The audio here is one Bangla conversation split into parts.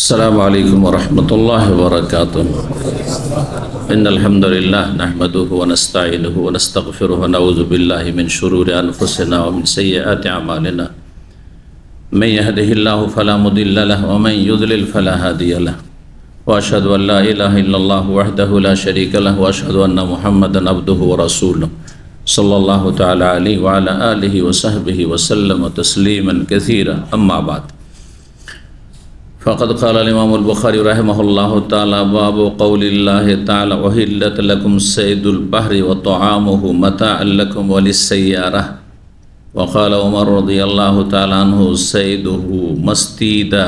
अस्सलामु अलैकुम वरहमतुल्लाहि वबरकातुहू। इन्नल हम्दुलिल्लाह नहमदुहु व नस्तईनुहु व नस्तगफिरुहु व नऊज़ु बिल्लाहि मिन शुरूरि अनफुसिना व मिन सय्यिआति अमालिना। मन यहदिहिल्लाहु फला मुदिल्ल लहु व मन युद्लिल फला हादिय लहु। व अशहदु अन ला इलाहा इल्लल्लाहु वहदहु ला शरीका लहु व अशहदु अन्न मुहम्मदन अब्दुहु व रसूलुहु सल्लल्लाहु तआला अलैहि व अला आलिहि व सहबिहि व सल्लम तस्लीमन कसीरा। अम्मा बाद फ़क़द क़ाल इमामुल बुख़ारी रहमहुल्लाहु तआला बाबु क़ौलिल्लाहि तआला उहिल्लत लकुम सैदुल बहरि व तआमुहु मताअन लकुम व लिस्सय्यारह। व क़ाल उमर रज़ियल्लाहु तआला अन्हु सैदुहु मस्तीदा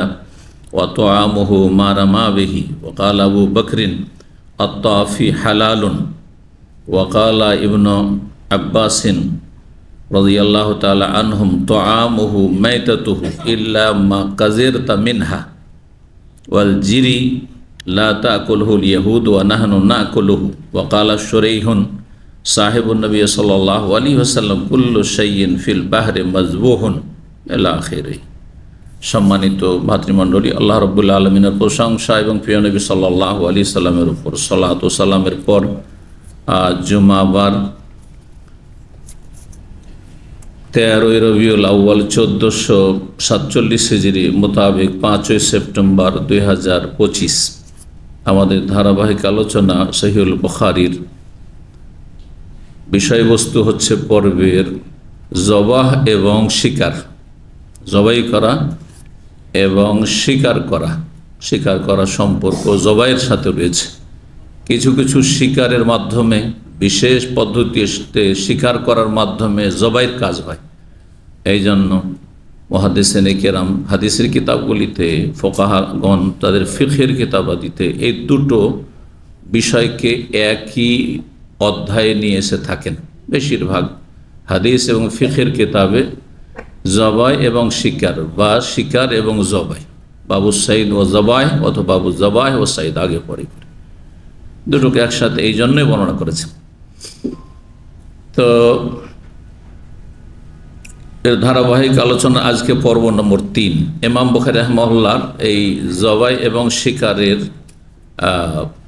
व तआमुहु मा रमा बिही। व क़ाल अबू बकरिन अत्ताफ़ी हलालुन। व क़ाल इब्नु अब्बासिन रज़ियल्लाहु तआला अन्हुम तआमुहु मैततुहु इल्ला मा क़ज़िरत मिन्हा वल जिरी ला ताकुलहुल यहूद व नहनु नाकुलुहु। व क़ाल शुरैहुन साहिबुन नबी सल्लल्लाहु अलैहि वसल्लम कुल्लु शैइन फिल बहरि मज़बूहुन इला आखिरी। सम्मानित भातृमंडলী, আল্লাহ রাব্বুল আলামিনের প্রশংসা এবং প্রিয় নবী সাল্লাল্লাহু আলাইহি সাল্লামের উপর সালাত ও সালামের পর জুমাবার 13 রবিউল আউয়াল 1447 হিজরি মোতাবেক 5 সেপ্টেম্বর 2025 আমাদের ধারাবাহিক আলোচনা সহিহুল বুখারীর বিষয়বস্তু হচ্ছে পর্বের জবাহ এবং শিকার। জবাই করা এবং শিকার করা সম্পর্ক জবাইয়ের সাথে রয়েছে। কিছু কিছু শিকারের মাধ্যমে বিশেষ পদ্ধতিতে শিকার করার মাধ্যমে জবাইয়ের কাজ হয়। এই জন্য মুহাদ্দিসিনে কেরাম হাদিসের কিতাবগুলিতে ফুকাহাগণ তাদের ফিকহের কিতাবাদিতে এই দুটো বিষয়কে একই অধ্যায়ে নিয়ে এসে থাকেন। বেশিরভাগ হাদিস এবং ফিকহের কিতাবে জবাই এবং শিকার বা শিকার এবং জবাই, বাবু সাইদ ও জবাই অথবা বাবু জবাই ও সাইদ আগে পরে দুটোকে একসাথে এই জন্যই বর্ণনা করেছেন। তো এর ধারাবাহিক আলোচনা আজকে পর্ব নম্বর 3। ইমাম বুখারী রাহিমাহুল্লাহর এই জবাই এবং শিকারের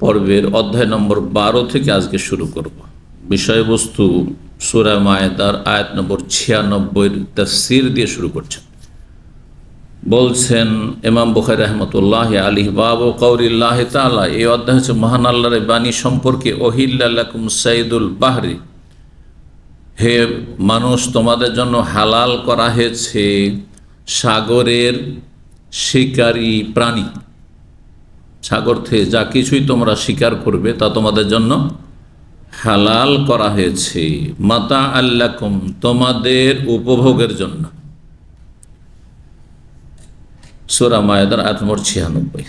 পর্বের অধ্যায় নম্বর 12 থেকে আজকে শুরু করব। বিষয়বস্তু সূরা মায়েদার আয়াত নম্বর 96 তাফসীর দিয়ে শুরু করছেন। বলছেন ইমাম বুখারী রাহমাতুল্লাহি আলাইহি বাবু কওলিল্লাহি তাআলা, এই অধ্যায় হচ্ছে মহান আল্লাহর বাণী সম্পর্কে। ওহিল্লা লাকুম সাইদুল বাহরি, হে মানুষ তোমাদের জন্য হালাল করা হয়েছে সাগরের শিকারী প্রাণী। সাগর থেকে যা কিছুই তোমরা শিকার করবে তা তোমাদের জন্য হালাল করা হয়েছে। মাতা আল্লাকুম, তোমাদের উপভোগের জন্য। সূরা মায়েদার আয়াত নম্বর 96।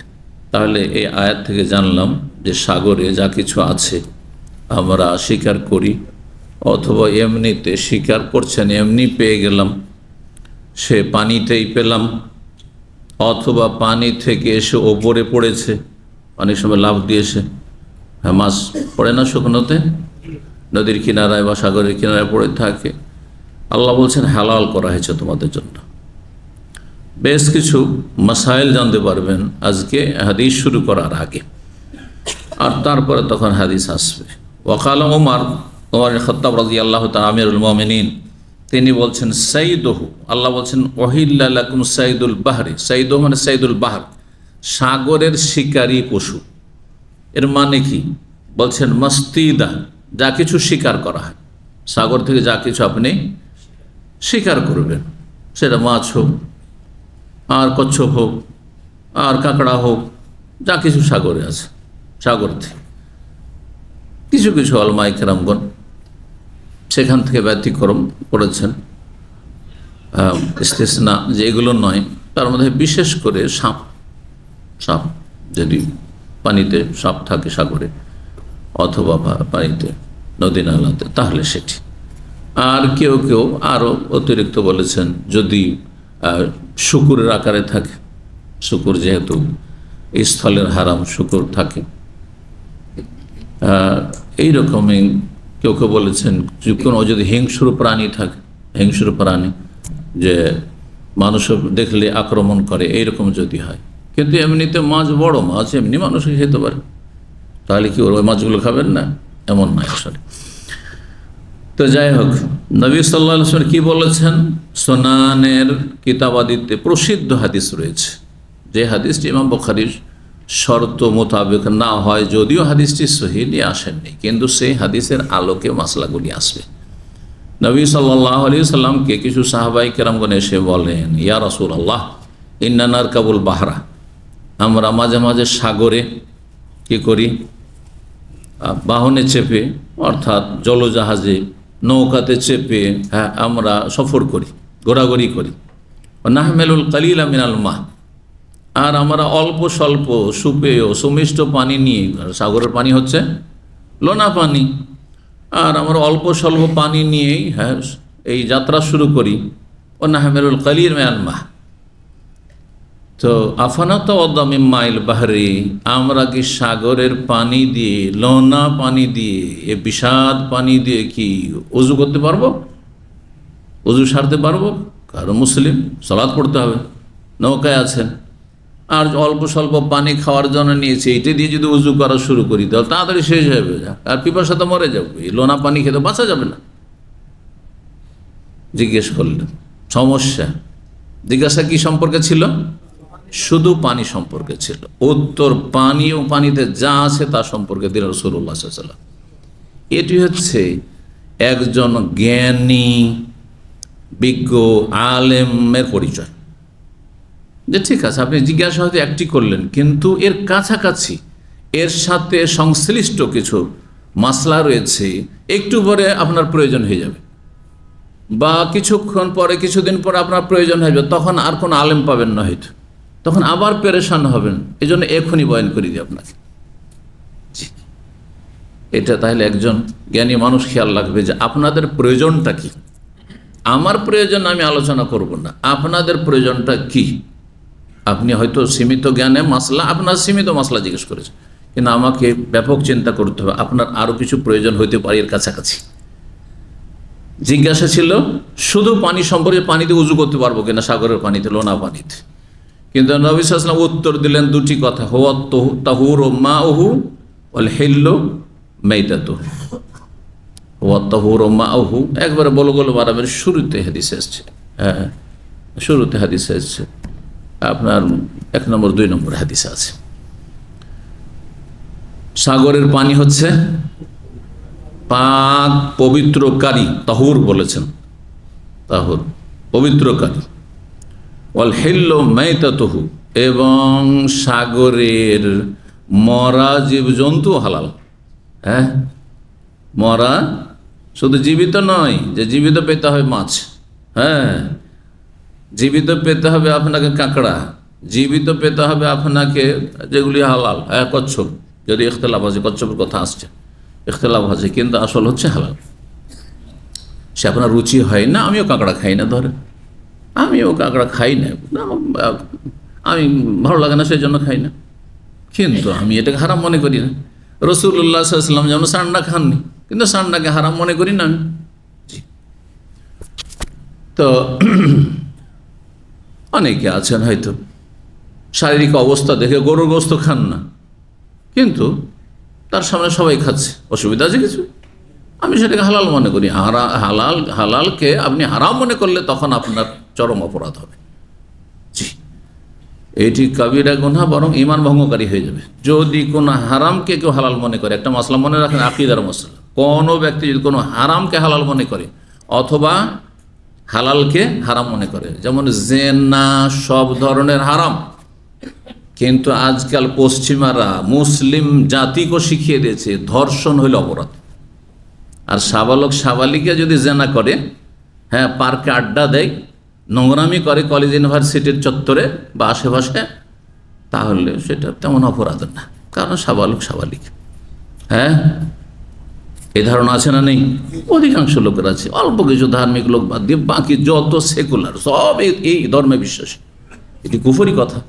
তাহলে এই আয়াত থেকে জানলাম যে সাগরে যা কিছু আছে আমরা শিকার করি অথবা এমনিতে শিকার করছেন, এমনি পেয়ে গেলাম, সে পানিতেই পেলাম অথবা পানি থেকে এসে ওপরে পড়েছে, অনেক সময় লাফ দিয়েছে। হ্যাঁ, মাছ পড়ে না শুকনোতে, নদীর কিনারায় বা সাগরের কিনারায় পড়ে থাকে। আল্লাহ বলছেন হালাল করা হয়েছে তোমাদের জন্য। বেশ কিছু মাসাইল জানতে পারবেন আজকে হাদিস শুরু করার আগে, আর তারপরে তখন হাদিস আসবে। ওয়াকাল ওমর খাত্তাব রাদিয়াল্লাহু তাআলা আমিরুল মুমিনিন, তিনি বলছেন সাইদুহু, আল্লাহ বলছেন ওহিল্লা লাকুম সাইদুল বাহরি। সাইদুহু মানে সাইদুল বাহর, সাগরের শিকারী পশু। এর মানে কি? বলছেন মাস্তিদা, যা কিছু শিকার করা হয় সাগর থেকে, যা কিছু আপনি শিকার করবেন, সেটা মাছ হোক আর কচ্ছপ হোক আর কাঁকড়া হোক, যা কিছু সাগরে আছে, সাগর থেকে। কিছু কিছু উলামায়ে কেরামগণ সেখান থেকে ব্যতিক্রম করেছেন, ইস্তিসনা, যে এগুলো নয়। তার মধ্যে বিশেষ করে সাপ যদি পানিতে সাপ থাকে সাগরে অথবা পানিতে নদী নালাতে, তাহলে সেটি। আর কেউ কেউ আরও অতিরিক্ত বলেছেন যদি শুকুরের আকারে থাকে, শুকুর যেহেতু স্থলের হারাম, শুকুর থাকে। এইরকমই কেউ কেউ বলেছেন কোনো যদি হিংস্র প্রাণী থাকে, হিংস্র প্রাণী যে মানুষ দেখলে আক্রমণ করে, এইরকম যদি হয় কিন্তু এমনিতে মাছ বড় মাছ, এমনি মানুষকে খেতে পারে, তাহলে কি ওই মাছগুলো খাবেন না? এমন নয় আসলে। তো যাই হোক, নবী সাল্লাল্লাহু আলাইহি ওয়াসাল্লাম কি বলেছেন? সুনানের কিতাবাদিতে প্রসিদ্ধ হাদিস রয়েছে, যে হাদিসটি ইমাম বুখারীর শর্ত মোতাবেক না হয়, যদিও হাদিসটি সহিহ নিয়ে আসেননি, কিন্তু সেই হাদিসের আলোকে মাসলাগুলি আসবে। নবী সাল্লাল্লাহু আলাইহি ওয়াসাল্লামকে কিছু সাহাবায়ে কেরামগণ এসে বলেন, ইয়া রাসূলুল্লাহ ইন্না নারকাবুল বাহরা, আমরা মাঝে মাঝে সাগরে কি করি, বাহনে চেপে, অর্থাৎ জলজাহাজে, নৌকাতে চেপে, হ্যাঁ, আমরা সফর করি, ঘোরাঘুরি করি। নাহমেলুল কালিলা মিনাল মা, আর আমরা অল্প স্বল্প সুপেয় সুমিষ্ট পানি নিয়ে, সাগরের পানি হচ্ছে লোনা পানি, আর আমরা অল্প স্বল্প পানি নিয়েই, হ্যাঁ, এই যাত্রা শুরু করি। ও নাহমেলুল কালিল মিনাল মা, তো আফানাত ওয়াদামিম মাইল বাহরি, আমরা কি সাগরের পানি দিয়ে, লোনা পানি দিয়ে, এ বিষাদ পানি দিয়ে কি ওযু করতে পারবো, ওযু সারতে পারবো? কারণ মুসলিম, সালাত পড়তে হবে, নৌকায় আছেন, আর অল্প স্বল্প পানি খাওয়ার জন্য নিয়েছে, এটা দিয়ে যদি উজু করা শুরু করি তাহলে তাড়াতাড়ি শেষ হয়ে যাবে, আর পিপাসা তো মরে যাবে, এই লোনা পানি খেতে বাঁচা যাবে না। জিজ্ঞেস করলেন, সমস্যা। জিজ্ঞাসা কি সম্পর্কে ছিল? শুধু পানি সম্পর্কে ছিল। উত্তর পানি ও পানিতে যা আছে তা সম্পর্কে দিলেন রাসূলুল্লাহ সাল্লাল্লাহু আলাইহি ওয়াসাল্লাম। এটি হচ্ছে একজন জ্ঞানী বিজ্ঞ আলেমের পরিচয়, যে ঠিক আছে আপনি জিজ্ঞাসা হয়তো একটি করলেন, কিন্তু এর কাছাকাছি, এর সাথে সংশ্লিষ্ট কিছু মাসলা রয়েছে, একটু পরে আপনার প্রয়োজন হয়ে যাবে, বা কিছুক্ষণ পরে, কিছুদিন পরে আপনার প্রয়োজন হয়ে যাবে, তখন আর কোনো আলেম পাবেন না, হয়তো তখন আবার পেরেশান হবেন, এই জন্য এখনই বয়ান করে দিই আপনাকে। এটা তাহলে একজন জ্ঞানী মানুষ খেয়াল রাখবে যে আপনাদের প্রয়োজনটা কি। আমার প্রয়োজন আমি আলোচনা করব না, আপনাদের প্রয়োজনটা কি। আপনি হয়তো সীমিত জ্ঞানে মাসলা, আপনার সীমিত মাসলা জিজ্ঞেস করেছেন, কিন্তু আমাকে ব্যাপক চিন্তা করতে হবে, আপনার আরও কিছু প্রয়োজন হইতে পারে এর কাছাকাছি। জিজ্ঞাসা ছিল শুধু পানি সম্পর্কে, পানিতে উজু করতে পারবো কিনা, সাগরের পানিতে, লোনা পানিতে। কিন্তু নবী সাল্লাল্লাহু আলাইহি ওয়াসাল্লাম উত্তর দিলেন দুটি কথা, হুয়া তাহুরু মাউহু ওয়াল হিল্লু মাইতাতুহু। হুয়া তাহুরু মাউহু একবারে বলগল বারাবের শুরুতে হাদিস এসেছে, হ্যাঁ, শুরুতে হাদিস এসেছে, আপনার 1 নম্বর 2 নম্বর হাদিস আছে। সাগরের পানি হচ্ছে পাক পবিত্রকারী, তাহুর বলেছেন, তাহুর পবিত্রকারী। ওয়াল হিল্লু মাইতাতুহু, এবং সাগরের মরা জীবজন্তু হালাল। হ্যাঁ, মরা, শুধু জীবিত নয় যে জীবিত পেতে হবে মাছ, হ্যাঁ, জীবিত পেতে হবে আপনাকে কাঁকড়া, জীবিত পেতে হবে আপনাকে যেগুলি হালাল, হ্যাঁ, কচ্ছপ, যদি ইখতিলাফ আছে, কচ্ছপের কথা আসছে, ইখতিলাফ আছে, কিন্তু আসল হচ্ছে হালাল। সে আপনার রুচি হয় না, আমিও কাঁকড়া খাই না, ধরে আমিও কাঁকড়া খাই না, আমি ভালো লাগে না সেই জন্য খাই না, কিন্তু আমি এটাকে হারাম মনে করি না। রাসূলুল্লাহ সাল্লাল্লাহু আলাইহি ওয়াসাল্লাম যেমন সান্ডা খাননি, কিন্তু সান্ডাকে হারাম মনে করি না আমি। তো অনেকে আছেন হয়তো শারীরিক অবস্থা দেখে গরুর গোস্ত খান না, কিন্তু তার সামনে সবাই খাচ্ছে, অসুবিধা আছে কিছু? আমি সেটাকে হালাল মনে করি। হালালকে আপনি হারাম মনে করলে তখন আপনার চরম অপরাধ হবে। জি, এটি কাবিরা গুনাহ, বরং ঈমান ভঙ্গকারী হয়ে যাবে যদি কোনো হারামকে কেউ হালাল মনে করে। একটা মাসলা মনে রাখেন, আকীদার মাসলা, কোনো ব্যক্তি যদি কোনো হারামকে হালাল মনে করে অথবা হালালকে হারাম মনে করে, যেমন জেনা সব ধরনের হারাম, কিন্তু আজকাল পশ্চিমারা মুসলিম জাতিকে শিখিয়ে দিয়েছে ধর্ষণ হইল অপরাধ। আর সাবালক সাবালিকা যদি জেনা করে, হ্যাঁ, পার্কে আড্ডা দেয়, নোংরামি করে কলেজ ইউনিভার্সিটির চত্বরে বা আশেপাশে, তাহলে সেটা তেমন অপরাধ না, কারণ সাবালক সাবালিকা। হ্যাঁ, এই ধারণা আছে না নেই? অধিকাংশ লোকের আছে, অল্প কিছু ধার্মিক লোক বাদ দিয়ে বাকি যত সেকুলার সব এই ধর্মে বিশ্বাসী। এটি কুফরি কথা।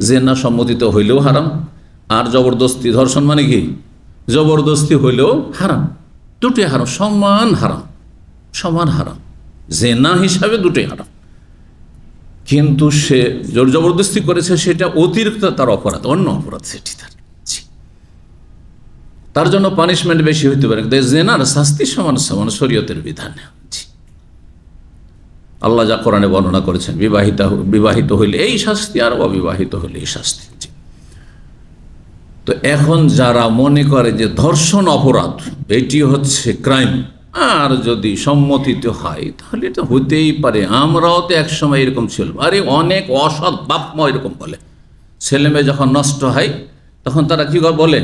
জেনা সম্মতিত হইলেও হারাম, আর জবরদস্তি, ধর্ষণ মানে কি জবরদস্তি হইলেও হারাম, দুটোই হারাম, সমান হারাম, সমান হারাম। জেনা হিসাবে দুটোই হারাম, কিন্তু সে জোর জবরদস্তি করেছে, সেটা অতিরিক্ত তার অপরাধ, অন্য অপরাধ সেটি তার। তার জন্য পানিশমেন্ট বেশি হইতে পারে, কিন্তু জেনার শাস্তি সমান সমান শরীয়তের বিধানে। আল্লাহ যা কোরআনে বর্ণনা করেছেন, বিবাহিত হইলে এই শাস্তি, আর অবিবাহিত হইলে এই শাস্তি। তো এখন যারা মনে করে যে ধর্ষণ অপরাধ, এটি হচ্ছে ক্রাইম, আর যদি সম্মতিতে হয় তাহলে এটা হতেই পারে, আমরাও তো একসময় এরকম ছিল। আরে অনেক অসৎ বাপ মা এরকম বলে, ছেলে মেয়ে যখন নষ্ট হয় তখন তারা কি বলে,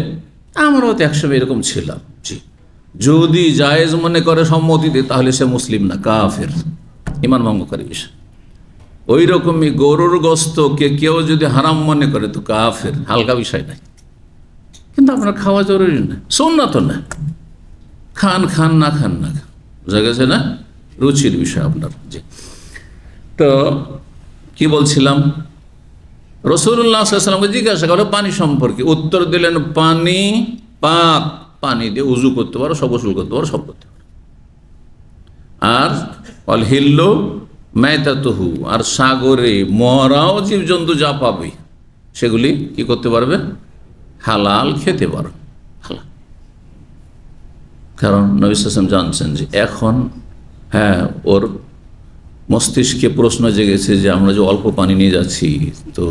আমরাও তো একসময় এরকম ছিলাম। জি, যদি জায়েজ মনে করে সম্মতিতে, তাহলে সে মুসলিম না, কাফের, ঈমান ভঙ্গকারী বিষয়। ওই রকমই গরুর গোশতকে কেউ যদি হারাম মনে করে তো কাফের, হালকা বিষয় নাই। কিন্তু আপনার খাওয়া জরুরি না, সুন্নাত না, খান খান না খান না, বোঝা গেছে না, রুচির বিষয় আপনার। জি, তো কি বলছিলাম, রাসূলুল্লাহ সাল্লাল্লাহু আলাইহি ওয়াসাল্লামকে জিজ্ঞাসা করে পানি সম্পর্কে, উত্তর দিলেন পানি পাক, পানি দিয়ে উজু করতে পারো, সব গোসল করতে পারো, সব করতে পারো। আর অল হিল্লু মাইতাতুহু, আর সাগরে মরাও জীবজন্তু যা পাবে সেগুলি কি করতে পারবে, হালাল খেতে পারো, হালাল। কারণ নবী সাল্লাল্লাহু আলাইহি ওয়াসাল্লাম জানছেন যে এখন ওর মস্তিষ্কে প্রশ্ন জেগেছে যে আমরা যে অল্প পানি নিয়ে যাচ্ছি, তো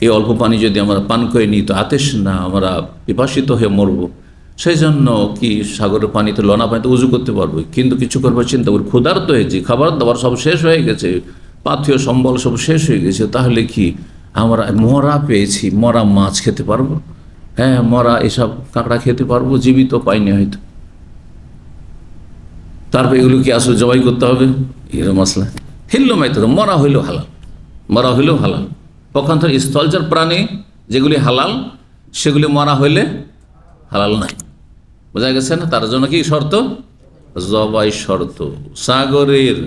এই অল্প পানি যদি আমরা পান করে নিই তো আতেশ না, আমরা পিপাসিত হয়ে মরবো। সেই জন্য কি সাগরের পানিতে, লনা পানিতে উজু করতে পারবো, কিন্তু কিছু করবার চিন্তা করি, ক্ষুধার্ত হয়েছি, খাবার দাবার সব শেষ হয়ে গেছে, পাথেয় সম্বল সব শেষ হয়ে গেছে, তাহলে কি আমরা মরা পেয়েছি, মরা মাছ খেতে পারবো, মরা এসব কাঁকড়া খেতে পারবো, জীবিত পাইনি হয়তো। তারপর এগুলো কি আসলে জবাই করতে হবে, এর মশলা হিল্লো মাইতে, মরা হইলেও হালাল, মরা হইলেও হালাল। পক্ষান্তর স্থলচর প্রাণী যেগুলি হালাল, সেগুলি মরা হইলে হালাল নাই, বোঝা গেছে না। তার জন্য কি শর্ত, জবাই শর্ত। সাগরের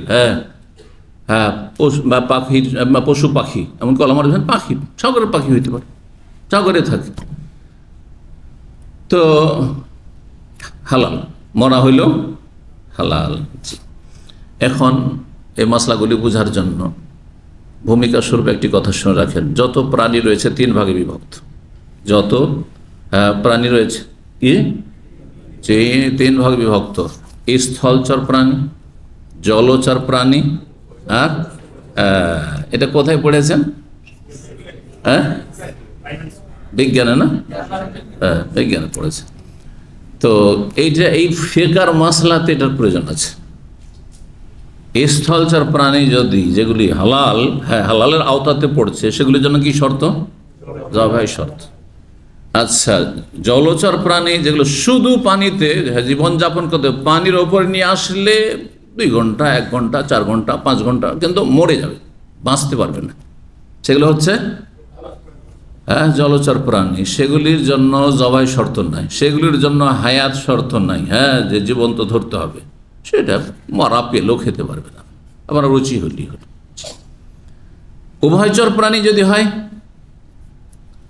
পাখি, পশু পাখি, এমনকি আমার পাখি, সাগরের পাখি হইতে পারে, সাগরে থাকে, তো হালাল, মরা হইলেও হালাল। এখন এই মশলাগুলি বোঝার জন্য ভূমিকা স্বরূপ একটি কথা শুনে রাখেন, যত প্রাণী রয়েছে 3 ভাগে বিভক্ত, যত প্রাণী রয়েছে কি 3 ভাগে বিভক্ত, স্থলচর প্রাণী, জলচর প্রাণী, আর এটা কোথায় পড়েছেন, বিজ্ঞানে না, বিজ্ঞানে পড়েছে। তো এইটা এই ফিকার মাসলাতে এটার প্রয়োজন আছে। স্থলচর প্রাণী যদি যেগুলি হালাল, হালালের আওতাতে পড়ছে, সেগুলির জন্য কি শর্ত, জবাই শর্ত। আচ্ছা, জলচর প্রাণী যেগুলো শুধু পানিতে জীবনযাপন করতে, পানির ওপর নিয়ে আসলে 2 ঘন্টা, 1 ঘন্টা, 4 ঘন্টা, 5 ঘন্টা, কিন্তু মরে যাবে, বাঁচতে পারবে না, সেগুলো হচ্ছে জলচর প্রাণী। সেগুলির জন্য জবাই শর্ত নাই, সেগুলির জন্য হায়াত শর্ত নাই, যে জীবন্ত ধরতে হবে, সেটা মরা পেলেও খেতে পারবে না, আবার রুচি হলেই হল। উভয়চর প্রাণী যদি হয়,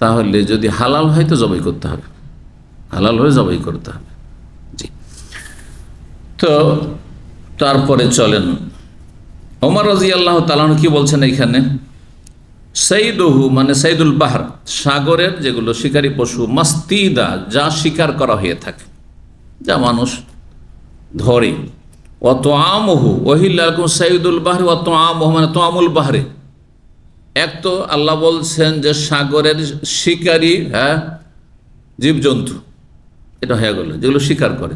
তাহলে যদি হালাল হয় তো জবাই করতে হবে, হালাল হয়ে জবাই করতে হবে। জি, তো তারপরে চলেন ওমর রাদিয়াল্লাহু তাআলা আনহু কি বলছেন এখানে, সাইদুহু মানে সাইদুল বাহর, সাগরের যেগুলো শিকারী পশু, মাস্তিদা যা শিকার করা হয়ে থাকে, যা মানুষ ধরে, অত আমহু ওহিল্লাকুম সাইদুল বাহরি অত আমহু মানে তোয়ামুল বাহরে। এক তো আল্লাহ বলছেন যে সাগরের শিকারী জীবজন্তু, এটা হয়ে গেল যেগুলো শিকার করে।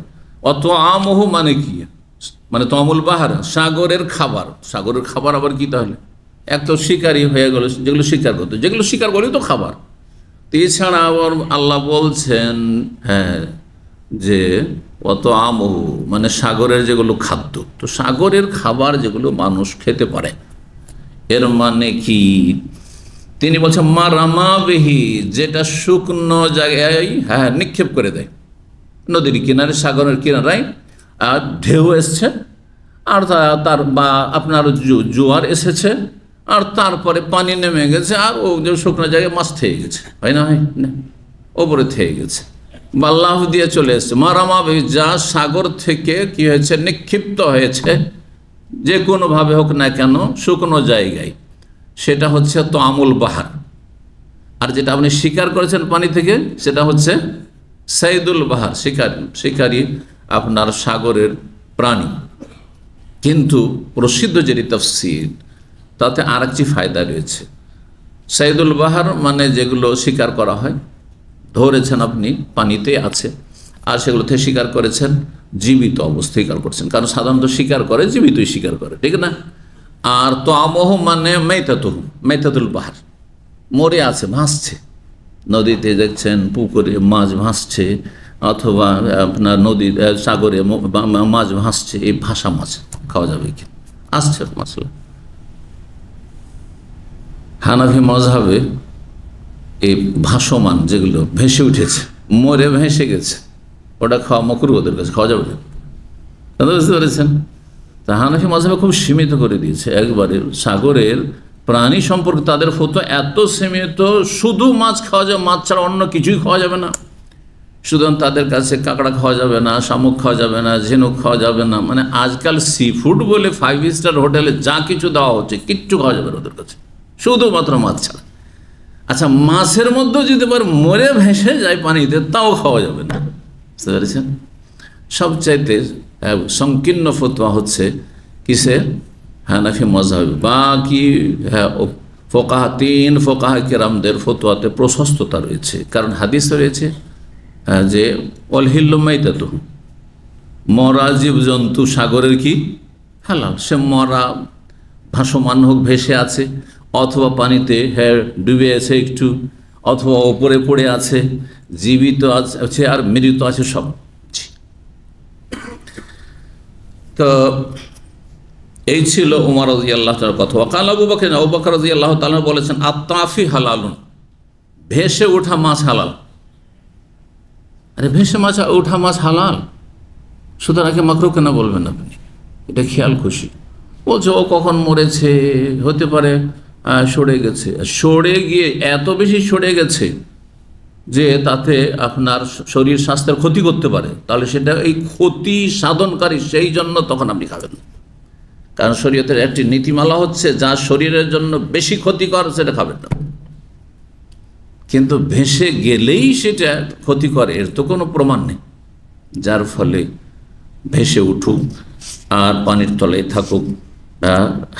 অত আমহু মানে কি, মানে তোয়ামুল বাহার, সাগরের খাবার। সাগরের খাবার আবার কি, তাহলে এক তো শিকারী হয়ে গেল যেগুলো শিকার করতো, যেগুলো শিকার করি তো খাবার। এছাড়া আবার আল্লাহ বলছেন যে অত আমহু মানে সাগরের যেগুলো খাদ্য, তো সাগরের খাবার যেগুলো মানুষ খেতে পারে, এর মানে কি, তিনি বলছেন মা রামাবিহি, যেটা শুকনো জায়গায় নিক্ষেপ করে দেয়, নদীর কিনারে, সাগরের কিনারায় আর ঢেউ এসছে, আর তার বা আপনার জোয়ার এসেছে, আর তারপরে পানি নেমে গেছে, আর ও যে শুকনো জায়গায় মাছ থেকে গেছে, হয় না, হয় না, ওপরে থেকে গেছে, বা লাফ দিয়ে চলে এসছে। মারামাবি যা সাগর থেকে কি হয়েছে, নিক্ষিপ্ত হয়েছে, যে কোনোভাবে হোক না কেন শুকনো জায়গায়, সেটা হচ্ছে তামুল বাহার, আর যেটা আপনি শিকার করেছেন পানি থেকে সেটা হচ্ছে সাইদুল বাহার, শিকারী আপনার সাগরের প্রাণী। কিন্তু প্রসিদ্ধ যেটি তাফসীর, তাতে আর একটি ফায়দা রয়েছে। সাইদুল বাহার মানে যেগুলো শিকার করা হয়, ধরেছেন আপনি, পানিতে আছে, আর সেগুলো থেকে শিকার করেছেন, জীবিত অবস্থায় শিকার করছেন, কারণ সাধারণত শিকার করে জীবিতই শিকার করে, ঠিক না? আর তামহ মানে মেতাতুল বাহার, মরে আছে, ভাসছে, নদীতে দেখছেন পুকুরে মাছ ভাসছে, অথবা আপনার নদী সাগরে মাছ ভাসছে, এই ভাসা মাছ খাওয়া যাবে কি? আসছে মাছলা। হানাফি মাযহাবে এই ভাসমান যেগুলো ভেসে উঠেছে, মরে ভেসে গেছে, ওটা খাওয়া মাকরুহ, ওদের কাছে খাওয়া যাবে না। বুঝতে পেরেছেন? তা হানাফি মাযহাবে খুব সীমিত করে দিয়েছে একবারে সাগরের প্রাণী সম্পর্কে। তাদের ফতোয়া এত সীমিত, শুধু মাছ খাওয়া যাবে, মাছ ছাড়া অন্য কিছুই খাওয়া যাবে না। সুতরাং তাদের কাছে কাঁকড়া খাওয়া যাবে না, শামুক খাওয়া যাবে না, ঝিনুক খাওয়া যাবে না, মানে আজকাল সি ফুড বলে 5 স্টার হোটেলে যা কিছু দেওয়া হচ্ছে কিচ্ছু খাওয়া যাবে না ওদের কাছে, শুধুমাত্র মাছ ছাড়া। আচ্ছা, মাছের মধ্যেও যদি এবার মরে ভেসে যায় পানিতে, তাও খাওয়া যাবে না। বুঝতে পেরেছেন? সবচাইতে সংকীর্ণ ফতোয়া হচ্ছে কিসে? হানাফি মাযহাবে। বাকি তিন ফোকাহ কেরামদের ফতোয়াতে প্রশস্ততা রয়েছে, কারণ হাদিস রয়েছে যে অলহিল্লু মাইতাতুহু, মরা জীবজন্তু সাগরের কি হালাল। সে মরা ভাসমান হোক, ভেসে আছে, অথবা পানিতে ডুবে আছে একটু, অথবা ওপরে পড়ে আছে, জীবিত আছে আর মৃত আছে, সব। তো এই ছিল উমর রাদিয়াল্লাহু তাআলার কথা। ওয়াকাল আবু বকর রাদিয়াল্লাহু তাআলা বলেছেন, আত-তাফি হালালুন, ভেসে ওঠা মাছ হালাল। আরে ভেসে ওঠা মাছ হালাল, সুতরাং মাকরুহ কেন বলবেন আপনি? এটা খেয়াল খুশি বলছে। ও কখন মরেছে, হতে পারে সরে গেছে, সরে গিয়ে এত বেশি সরে গেছে যে তাতে আপনার শরীর স্বাস্থ্যের ক্ষতি করতে পারে, তাহলে সেটা এই ক্ষতি সাধনকারী, সেই জন্য তখন আপনি খাবেন না। কারণ শরীয়তের একটি নীতিমালা হচ্ছে, যা শরীরের জন্য বেশি ক্ষতিকর সেটা খাবেন না। কিন্তু ভেসে গেলেই সেটা ক্ষতি করে, এর তো কোনো প্রমাণ নেই। যার ফলে ভেসে উঠুক আর পানির তলায় থাকুক,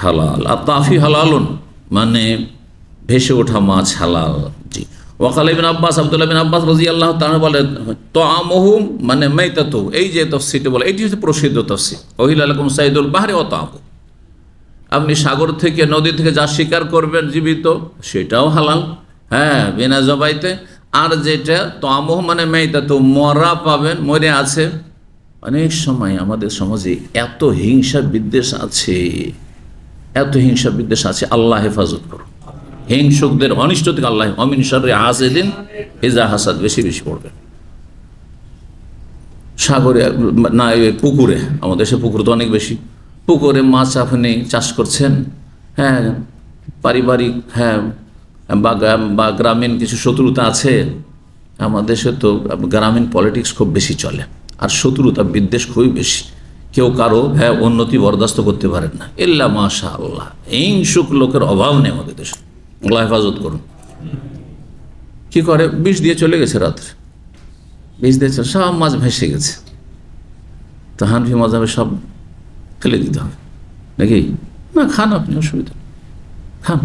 হালাল। আর তাফি হালালুন মানে ভেসে ওঠা মাছ হালাল। জি। ওয়াকাল ইবনে আব্বাস, আব্দুল্লাহ বিন আব্বাস রাদিয়াল্লাহু তাআলা বলেন, তাআমুহু মানে মাইতাতু, এই যে তাফসীরটি বলে, এটি হচ্ছে প্রসিদ্ধ তাফসীর। ওহিল্লা লাকুম সাইদুল বাহরি ওয়া তাআমুহু, আপনি সাগর থেকে, নদী থেকে যা শিকার করবেন জীবিত, সেটাও হালাল, বিনা জবাইতে। আর যেটা তাআমুহু মানে মাইতাতু, মরা পাবেন, মরে আছে। অনেক সময় আমাদের সমাজে এত হিংসা বিদ্বেষ আছে, এত হিংসা বিদ্বেষ আছে, আল্লাহ হেফাজত করুন। হিংসুকদের অনিষ্ট থেকে আল্লাহ, অমিন শাররি হাসিদিন ইযা হাসাদ, বেশি বেশি পড়বেন। সাগরে না, পুকুরে, আমাদের দেশে পুকুর তো অনেক বেশি, পুকুরে মাছ আপনি চাষ করছেন, পারিবারিক বা গ্রামীণ কিছু শত্রুতা আছে। আমাদের দেশে তো গ্রামীণ পলিটিক্স খুব বেশি চলে, আর শত্রুতা বিদ্বেষ খুবই বেশি। কেউ কারো উন্নতি বরদাস্ত করতে পারেন না, ইল্লা মাশা আল্লাহ। হিংসুক লোকের অভাব নেই আমাদের দেশে, আল্লাহ হেফাজত করুন। কি করে? বিষ দিয়ে চলে গেছে, রাত্রে বিষ দিয়েছে, সব মাছ ভেসে গেছে। তো হানফি মাযহাবে সব ফেলে দিতে হবে নাকি? না, খান আপনি, অসুবিধা খান।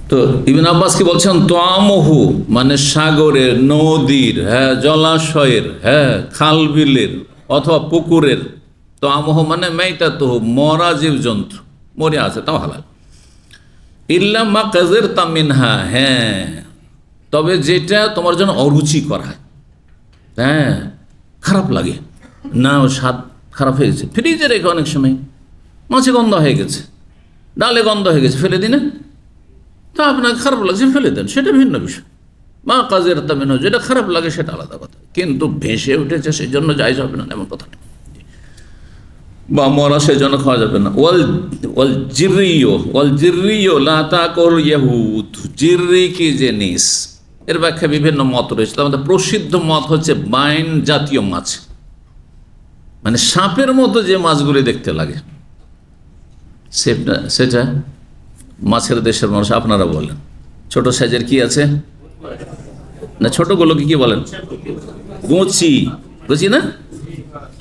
তো ইবনে আব্বাস কি বলছেন? তাআমুহু মানে সাগরের, নদীর, জলাশয়ের, খাল বিলের অথবা পুকুরের। তাআমুহু মানে মাইতাতুহু, মরা জীবজন্তু, মরে আছে, তাও হালাল। ইল্লা মা কাযারতা মিনহা, তবে যেটা তোমার জন্য অরুচিকর হয়, খারাপ লাগে না, ও স্বাদ খারাপ হয়ে গেছে, ফ্রিজে রেখে অনেক সময় মাছে গন্ধ হয়ে গেছে, ডালে গন্ধ হয়ে গেছে, ফেলে দিন, তা আপনাকে খারাপ লাগছে, ফেলে দেন, সেটা ভিন্ন বিষয়। মা কাযারতা মিনহু, যেটা খারাপ লাগে সেটা আলাদা কথা, কিন্তু ভেসে উঠেছে সেই জন্য জায়েজ হবে না এমন কথা, বা মরা সেই জন্য খাওয়া যাবে না। ওয়াল জিররিয়ো লা তাকুল ইয়াহুদ, জিররি কি জিনিস, এর ব্যাখ্যা বিভিন্ন মত রয়েছে। তার মধ্যে প্রসিদ্ধ মত হচ্ছে বাইন জাতীয় মাছ, মানে সাপের মতো যে মাছগুলি দেখতে লাগে, সেটা মাছের দেশের মানুষ আপনারা বলেন। ছোট সাইজের কি আছে না, ছোটগুলোকে কি বলেন? গুচি। গুচি না,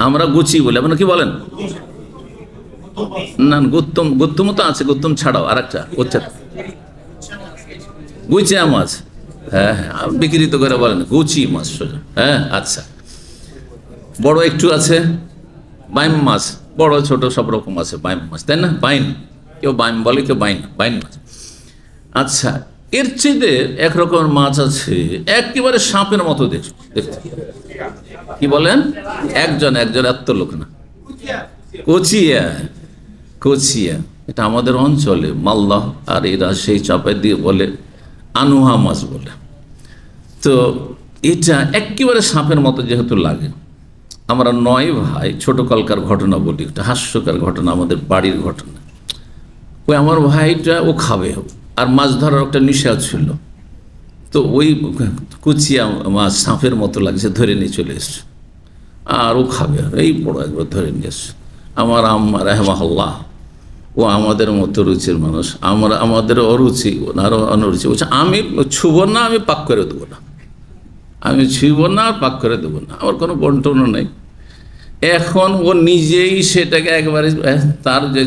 আমরা গুচি বলি, আপনারা কি বলেন? না, গুত্তম। গুত্তম তো আছে, গুত্তম ছাড়াও আর একটা গুচিয়া মাছ। হ্যাঁ হ্যাঁ, বিকৃত করে বলেন গুচি মাছ সোজা। হ্যাঁ আচ্ছা, বড় একটু আছে বাইম মাছ, বড় ছোট সব রকম আছে বাইম মাছ, তাই না? বাইন, কেউ বাইম বলে, কেউ বাইন, বাইন মাছ। আচ্ছা, এর চেয়ে একরকম মাছ আছে একেবারে সাপের মতো দেখতে। কি বলেন? একজন এত লোক না, কচিয়া। কচিয়া এটা আমাদের অঞ্চলে মালদহ আর এরা সেই চাপাই দিয়ে বলে আনুহা মাছ বলে। তো এটা একেবারে সাপের মতো যেহেতু লাগে, আমরা 9 ভাই ছোট কালকার ঘটনা বলি, একটা হাস্যকর ঘটনা, আমাদের বাড়ির ঘটনা। ওই আমার ভাইটা ও খাবে, আর মাছ ধরার একটা নিশা ছিল, তো ওই কুচিয়া মাছ সাপের মতো লাগছে, ধরে নিয়ে চলে এসছে, আর ও খাবে, আর এই বড় একবার ধরে নিয়ে এসছে। আমার আম্মা রাহমাহুল্লাহ, ও আমাদের মতো রুচির মানুষ, আমাদের অরুচি, ওনারও অনরুচি, বলছে আমি ছুব না, আমি পাক করে দেবো না, আমি ছুব না আর পাক করে দেবো না, আমার কোনো বন্টনও নেই। এখন ও নিজেই সেটাকে একবারে তার যে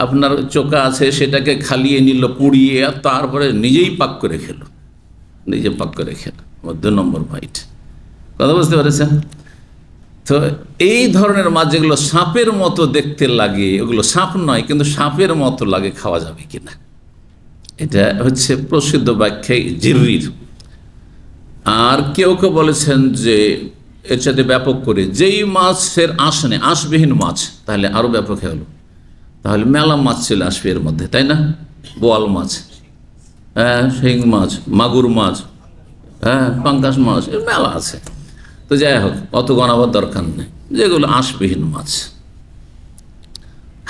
আপনার চোখা আছে সেটাকে খালিয়ে নিল, পুড়িয়ে, আর তারপরে নিজেই পাক করে খেলো, নিজে পাক করে খেলো। আমার 2 নম্বর ভাইট, কথা বুঝতে পেরেছেন? তো এই ধরনের মাছ যেগুলো সাপের মতো দেখতে লাগে, ওগুলো সাপ নয় কিন্তু সাপের মতো লাগে, খাওয়া যাবে কিনা? এটা হচ্ছে প্রসিদ্ধ ব্যাখ্যা জিররির। আর কেউ কেউ বলেছেন যে এর সাথে ব্যাপক করে যেই মাছের আঁশ নেই, আঁশবিহীন মাছ, তাহলে আরও ব্যাপক হলো। তাহলে মেলা মাছ ছিল আসবে এর মধ্যে, তাই না? বোয়াল মাছ, হ্যাঁ, শিং মাছ, মাগুর মাছ, হ্যাঁ, পাঙ্গাস মাছ, এর মেলা আছে। তো যাই হোক, অত গণাবার দরকার নেই। যেগুলো আঁশবিহীন মাছ,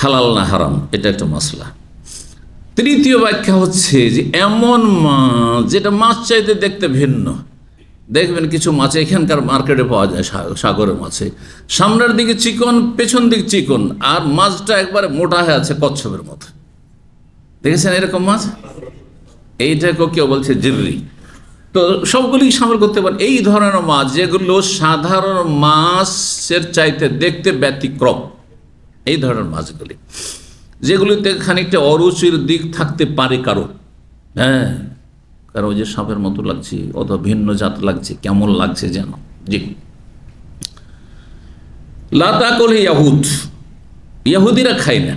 হালাল না হারাম, এটা একটা মশলা। তৃতীয় ব্যাখ্যা হচ্ছে যে এমন মাছ যেটা মাছ চাইতে দেখতে ভিন্ন। দেখবেন কিছু মাছ এখানকার মার্কেটে পাওয়া যায়, সাগরের মাছে সামনের দিকে চিকন, পেছন দিক চিকন, আর মাছটা একবারে মোটা হয়ে আছে কচ্ছপের মতো। দেখেছেন এরকম মাছ? এইটাকে কেউ বলছে জিররি। তো সবগুলি সামিল করতে পারেন এই ধরনের মাছ, যেগুলো সাধারণ মাছের চাইতে দেখতে ব্যতিক্রম। এই ধরনের মাছগুলি, যেগুলিতে খানিকটা অরুচির দিক থাকতে পারে কারো, হ্যাঁ, কারণ ওই যে সাপের মতো লাগছে, অথবা ভিন্ন জাত লাগছে, কেমন লাগছে যেন। জি, লাতাকুল ইয়াহুদ, ইহুদিরা খায় না,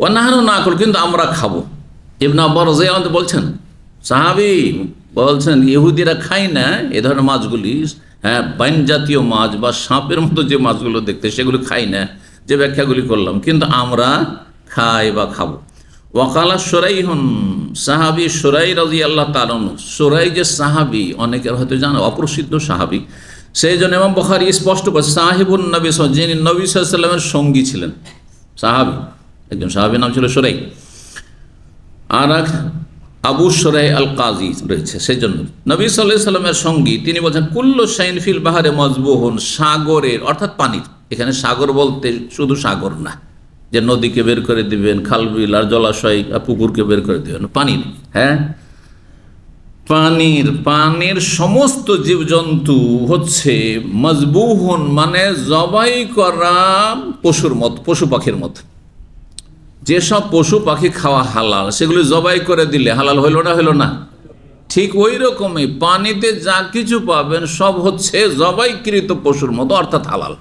অন্যান্য না কল, কিন্তু আমরা খাবো। ইবনে আব্বাস রাদিয়াল্লাহু আনহু বলছেন, সাহাবী বলছেন ইহুদিরা খায় না এ ধরনের মাছগুলি, হ্যাঁ, বাইন জাতীয় মাছ বা সাপের মতো যে মাছগুলো দেখতে, সেগুলো খাই না, যে ব্যাখ্যাগুলি করলাম, কিন্তু আমরা খাই বা খাবো। ওয়াকালা সুরাইহুন, সাহাবী সুরাই রাদিয়াল্লাহু তাআলা আনহু। সুরাই যে সাহাবী, অনেকের হয়তো জানা, অপ্রসিদ্ধ সাহাবী, সেই জন্য ইমাম বুখারী স্পষ্ট করে সাহিবুন নবী, যিনি নবী সাল্লাল্লাহু আলাইহি ওয়াসাল্লামের সঙ্গী ছিলেন, সাহাবী, একজন সাহাবীর নাম ছিল সুরাই। আর এক আবু সুরাই আল কাজী রয়েছে, সেই জন্য নবী সাল্লাল্লাহু আলাইহি ওয়াসাল্লামের সঙ্গী। তিনি বলছেন কুল্লু শাইন ফিল বাহারে মজবুহুন, সাগরের অর্থাৎ পানির, এখানে সাগর বলতে শুধু সাগর না যে নদীকে বের করে দিবেন, খাল বিল আর জলাশয় পুকুরকে বের করে দিবেন, পানির, হ্যাঁ, পানির সমস্ত জীবজন্তু হচ্ছে মজবুহুন, মানে জবাই করা পশুর মত, পশু পাখির মত। যেসব পশু পাখি খাওয়া হালাল, সেগুলি জবাই করে দিলে হালাল হইল না, হইল না? ঠিক ওই রকমই পানিতে যা কিছু পাবেন সব হচ্ছে জবাইকৃত পশুর মতো, অর্থাৎ হালাল।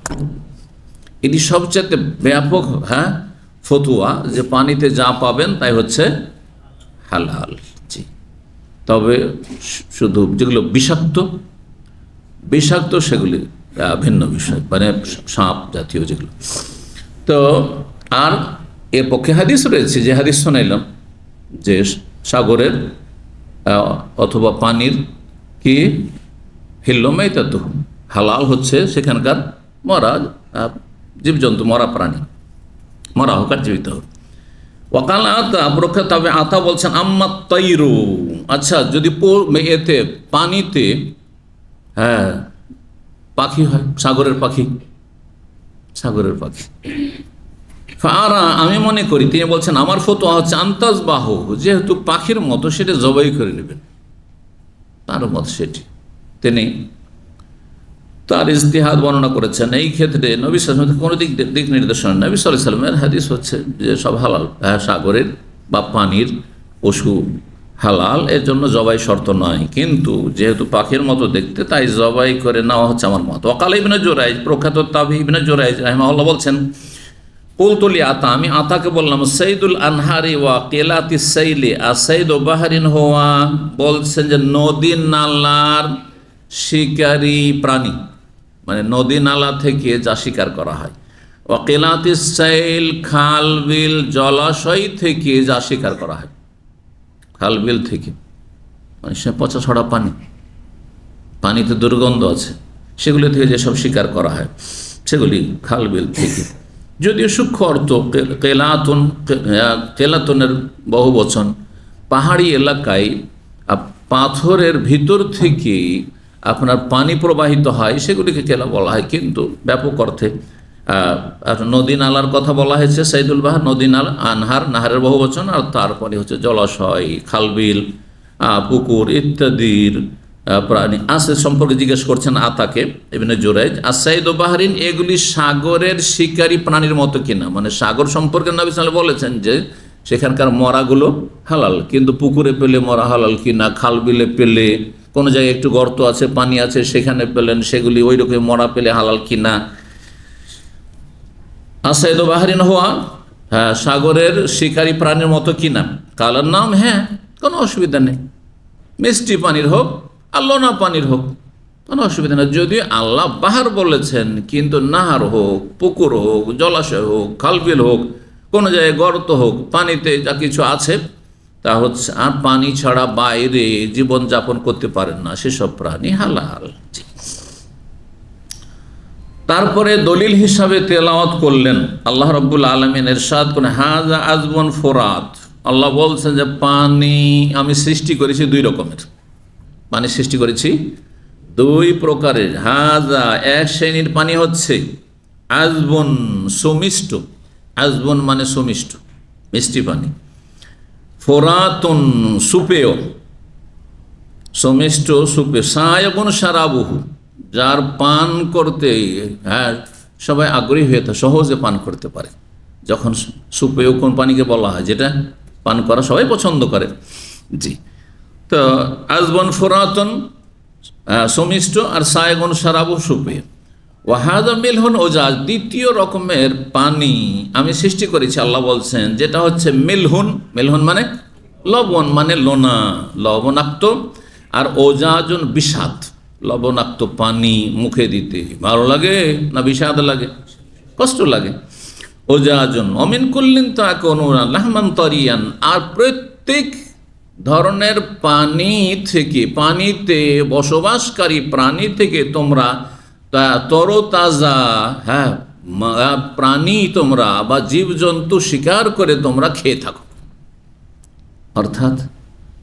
এটি সবচেয়ে ব্যাপক, হ্যাঁ, ফতুয়া, যে পানিতে যা পাবেন তাই হচ্ছে হালাল। জি, তবে শুধু যেগুলো বিষাক্ত সেগুলি ভিন্ন বিষয়, মানে সাপ জাতীয় যেগুলো। তো আর এর পক্ষে হাদিস রয়েছে, যে হাদিস শোনাইলাম, যে সাগরের অথবা পানির কি হিল্লমাইতাতু, হালাল হচ্ছে সেখানকার মরা জীবজন্তু, মরা প্রাণী, মরা হোক আর জীবিত হোক। ওয়াকাল আতা প্রখ্যা, তবে আতা বলছেন আম্মা তাইরু, আচ্ছা যদি এতে পানিতে, হ্যাঁ, পাখি হয়, সাগরের পাখি ফারা আমি মনে করি, তিনি বলছেন আমার ফতোয়া হচ্ছে আন্তাজ বাহু, যেহেতু পাখির মতো সেটা জবাই করে নেবেন, তার মত সেটি। তিনি তার ইজতিহাদ বর্ণনা করেছেন এই ক্ষেত্রে। নবী সাল্লাল্লাহু আলাইহি ওয়াসাল্লাম কোনো দিক নির্দেশনা, নবী সাল্লাল্লাহু আলাইহি ওয়াসাল্লামের হাদিস হচ্ছে যে সব হালাল, সাগরের বা পানির পশু হালাল, এর জন্য জবাই শর্ত নয়, কিন্তু যেহেতু পাখির মতো দেখতে তাই জবাই করে নেওয়া হচ্ছে আমার মত। ওয়াকাল ইবনে জুরাইজ, প্রখ্যাত তাবী ইবনে জুরাইজ রাহিমাহুল্লাহ বলছেন, কুলতুলি আতা, আমি আতাকে বললাম, সৈদুল আনহারি ওয়া কেলাতি সাইলি আসৈদ বাহরিন হওয়া, বলছেন যে নদী নালার শিকারী প্রাণী, মানে নদী নালা থেকে যা শিকার করা হয়, ওয়া কেলাতি সাইল খাল বিল জলাশয় থেকে যা শিকার করা হয়, খাল বিল থেকে মানে সে পচা ছড়া পানি, পানিতে দুর্গন্ধ আছে, সেগুলি থেকে যেসব শিকার করা হয় সেগুলি খাল বিল থেকে। যদিও সূক্ষ্ম অর্থ কেলাতনের বহু বচন, পাহাড়ি এলাকায় পাথরের ভিতর থেকে আপনার পানি প্রবাহিত হয়, সেগুলিকে কেলা বলা হয়, কিন্তু ব্যাপক অর্থে নদী নালার কথা বলা হয়েছে। সাইদুল বাহার নদী নালা, আনহার নাহারের বহু বচন, আর তারপরে হচ্ছে জলাশয়, খালবিল, পুকুর ইত্যাদির প্রাণী আছে সম্পর্কে জিজ্ঞেস করছেন আতাকে ইবনে জুরাইজ। আসসাইদ ও বাহরিন, এগুলি সাগরের শিকারী প্রাণীর মতো কিনা, মানে সাগর সম্পর্কে নবী সাল্লাল্লাহু আলাইহি ওয়াসাল্লাম বলেছেন যে সেখানকার মরাগুলো হালাল, কিন্তু পুকুরে পেলে মরা হালাল কিনা, খালবিলে পেলে, কোনো জায়গায় একটু গর্ত আছে পানি আছে সেখানে পেলেন, সেগুলি ওই রকম মরা পেলে হালাল কিনা। আসসাইদ ও বাহরিন হওয়া, হ্যাঁ সাগরের শিকারী প্রাণীর মতো কিনা, কালার নাম, হ্যাঁ কোনো অসুবিধা নেই, মিষ্টি পানির হোক আল্লাহ না পানির হোক কোনো অসুবিধা নেই। যদি আল্লাহ বাহার বলেছেন, কিন্তু নাহার হোক, পুকুর হোক, জলাশয় হোক, খালবিল হোক, কোনো জায়গায় গর্ত হোক, পানিতে যা কিছু আছে তা হচ্ছে, আর পানি ছাড়া বাইরে জীবনযাপন করতে পারেন না, সেসব প্রাণী হালাল। তারপরে দলিল হিসাবে তেলাওয়াত করলেন আল্লাহ রাব্বুল আলামিন ইরশাদ করেন, হাযা আযবুন ফুরাত, আল্লাহ বলছেন যে পানি আমি সৃষ্টি করেছি দুই রকমের, পানি সৃষ্টি করেছি দুই প্রকারের। হাজা এক শ্রেণীর পানি হচ্ছে আজবন সুমিষ্ট, আজবন মানে সুমিষ্ট মিষ্টি পানি, ফোরাতুন সুপেয়, সুমিষ্ট সুপে, সায়বন সারাবহু, যার পান করতে হ্যাঁ সবাই আগ্রহী হয়ে থাকে, সহজে পান করতে পারে। যখন সুপেয় কোন পানিকে বলা হয়, যেটা পান করা সবাই পছন্দ করে। জি, তো আজবন ফোরাতন সমিষ্ট, আর সায়গুন সারাবু সুপে। ওয়াহাদা মিলহুন ওজাজ, দ্বিতীয় রকমের পানি আমি সৃষ্টি করেছি আল্লাহ বলছেন, যেটা হচ্ছে মিলহুন, মিলহুন মানে লবণ, মানে লোনা, লবণাক্ত, আর ওজাজুন বিষাদ, লবণাক্ত পানি মুখে দিতে ভালো লাগে না বিষাদ লাগে, কষ্ট লাগে। ওজাজুন অমিন কুল্লিন তাকুনুনা লাহমান তারিয়ান, আর প্রত্যেক ধরনের পানি থেকে, পানিতে বসবাসকারী প্রাণী থেকে তোমরা তরতাজা, হ্যাঁ প্রাণী তোমরা বা জীবজন্তু শিকার করে তোমরা খেয়ে থাকো। অর্থাৎ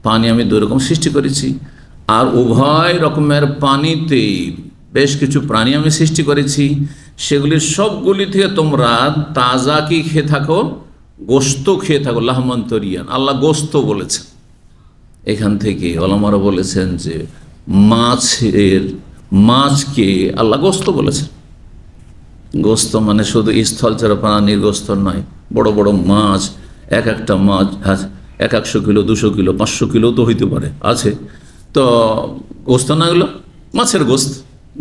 পানি আমি দুই রকম সৃষ্টি করেছি, আর উভয় রকমের পানিতে বেশ কিছু প্রাণী আমি সৃষ্টি করেছি, সেগুলির সবগুলি থেকে তোমরা তাজা কি খেয়ে থাকো, গোস্ত খেয়ে থাকো। লাহমান তরিয়ান, আল্লাহ গোস্ত বলেছেন। এখান থেকে ওলামারা বলেছেন যে মাছকে আল্লাহ গোস্ত বলেছেন। গোস্ত মানে শুধু স্থলচর প্রাণীর গোস্ত নয়, বড় বড় মাছ, এক একটা মাছ 100 কিলো, 200 কিলো, 500 কিলো তো হইতে পারে, আছে তো গোস্ত না, এগুলো মাছের গোস্ত।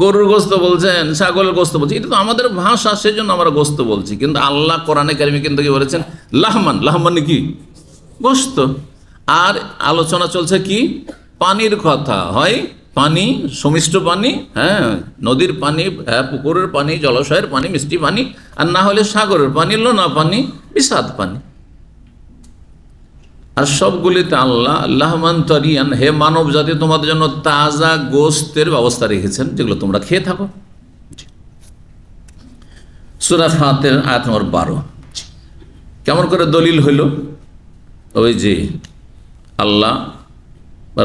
গরুর গোস্ত বলছেন, ছাগলের গোস্ত বলছেন, এটা তো আমাদের ভাষা, সেই জন্য আমরা গোস্ত বলছি, কিন্তু আল্লাহ কোরআনে কারিমে কিন্তু কি বলেছেন, লাহমান, লাহমান কি গোস্ত। আর আলোচনা চলছে কি পানির কথা, হয় পানি সুমিষ্ট পানি, হ্যাঁ নদীর পানি, পুকুরের পানি, জলাশয়ের পানি, মিষ্টি পানি, আর না হলে সাগরের পানি, লোনা পানি, বিষাদ পানি। আর সবগুলিতে আল্লাহ লাহমান তারিয়ান, হে মানব জাতি তোমাদের জন্য তাজা গোস্তের ব্যবস্থা রেখেছেন, যেগুলো তোমরা খেয়ে থাকো। সূরা ফাতির আয়াত নম্বর 12। কেমন করে দলিল হইল? ওই যে আল্লাহ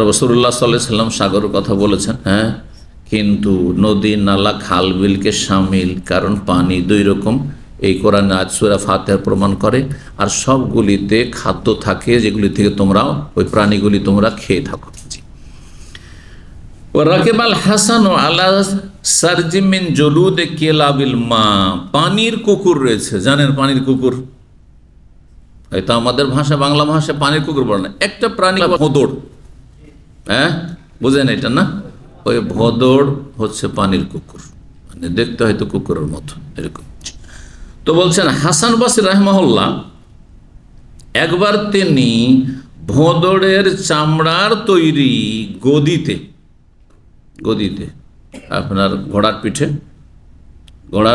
রাসূলুল্লাহ সাল্লাল্লাহু আলাইহি ওয়াসাল্লাম সাগরের কথা বলেছেন, হ্যাঁ, কিন্তু নদী নালা খাল বিলকে শামিল, কারণ পানি দুই রকম, এই কোরআন আয়াত সূরা ফাতিহা প্রমাণ করে। আর সবগুলিতে খাদ্য থাকে যেগুলি থেকে তোমরা ওই প্রাণীগুলি তোমরা খেয়ে থাকো। রাকিবাল হাসান আলা সারজিম মিন জুলুদ কিলাবিল মা, পানির কুকুর রয়েছে, জানেন পানির কুকুর, এটা আমাদের ভাষা বাংলা ভাষায় পানির কুকুর বলে না, একটা প্রাণী ভোঁদড়, হ্যাঁ বুঝেন এটা না, ওই ভোঁদড় হচ্ছে পানির কুকুর, মানে দেখতে হয়তো কুকুরের মতো এরকম। তো বলছেন হাসান বসরি রাহিমাহুল্লাহ একবার তিনি ভোঁদড়ের চামড়ার তৈরি গদিতে আপনার ঘোড়ার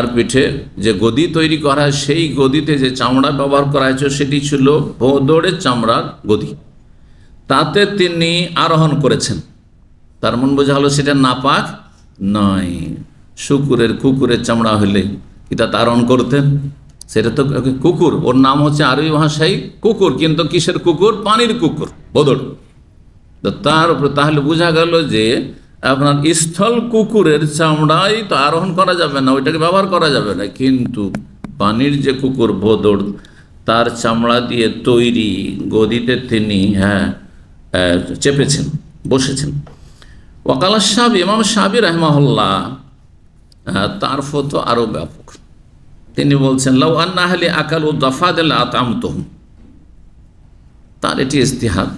পিঠে যে গদি তৈরি করা হয় সেই গদিতে যে চামড়া ব্যবহার করা হয়েছে সেটি ছিল ভোঁদড়ের চামড়ার গদি, তাতে তিনি আরোহণ করেছেন। তার মন বোঝা হলো সেটা নাপাক নয়। কুকুরের চামড়া হলে কি তা আরোহণ করতেন? সেটা তো কুকুর, ওর নাম হচ্ছে আরবি ভাষায় কুকুর, কিন্তু কিসের কুকুর? পানির কুকুর, ভোঁদড়। তো তার উপর তাহলে বোঝা গেল যে আপনার স্থল কুকুরের চামড়াই তো আরোহণ করা যাবে না, ওইটাকে ব্যবহার করা যাবে না, কিন্তু পানির যে কুকুর ভোঁদড় তার চামড়া দিয়ে তৈরি গদিতে তিনি চেপেছেন, বসেছেন। ওয়াকাল শাবি, ইমাম শাবি রাহিমাহুল্লাহ তার ফতো আরো ব্যাপক। তিনি বলছেন লাউ আন্না আহলি আকালু দাফাদাল আতামতুহুম, তার এটি ইজতিহাদ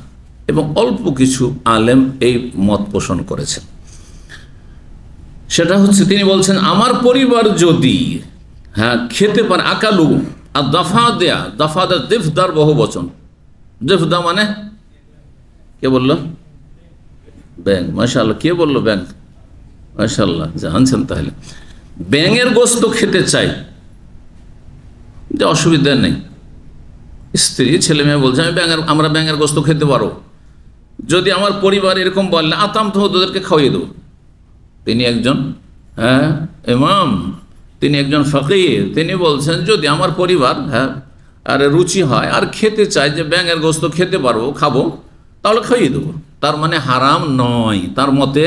এবং অল্প কিছু আলেম এই মত পোষণ করেছেন। সেটা হচ্ছে তিনি বলছেন আমার পরিবার যদি খেতে পারে, আকালু আর দফা দিফদার বহু বচন, দিফদা মানে কে বলল? ব্যাং। মাশাআল্লাহ, কে বলল ব্যাং? মাশাআল্লাহ, জানছেন। তাহলে ব্যাঙের গোস্ত খেতে চাই, যে অসুবিধা নেই, স্ত্রী ছেলে মেয়ে বলছে আমরা ব্যাঙের গোস্ত খেতে পারো, যদি আমার পরিবার এরকম বললে আতাম তো ওদেরকে খাওয়িয়ে দেবো। তিনি একজন ইমাম, তিনি একজন ফকিহ, তিনি বলছেন যদি আমার পরিবার আর রুচি হয় আর খেতে চায় যে ব্যাঙের গোস্ত খেতে পারবো, খাবো, তাহলে খাইয়ে দেবো। তার মানে হারাম নয়, তার মতে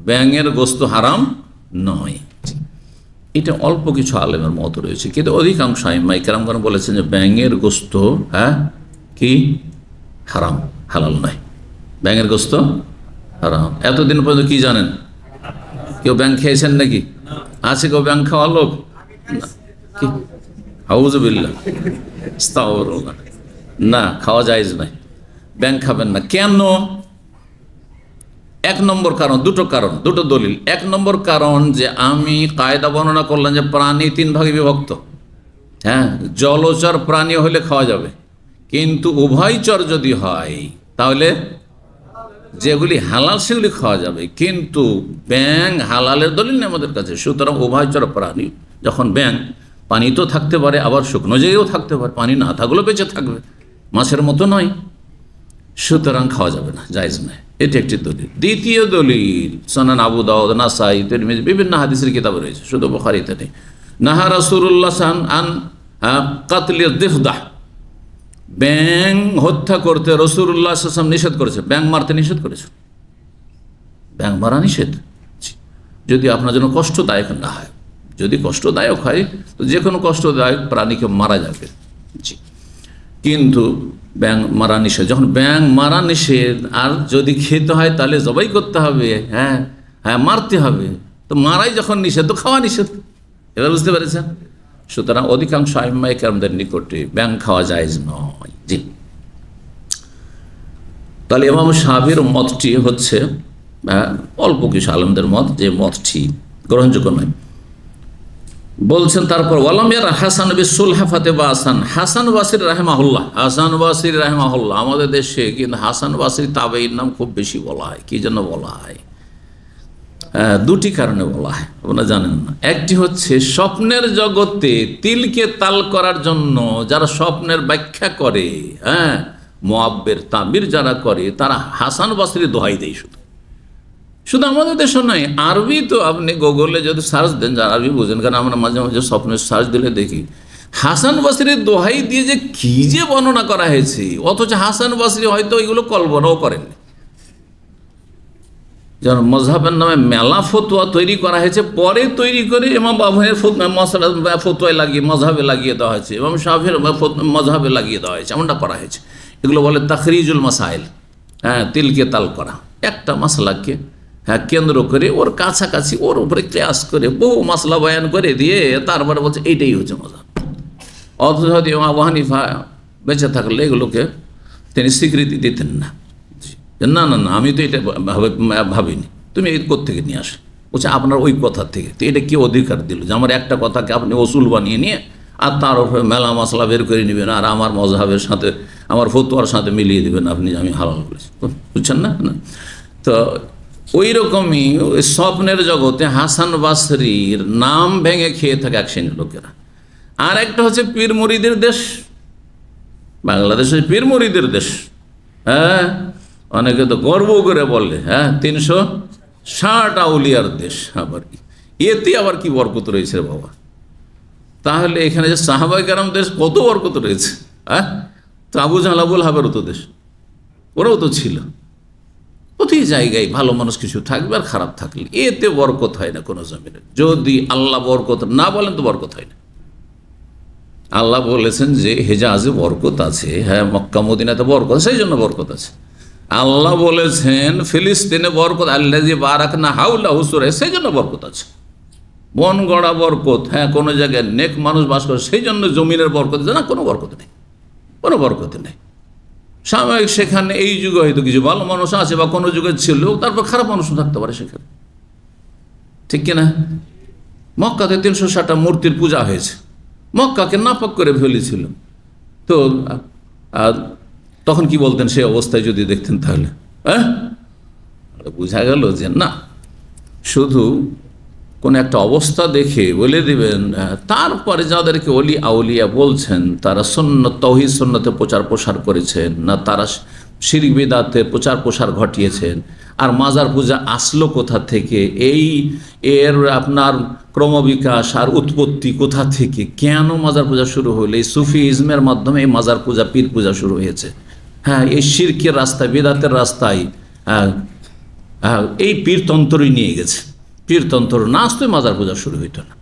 ব্যাঙের গোস্ত হারাম নয়। এটা অল্প কিছু আলেমের মত রয়েছে, কিন্তু অধিকাংশ আইম্মায়ে কেরামগণ বলেছেন যে ব্যাঙের গোস্ত কি হারাম, হালাল নয়, ব্যাঙের গোস্ত হারাম। এতদিন পর্যন্ত কি জানেন? কেউ ব্যাঙ খেয়েছেন নাকি? আছে কেউ ব্যাঙ খাওয়া লোক? কি আউযুবিল্লাহ, আস্তাগফিরুল্লাহ, না, খাওয়া জায়েজ নয়, ব্যাঙ খাবেন না। কেন? এক নম্বর কারণ, দুটো দলিল। এক নম্বর কারণ যে আমি কায়দা বর্ণনা করলাম যে প্রাণী 3 ভাগে বিভক্ত। জলচর প্রাণী হলে খাওয়া যাবে, কিন্তু উভয়চর যদি হয় তাহলে যেগুলি হালাল সেগুলি খাওয়া যাবে, কিন্তু ব্যাঙ হালালের দলিল নেই আমাদের কাছে। সুতরাং উভয়চর প্রাণী, যখন ব্যাঙ পানি তো থাকতে পারে, আবার শুকনো জায়গায়ও থাকতে পারে, পানি না থাকলেও বেঁচে থাকবে, মাছের মতো নয়, সুতরাং খাওয়া যাবে না, জায়েজ নয়। এটি একটি দলিল। দ্বিতীয় দলিল সুনান আবু দাউদ, নাসাই, তিরমিজি, বিভিন্ন হাদিসের কিতাবে রয়েছে, শুধু বুখারীতে নেই। নাহা রাসূলুল্লাহ আন কাতলিল দিফদাহ, ব্যাঙ হত্যা করতে রাসূলুল্লাহ সাল্লাল্লাহু আলাইহি ওয়াসাল্লাম নিষেধ করেছে, ব্যাঙ মারতে নিষেধ করেছে। ব্যাঙ মারা নিষেধ, যদি আপনার জন্য কষ্টদায়ক না হয়। যদি কষ্টদায়ক হয় তো যে কোনো কষ্টদায়ক প্রাণীকে মারা যাবে, কিন্তু ব্যাঙ মারা নিষেধ। যখন ব্যাঙ মারা নিষেধ আর যদি খেতে হয় তাহলে জবাই করতে হবে, মারতে হবে, তো মারাই যখন নিষেধ তো খাওয়া নিষেধ। এবার বুঝতে পেরেছেন? সুতরাং অধিকাংশ আইম্মায়ে কেরামদের নিকটে ব্যাঙ খাওয়া জায়েজ নয়। জি, তাহলে ইমাম শাফির মতটি হচ্ছে অল্প কিছু আলেমদের মত, যে মতটি গ্রহণযোগ্য নয়। বলছেন তারপর ওয়ালাম ইয়ারা হাসান বিসুলহাফাতে বাসান, হাসান বাসরি রাহিমাহুল্লাহ, হাসান বাসরি রাহিমাহুল্লাহ আমাদের দেশে কিন্তু হাসান বাসরি তাবেঈর নাম খুব বেশি বলা হয়। কি জন্য বলা হয়? দুটি কারণে বলা হয়, আপনারা জানেন না। একটি হচ্ছে স্বপ্নের জগতে তিলকে তাল করার জন্য যারা স্বপ্নের ব্যাখ্যা করে, মুআব্বির তাবির যারা করে, তারা হাসান বাসরি দোহাই দেয়। শুধু আমাদের দেশে নয়, আরবি তো আপনি গুগলে যদি সার্চ দেন, যারা আরবি বুঝেন, কারণ আমরা মাঝে মাঝে স্বপ্নের সার্চ দিলে দেখি হাসান বাসরির দোহাই দিয়ে যে কি যে বর্ণনা করা হয়েছে, অথচ হাসান বাসরি হয়তো এগুলো কল্পনাও করেননি। যেমন মজহাবের নামে মেলা ফতোয়া তৈরি করা হয়েছে, পরে তৈরি করে ইমাম বাবুয়ের ফতোয়ায় লাগিয়ে মজহাবে লাগিয়ে দেওয়া হয়েছে, ইমাম শাফির মজহাবে লাগিয়ে দেওয়া হয়েছে, এমনটা করা হয়েছে। এগুলো বলে তাখরিজুল মাসাইল, হ্যাঁ, তিলকে তাল করা। একটা মাসলাকে কেন্দ্র করে ওর কাছাকাছি ওর উপরে ক্লাস করে বহু মাসলা বয়ান করে দিয়ে তারপরে বলছে এইটাই হচ্ছে মজহাব। অথচ যদি ইমাম আবু হানিফা বেঁচে থাকলে এগুলোকে তিনি স্বীকৃতি দিতেন না। না না না, আমি তো এটা ভাবিনি, তুমি এই কোত্থেকে নিয়ে আসো? বলছে আপনার ওই কথার থেকে। তো এটা কি অধিকার দিল যে আমার একটা কথাকে আপনি অসুল বানিয়ে নিয়ে আর তার উপরে মেলা মশলা বের করে নেবেন আর আমার মজহাবের সাথে আমার ফতোয়ার সাথে মিলিয়ে দেবেন আপনি, আমি হালাল করেছি? বুঝছেন না? না। তো ওই রকমই ওই স্বপ্নের জগতে হাসান বাসরির নাম ভেঙে খেয়ে থাকে এক শ্রেণীর লোকেরা। আর একটা হচ্ছে পীর মুরিদের দেশ, বাংলাদেশের পীর মুরিদের দেশ। হ্যাঁ, অনেকে তো গর্ব করে বলে, হ্যাঁ 360 আউলিয়ার দেশ। আবার এতে আবার কি বরকত রয়েছে রে বাবা? তাহলে এখানে যে সাহাবায়ে কেরাম দেশ, কত বরকত রয়েছে। হ্যাঁ, তো আবু জাহল আবুল হাবেরও তো দেশ, ওরাও তো ছিল। প্রতি জায়গায় ভালো মানুষ কিছু থাকবে আর খারাপ থাকলে এতে বরকত হয় না কোনো জমিনে। যদি আল্লাহ বরকত না বলেন তো বরকত হয় না। আল্লাহ বলেছেন যে হেজাজে বরকত আছে, হ্যাঁ মক্কা মদিনাতে বরকত, সেই জন্য বরকত আছে। আল্লাহ বলেছেন ফিলিস্তিনে বরকত, আল্লাযী বারাকনা হাওলাহু সূরা, সেই জন্য বরকত আছে। বন গড়া বরকত, হ্যাঁ কোনো জায়গায় নেক মানুষ বাস করে সেই জন্য জমিনের বরকত আছে, না কোনো বরকত নেই, কোনো বরকত নেই। সাময়িক সেখানে এই যুগে হয়তো কিছু ভালো মানুষ আছে বা কোনো যুগে ছিল, তারপর খারাপ মানুষও থাকতে পারে সেখানে, ঠিক কিনা? মক্কাতে 360টা মূর্তির পূজা হয়েছে, মক্কাকে নাপাক করে ফেলেছিল। তো তখন কি বলতেন সেই অবস্থায় যদি দেখতেন? তাহলে হ্যাঁ বোঝা গেল যে না, শুধু কোন একটা অবস্থা দেখে বলে দিবেন। তারপরে যাদেরকে অলি আউলিয়া বলছেন তারা সুন্নাত তাওহীদ সুন্নতে প্রচার প্রসার করেছেন না, তারা শিরক বিদআতে প্রচার প্রসার ঘটিয়েছেন। আর মাজার পূজা আসলো কোথা থেকে, এর আপনার ক্রমবিকাশ আর উৎপত্তি কোথা থেকে, কেন মাজার পূজা শুরু হলো? এই সুফি ইজমের মাধ্যমে এই মাজার পূজা পীর পূজা শুরু হয়েছে। হ্যাঁ, এই শিরকের রাস্তায় বিদআতের রাস্তায় এই পীরতন্ত্রই নিয়ে গেছে। পীরতন্ত্র না আসতে মাজার পূজা শুরু হইত না,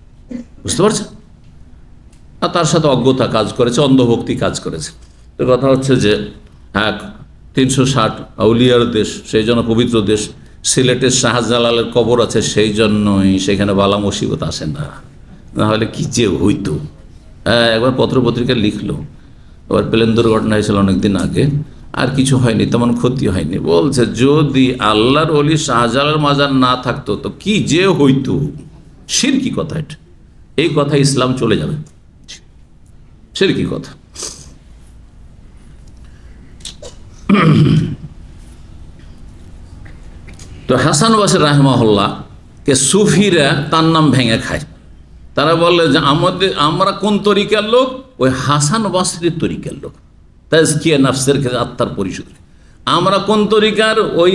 বুঝতে পারছেন? আর তার সাথে অজ্ঞতা কাজ করেছে, অন্ধভক্তি কাজ করেছে। তো কথা হচ্ছে যে 360 আউলিয়ার দেশ, সেই জন্য পবিত্র দেশ। সিলেটের শাহজালালের কবর আছে, সেই জন্যই সেখানে বালা মুসিবত আসে না, নাহলে কি যে হইতো। একবার পত্রপত্রিকা লিখলো, আবার প্লেন দুর্ঘটনা হয়েছিল অনেকদিন আগে, আর কিছু হয়নি, তেমন ক্ষতি হয়নি। বলছে যদি আল্লাহর ওলি শাহজালাল মাজার না থাকতো তো কি যে হইতো। শিরকি কথা এটা, এই কথা ইসলাম চলে যাবে, শিরকি কথা। তো হাসান বাসরি রাহিমাহুল্লাহ কে সুফিরা তার নাম ভেঙে খায়। তারা বলে যে আমরা কোন তরিকার লোক? ওই হাসান বাসরির তরিকার লোক, তাজকিয়া নফসের ক্ষেত্রে আত্মার পরিশোধ। আমরা কোন তরিকার? ওই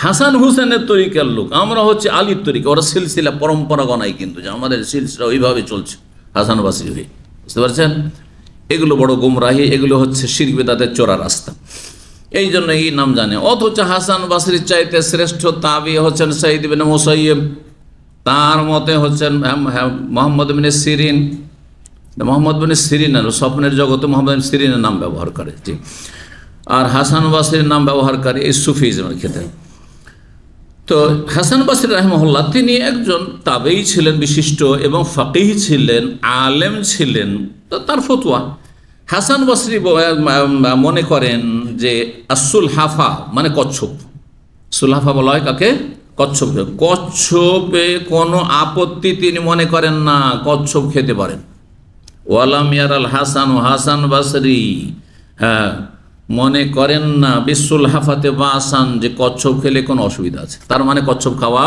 হাসান হুসেনের তরিকার লোক। আমরা হচ্ছে আলীর তরিকা। ওরা সিলসিলা পরম্পরা গণায়, কিন্তু যে আমাদের সিলসিলা ওইভাবে চলছে হাসান বাসরি হয়ে, বুঝতে পারছেন? এগুলো বড় গুমরাহি, এগুলো হচ্ছে শিরক বিদআতের চোরা রাস্তা। এই জন্য এই নাম জানে। অথচ হাসান বাসরির চাইতে শ্রেষ্ঠ তাবি হচ্ছেন সাঈদ ইবনে মুসাইয়্যিব, তার মতে হচ্ছেন মোহাম্মদ ইবনে সিরিন। মোহাম্মদ বিন সিরিন স্বপ্নের জগতে মোহাম্মদ বিন সিরিনের নাম ব্যবহার করে, জি। আর হাসান বাসরির নাম ব্যবহার করে এই সুফিজমের ক্ষেত্রে। তো হাসান বাসরি রাহিমাহুল্লাহ তিনি একজন তাবেঈ ছিলেন, বিশিষ্ট এবং ফাকিহ ছিলেন, আলেম ছিলেন। তো তার ফতোয়া হাসান বাসরি মনে করেন যে আসুলহাফা মানে কচ্ছপ, সুলহাফা বলা হয় কাকে? কচ্ছপ। কচ্ছপে কোনো আপত্তি তিনি মনে করেন না, কচ্ছপ খেতে পারেন। ওয়ালাম ইয়ারাল হাসান, হাসান বাসরি হ্যাঁ মনে করেন না বিশুল হাফাতে বাসান, যে কচ্ছপ খেলে কোনো অসুবিধা আছে। তার মানে কচ্ছপ খাওয়া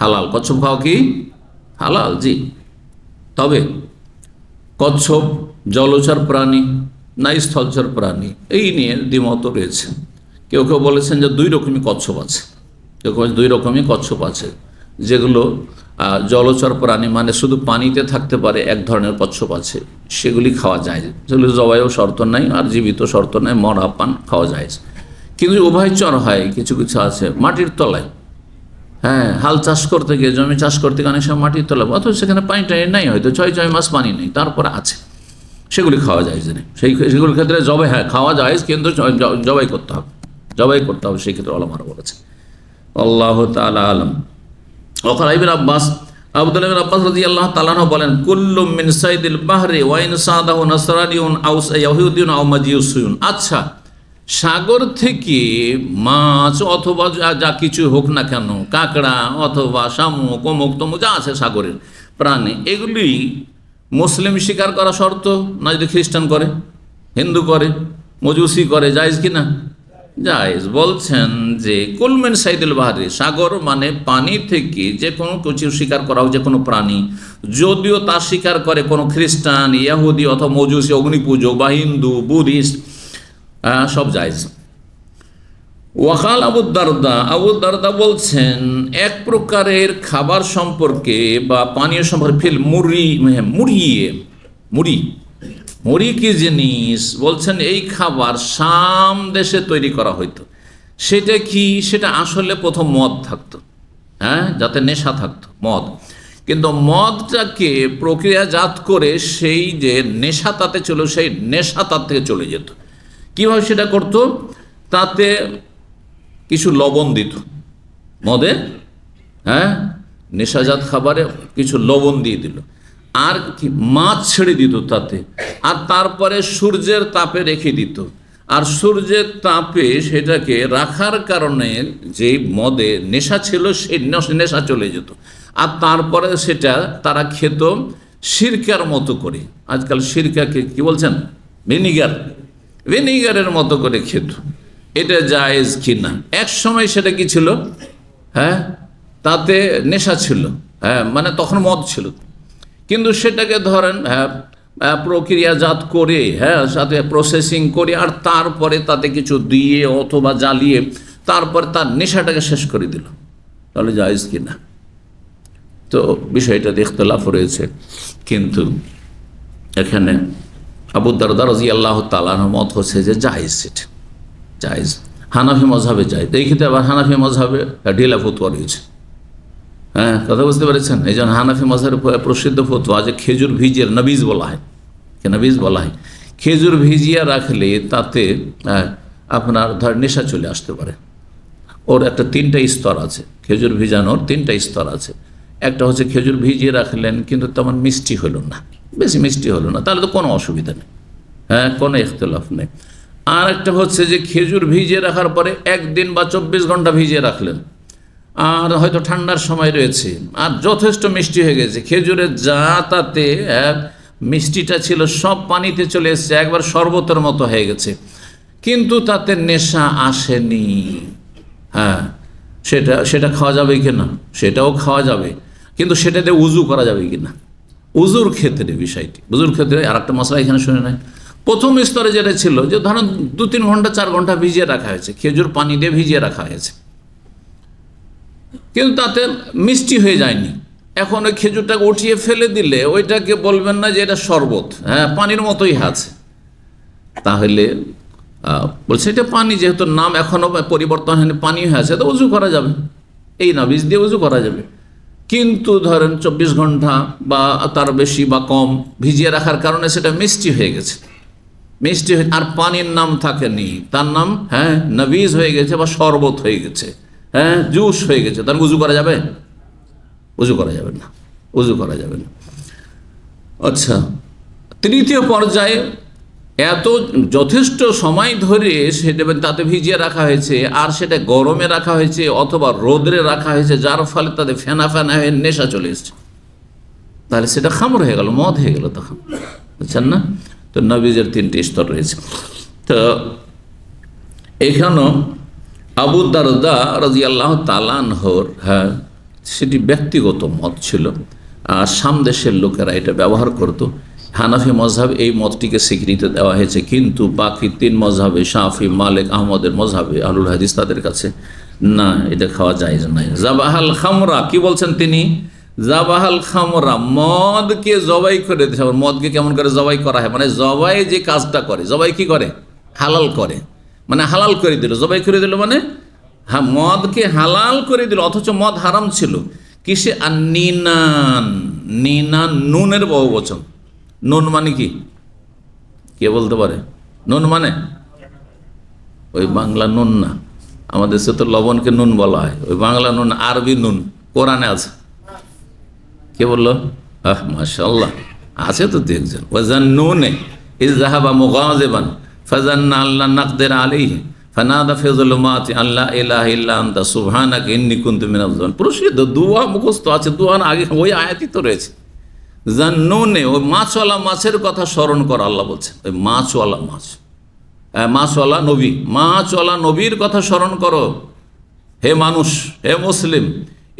হালাল। কচ্ছপ খাওয়া কি হালাল? জি। তবে কচ্ছপ জলচর প্রাণী না স্থলচর প্রাণী, এই নিয়ে দ্বিমত রয়েছে। কেউ কেউ বলেছেন যে 2 রকমই কচ্ছপ আছে, কেউ কেউ 2 রকমই কচ্ছপ আছে, যেগুলো জলচর প্রাণী মানে শুধু পানিতে থাকতে পারে, এক ধরনের কচ্ছপ আছে, সেগুলি খাওয়া যায়, যেগুলো জবাইও শর্ত নাই আর জীবিত শর্ত নাই, মরা পান খাওয়া যায়। কিন্তু উভয়চর হয়, কিছু কিছু আছে মাটির তলায়, হ্যাঁ, হাল চাষ করতে গিয়ে, জমি চাষ করতে গিয়ে অনেক সময় মাটি তোলা, অথচ সেখানে পানি টানি নাই, হয়তো 6 মাস পানি নেই, তারপরে আছে, সেগুলি খাওয়া যায় না। সেগুলির ক্ষেত্রে জবাই, হ্যাঁ খাওয়া যায়, কিন্তু জবাই করতে হবে, জবাই করতে হবে, সেই ক্ষেত্রে ওলামারা বলেছে। আল্লাহু তাআলা আলাম। ওয়াকাল ইবনে আব্বাস, আব্দুল্লাহ ইবনে আব্বাস রাদিয়াল্লাহু তাআলা আনহু বলেন, কুল্লু মিন সাইদিল বাহরি ওয়া ইন সাদাহু নাসরানিয়ুন আও ইয়াহুদিয়ুন আও মাজিউসিয়ুন। আচ্ছা, সাগর থেকে মাছ অথবা যা কিছু হোক না কেন, কাঁকড়া অথবা শামুক অমুক তমুক যা আছে সাগরের প্রাণী, এগুলি মুসলিম শিকার করা শর্ত না? যদি খ্রিস্টান করে, হিন্দু করে, মজুসি করে, জায়েজ কি না? জায়েজ। বলছেন যে কুল মিন সাইদিল বাহরি, সাগর মানে পানি থেকে যে কোনো কিছু শিকার করা হোক, যে কোনো প্রাণী, যদিও তা শিকার করে কোনো খ্রিস্টান, ইয়াহুদি অথবা মজুসি, অগ্নিপূজক বা হিন্দু, বুদ্ধিস্ট, সব জায়েজ। ওয়াকাল আবু দারদা, আবু দারদা বলছেন এক প্রকারের খাবার সম্পর্কে বা পানীয় সম্পর্কে, ফিল মুড়ি কি জিনিস? বলছেন এই খাবার শাম দেশে তৈরি করা হইতো। সেটা কি? সেটা আসলে প্রথম মদ থাকতো, হ্যাঁ, যাতে নেশা থাকতো, মদ। কিন্তু মদটাকে প্রক্রিয়াজাত করে সেই যে নেশা তাতে চলে, সেই নেশা তার থেকে চলে যেত। কীভাবে সেটা করতো? তাতে কিছু লবণ দিত মদে, হ্যাঁ, নেশাজাত খাবারে কিছু লবণ দিয়ে দিল, আর কি মাছ ছেড়ে দিত তাতে, আর তারপরে সূর্যের তাপে রেখে দিত। আর সূর্যের তাপে সেটাকে রাখার কারণে যে মদে নেশা ছিল, সেই নেশা চলে যেত। আর তারপরে সেটা তারা খেত সিরকার মতো করে। আজকাল সিরকাকে কি বলছেন? ভিনিগারের মতো করে খেত। এটা জায়েজ কি না? এক সময় সেটা কি ছিল? হ্যাঁ, তাতে নেশা ছিল, হ্যাঁ, মানে তখন মদ ছিল, কিন্তু সেটাকে ধরেন প্রক্রিয়াজাত করে, হ্যাঁ, সাথে প্রসেসিং করে, আর তারপরে তাতে কিছু দিয়ে অথবা জ্বালিয়ে তারপর তার নেশাটাকে শেষ করে দিল, তাহলে জায়েজ কি না? তো বিষয়টাতে ইখতিলাফ রয়েছে, কিন্তু এখানে আবু দারদা রাদিয়াল্লাহু তাআলা আনহু মত হচ্ছে যে জায়েজ, সেটা জায়েজ। হানাফি মযহাবে জায়েজ। এই ক্ষেত্রে আবার হানাফি মযহাবে ঢিলা ফতোয়া রয়েছে, হ্যাঁ, কথা বুঝতে পেরেছেন? এই জন্য হানাফি মযহাবের প্রসিদ্ধ ফতোয়া যে খেজুর ভিজিয়ে নবীজ বলা হয়, নবীজ বলা হয়, খেজুর ভিজিয়ে রাখলে তাতে আপনার ধর নেশা চলে আসতে পারে। ওর একটা 3টা স্তর আছে, খেজুর ভিজানোর 3টা স্তর আছে। একটা হচ্ছে খেজুর ভিজিয়ে রাখলেন কিন্তু তেমন মিষ্টি হলো না, বেশি মিষ্টি হলো না, তাহলে তো কোনো অসুবিধা নেই, হ্যাঁ, কোনো ইখতিলাফ নেই। আর একটা হচ্ছে যে খেজুর ভিজিয়ে রাখার পরে 1 দিন বা 24 ঘন্টা ভিজিয়ে রাখলেন, আর হয়তো ঠান্ডার সময় রয়েছে, আর যথেষ্ট মিষ্টি হয়ে গেছে, খেজুরের যা তাতে মিষ্টিটা ছিল সব পানিতে চলে এসছে, একবার শরবতের মতো হয়ে গেছে, কিন্তু তাতে নেশা আসেনি, হ্যাঁ, সেটা খাওয়া যাবে কি না? সেটাও খাওয়া যাবে, কিন্তু সেটাতে উজু করা যাবে কি না? উজুর ক্ষেত্রে বিষয়টি, উজুর ক্ষেত্রে আর একটা মশলা এখানে শুনে নেয়। প্রথম স্তরে যেটা ছিল যে ধরুন 2-3 ঘন্টা 4 ঘন্টা ভিজিয়ে রাখা হয়েছে, খেজুর পানি দিয়ে ভিজিয়ে রাখা হয়েছে, কিন্তু তাতে মিষ্টি হয়ে যায়নি। এখন ওই খেজুরটাকে উঠিয়ে ফেলে দিলে ওইটাকে বলবেন না যে এটা শরবত, হ্যাঁ, পানির মতোই আছে, তাহলে বলছে এটা পানি, যেহেতু নাম এখনও পরিবর্তন হয়নি, পানি হয়ে আছে, তো উজু করা যাবে, এই না বীজ দিয়ে উজু করা যাবে। কিন্তু ধরেন 24 ঘন্টা বা তার বেশি বা কম ভিজিয়ে রাখার কারণে সেটা মিষ্টি হয়ে গেছে, মিষ্টি হয়ে, আর পানির নাম থাকেনি, তার নাম, হ্যাঁ, নবীজ হয়ে গেছে বা শরবত হয়ে গেছে, হ্যাঁ, জুস হয়ে গেছে, তাহলে উজু করা যাবে? উজু করা যাবে না, উজু করা যাবে না। আচ্ছা, 3য় পর্যায়ে এত যথেষ্ট সময় ধরে সেটা তাতে ভিজিয়ে রাখা হয়েছে, আর সেটা গরমে রাখা হয়েছে অথবা রোদরে রাখা হয়েছে, যার ফলে তাদের ফেনা ফেনা হয়ে নেশা চলে এসছে, তাহলে সেটা খামর হয়ে গেল, মদ হয়ে গেল তখন, বুঝছেন না? তো নবীজের 3টি স্তর রয়েছে। তো এখানেও আবু দারদা রাদিয়াল্লাহু তাআলা আনহুর, হ্যাঁ, সেটি ব্যক্তিগত মত ছিল, আর সামদেশের লোকেরা এটা ব্যবহার করত। হানাফি মযহাব এই মতটিকে স্বীকৃতি দেওয়া হয়েছে, কিন্তু বাকি 3 মযহাবে, শাফি, মালিক, আহমদের মযহাবে, আহলুল হাদিস, তাদের কাছে না, এটা খাওয়া জায়েজ নাই। জাবাহাল খামরা, কি বলছেন তিনি? জাবাহাল খামরা, মদকে জবাই করে দিয়েছে। মদকে কেমন করে জবাই করা হয়? মানে জবাই যে কাজটা করে, জবাই কি করে? হালাল করে, মানে হালাল করে দিল, জবাই করে দিল মানে হ্যাঁ, মদকে হালাল করে দিল, অথচ মদ হারাম ছিল। কিসে? আর নিনান, নিনান নুনের বহু বচন। নুন মানে কি, কে বলতে পারে? নুন মানে ওই বাংলা নুন না, আমাদের সে তো লবণকে নুন বলা হয়, ওই বাংলা নুন, আরবি নুন কোরআনে আছে। কে বললো? মাশাআল্লাহ, আছে তো দেখছেন। ওয়াজান নুনে ইজ যাহাবা মুগাযিবান ফাজান্না আল্লা নাকদির আলাইহি ফানাদা ফি যুলুমাতি আল্লা ইলাহা ইল্লা আনতা সুবহানাকা ইন্নী কুনতু মিনাজ জালিমিন। প্রসিদ্ধ দোয়া মুখস্থ আছে, দোয়ার আগে ওই আয়াতই তো রয়েছে। জান্নুনে, ওই মাছওয়ালা মাছের কথা স্মরণ কর, আল্লাহ বলছে। ওই মাছওয়ালা মাছ, মাছওয়ালা নবী, মাছওয়ালা নবীর কথা স্মরণ করো হে মানুষ, হে মুসলিম।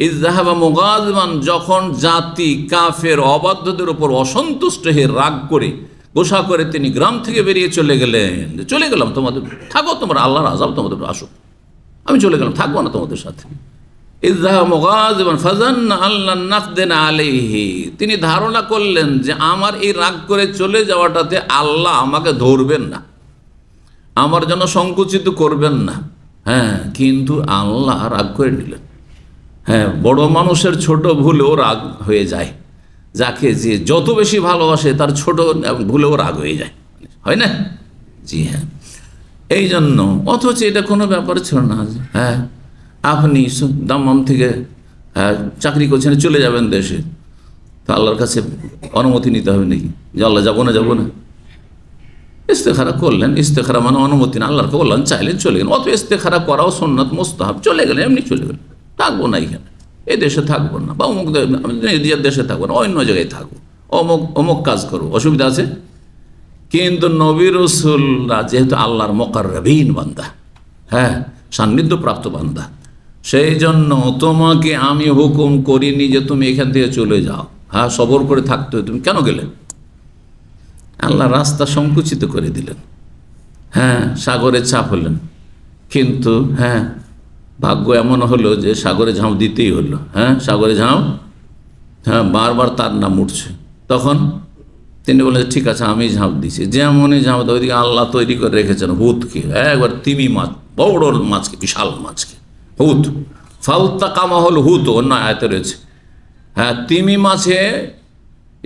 ইজ যাহাবা মুগাযিবান, যখন জাতি কাফের অবাধ্যদের উপর অসন্তুষ্ট হয়ে রাগ করে গোসা করে তিনি গ্রাম থেকে বেরিয়ে চলে গেলেন। চলে গেলাম, তোমাদের থাকো, তোমরা আল্লাহর আযাব তোমাদের আসো, আমি চলে গেলাম, থাকবো না তোমাদের সাথে। ইজ যাহাবা মুগাযিবান ফাজান্না আল্লা নাকদির আলাইহি, তিনি ধারণা করলেন যে আমার এই রাগ করে চলে যাওয়াটাতে আল্লাহ আমাকে ধরবেন না, আমার জন্য সংকুচিত করবেন না। হ্যাঁ, কিন্তু আল্লাহ রাগ করে নিলেন। হ্যাঁ, বড় মানুষের ছোট ভুলেও রাগ হয়ে যায়, যাকে যে যত বেশি ভালোবাসে তার ছোট ভুলেও রাগ হয়ে যায়, হয় না? জি হ্যাঁ, এই জন্য, অথচ এটা কোনো ব্যাপার ছিল না। হ্যাঁ, আপনি দাম্মাম থেকে চাকরি করছেন, চলে যাবেন দেশে, তা আল্লাহর কাছে অনুমতি নিতে হবে নাকি যে আল্লাহ যাবো না, যাবো না? ইস্তেখারা করলেন, ইস্তেখারা মানে অনুমতি না, আল্লাহকে বললেন, চাইলেন, চলে গেলেন। অত ইস্তেখারা করাও সুন্নাত মুস্তাহাব, চলে গেলেন, এমনি চলে গেলেন, থাকবো না এখানে, এই দেশে থাকবো না, বা অমুক নিজের দেশে থাকবো না, অন্য জায়গায় থাকবো, অমুক অমুক কাজ করবো, অসুবিধা আছে? কিন্তু নবী রাসূলরা যেহেতু আল্লাহর মুকাররাবিন বান্দা, হ্যাঁ, সান্নিধ্যপ্রাপ্ত বান্দা, সেই জন্য তোমাকে আমি হুকুম করিনি যে তুমি এখান থেকে চলে যাও। হ্যাঁ, সবর করে থাকতে হয়, তুমি কেন গেলে? আল্লাহ রাস্তা সংকুচিত করে দিলেন। হ্যাঁ, সাগরে চাপ হলেন, কিন্তু হ্যাঁ, ভাগ্য এমন হলো যে সাগরে ঝাঁপ দিতেই হলো। হ্যাঁ, সাগরে ঝাঁপ, হ্যাঁ, বারবার তার নাম উঠছে। তখন তিনি বললেন, ঠিক আছে, আমি ঝাঁপ দিছি। যেমনই ঝাঁপ দেয়, ওইদিকে আল্লাহ তৈরি করে রেখেছেন হুতকে, একবার তিমি মাছ, বড় মাছকে, বিশাল মাছকে, হুত। ফালতাকামা হল হুত, অন্য আয়াতে রয়েছে। হ্যাঁ, তিমি মাছে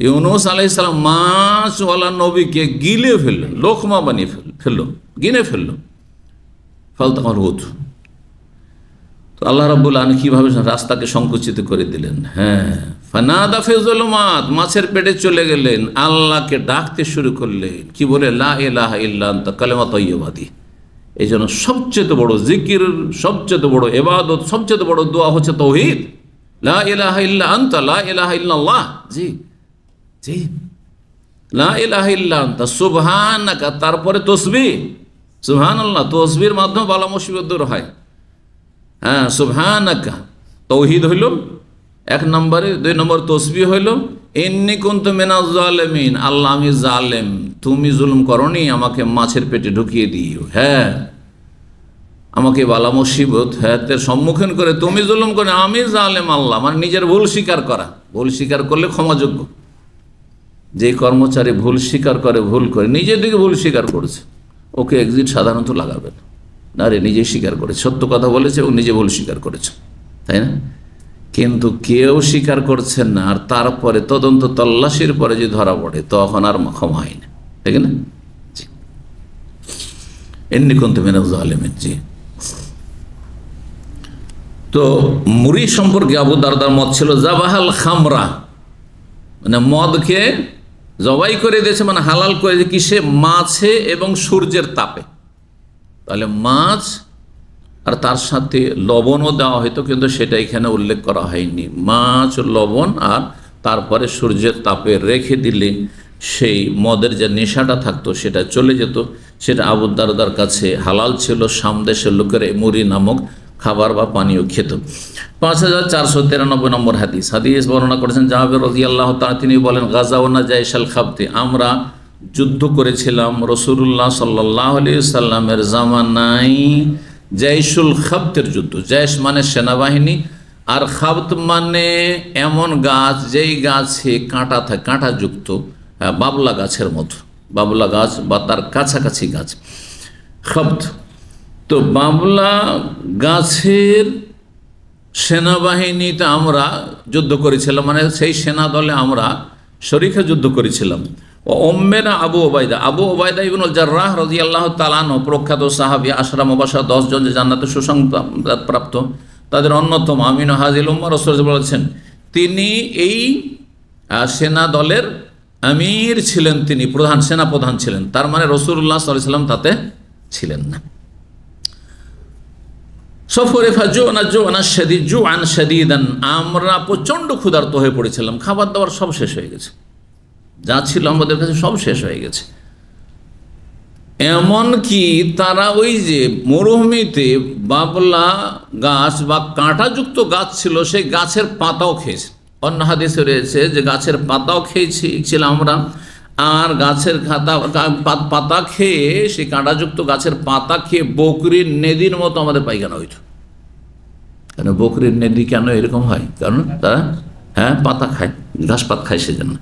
ইউনুস আলাইহিস সালাম মাছওয়ালা নবীকে গিলে ফেললেন, লোকমা বানিয়ে ফেললো, গিনে ফেললো। ফালতাকামাল হুত। তো আল্লাহ রাব্বুল আলামিন কীভাবে রাস্তাকে সংকুচিত করে দিলেন। হ্যাঁ, ফানাদা ফি যুলুমাত, মাছের পেটে চলে গেলেন, আল্লাহকে ডাকতে শুরু করলেন, কি বলে? লা ইলাহা ইল্লা আনতা, কালেমা তাইয়্যিবা দিয়ে। এই জন্য সবচেয়ে বড় জিকির, সবচেয়ে বড় ইবাদত, সবচেয়ে বড় দোয়া হচ্ছে তাওহীদ, লা ইলাহা ইল্লা আনতা, লা ইলাহা ইল্লাল্লাহ। জি জি, লা ইলাহা ইল্লা আনতা সুবহানাকা, তারপরে তসবিহ, সুবহানাল্লাহ, তসবির মাধ্যমে বালা মুসিবত দূর হয়। হ্যাঁ, সুবহানাকা তাওহীদ হইল এক নম্বরে, দুই নম্বর তসবিহ হইল ইন্নী কুনতু মিনাজ জালিমিন, আল্লাহ আমি জালেম, তুমি জুলুম করনি, আমাকে মাছের পেটে ঢুকিয়ে দিও। হ্যাঁ, আমাকে বালা মুসিবত তের সম্মুখীন করে তুমি জুলুম করে, আমি জালেম আল্লাহ, মানে নিজের ভুল স্বীকার করা। ভুল স্বীকার করলে ক্ষমাযোগ্য। যে কর্মচারী ভুল স্বীকার করে, ভুল করে নিজের দিকে ভুল স্বীকার করেছে, ওকে এক্সিট সাধারণত লাগাবেন না, রে নিজেই স্বীকার করেছে, সত্য কথা বলেছে এবং নিজে ভুল স্বীকার করেছে, তাই না? কিন্তু কেউ স্বীকার করছেন না, আর তারপরে তদন্ত তল্লাশির পরে যে ধরা পড়ে, তখন আর ক্ষমা হয় না, ঠিক না? জি, ইন্নী কুনতু মিনাজ জালিমিন। জি, তো মুড়ি সম্পর্কে আবু দারদার মত ছিল জাবাহাল খামরা, মানে মদকে জবাই করে দিয়েছে, মানে হালাল করে দিয়েছে। কিসে? মাছে এবং সূর্যের তাপে। তাহলে মাছ আর তার সাথে লবণও দেওয়া হয়তো, কিন্তু সেটা এখানে উল্লেখ করা হয়নি। মাছ, লবণ আর তারপরে সূর্যের তাপে রেখে দিলে সেই মদের যে নেশাটা থাকতো সেটা চলে যেত। সেটা আবু দারদার কাছে হালাল ছিল। সামদেশের লোকের মুড়ি নামক খাবার বা পানীয় খেত। 5493 নম্বর হাদিস বর্ণনা করেছেন জাবের রাদিয়াল্লাহু তাআলা, তিনি বলেন, গাজাওনা জাইশাল খাবতে, আমরা যুদ্ধ করেছিলাম রাসূলুল্লাহ সাল্লাল্লাহু আলাইহি সাল্লামের জামানায় জাইশুল খাবতের যুদ্ধ। জাইশ মানে সেনাবাহিনী, আর খাবত মানে এমন গাছ যেই গাছে কাঁটা থাকে, কাঁটাযুক্ত, বাবলা গাছের মতো, বাবলা গাছ বা তার কাছাকাছি গাছ, খাবত। তো বাবলা গাছের সেনাবাহিনীতে আমরা যুদ্ধ করেছিলাম, মানে সেই সেনা দলে আমরা শরীকে যুদ্ধ করেছিলাম। ও ওম্মেরা আবু ওবায়দা, আবু ওবায়দা ইবনুল জাররাহ রাদিয়াল্লাহু তাআলা আনহু, প্রখ্যাত সাহাবী, আশরা মুবাশশার 10 জন যে জান্নাতে সুসংবাদ প্রাপ্ত তাদের অন্যতম, আমিন হাজিল উম্মাহ, রাসূল বলেছেন তিনি এই সেনা দলের আমির ছিলেন, তিনি প্রধান সেনা প্রধান ছিলেন। তার মানে রাসূলুল্লাহ সাল্লাল্লাহু আলাইহি ওয়াসাল্লাম তাতে ছিলেন না। সফরে জুআন শাদীদান, আমরা প্রচণ্ড ক্ষুধার্ত হয়ে পড়েছিলাম, খাবার দাবার সব শেষ হয়ে গেছে, যা ছিল আমাদের কাছে সব শেষ হয়ে গেছে। এমন কি তারা ওই যে মরুভূমিতে বাবলা গাছ বা কাঁটাযুক্ত গাছ ছিল, সেই গাছের পাতাও খেয়েছে। অন্য হাদিসে রয়েছে যে গাছের পাতাও খেয়েছিলাম আমরা, আর গাছের পাতা খেয়ে, সেই কাঁটাযুক্ত গাছের পাতা খেয়ে বকরির নেদির মতো আমাদের পায়খানা হইত। কেন বকরির নেদি কেন এরকম হয়? কারণ তারা পাতা খায়, ঘাস পাত খায়, সেজন্য।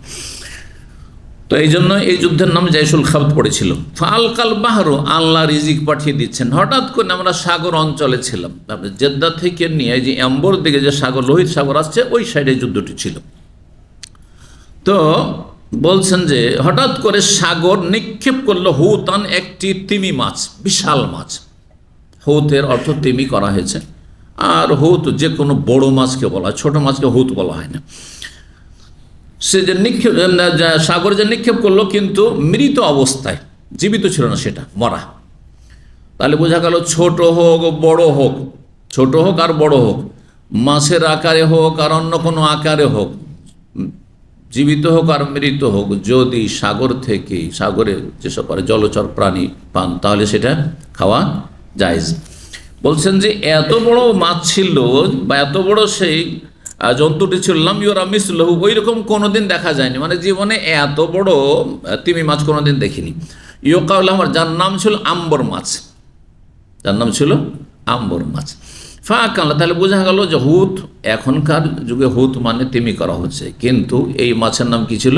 তো এই জন্য এই যুদ্ধের নাম জাইশুল খাবত পড়েছিল। ফালকাল বাহরু, আল্লাহ রিজিক পাঠিয়ে দিচ্ছেন। হঠাৎ করে আমরা সাগর অঞ্চলে ছিলাম, জেদ্দা থেকে নিয়ে যে এম্বর দিকে যে সাগর, লোহিত সাগর আসছে, ওই সাইডে যুদ্ধটি ছিল। তো বলছেন যে হঠাৎ করে সাগর নিক্ষেপ করলো হুতান, একটি তিমি মাছ, বিশাল মাছ। হুতের অর্থ তিমি করা হয়েছে, আর হুত যে কোনো বড় মাছকে বলা হয়, ছোট মাছকে হুত বলা হয় না। সে যে নিক্ষেপ, সাগরে যে নিক্ষেপ করলো, কিন্তু মৃত অবস্থায়, জীবিত ছিল না, সেটা মরা। তাহলে বোঝা গেল ছোট হোক বড় হোক, ছোট হোক আর বড় হোক, মাছের আকারে হোক আর অন্য কোনো আকারে হোক, জীবিত হোক আর মৃত হোক, যদি সাগর থেকে, সাগরে যেসব জলচর প্রাণী পান, তাহলে সেটা খাওয়া জায়েজ। বলছেন যে এত বড় মাছ ছিল, বা এত বড় সেই জন্তুটি ছিল, লাম ইউরা মিসলহু, ওই রকম কোনোদিন দেখা যায়নি, মানে জীবনে এত বড় তিমি মাছ কোনোদিন দেখিনি। ইউকাউল, আমার যার নাম ছিল আম্বর মাছ, যার নাম ছিল আম্বর মাছ। ফাঁকাল্লা, তাহলে বোঝা গেল যে হুত, এখনকার যুগে হুত মানে তিমি করা হচ্ছে, কিন্তু এই মাছের নাম কি ছিল?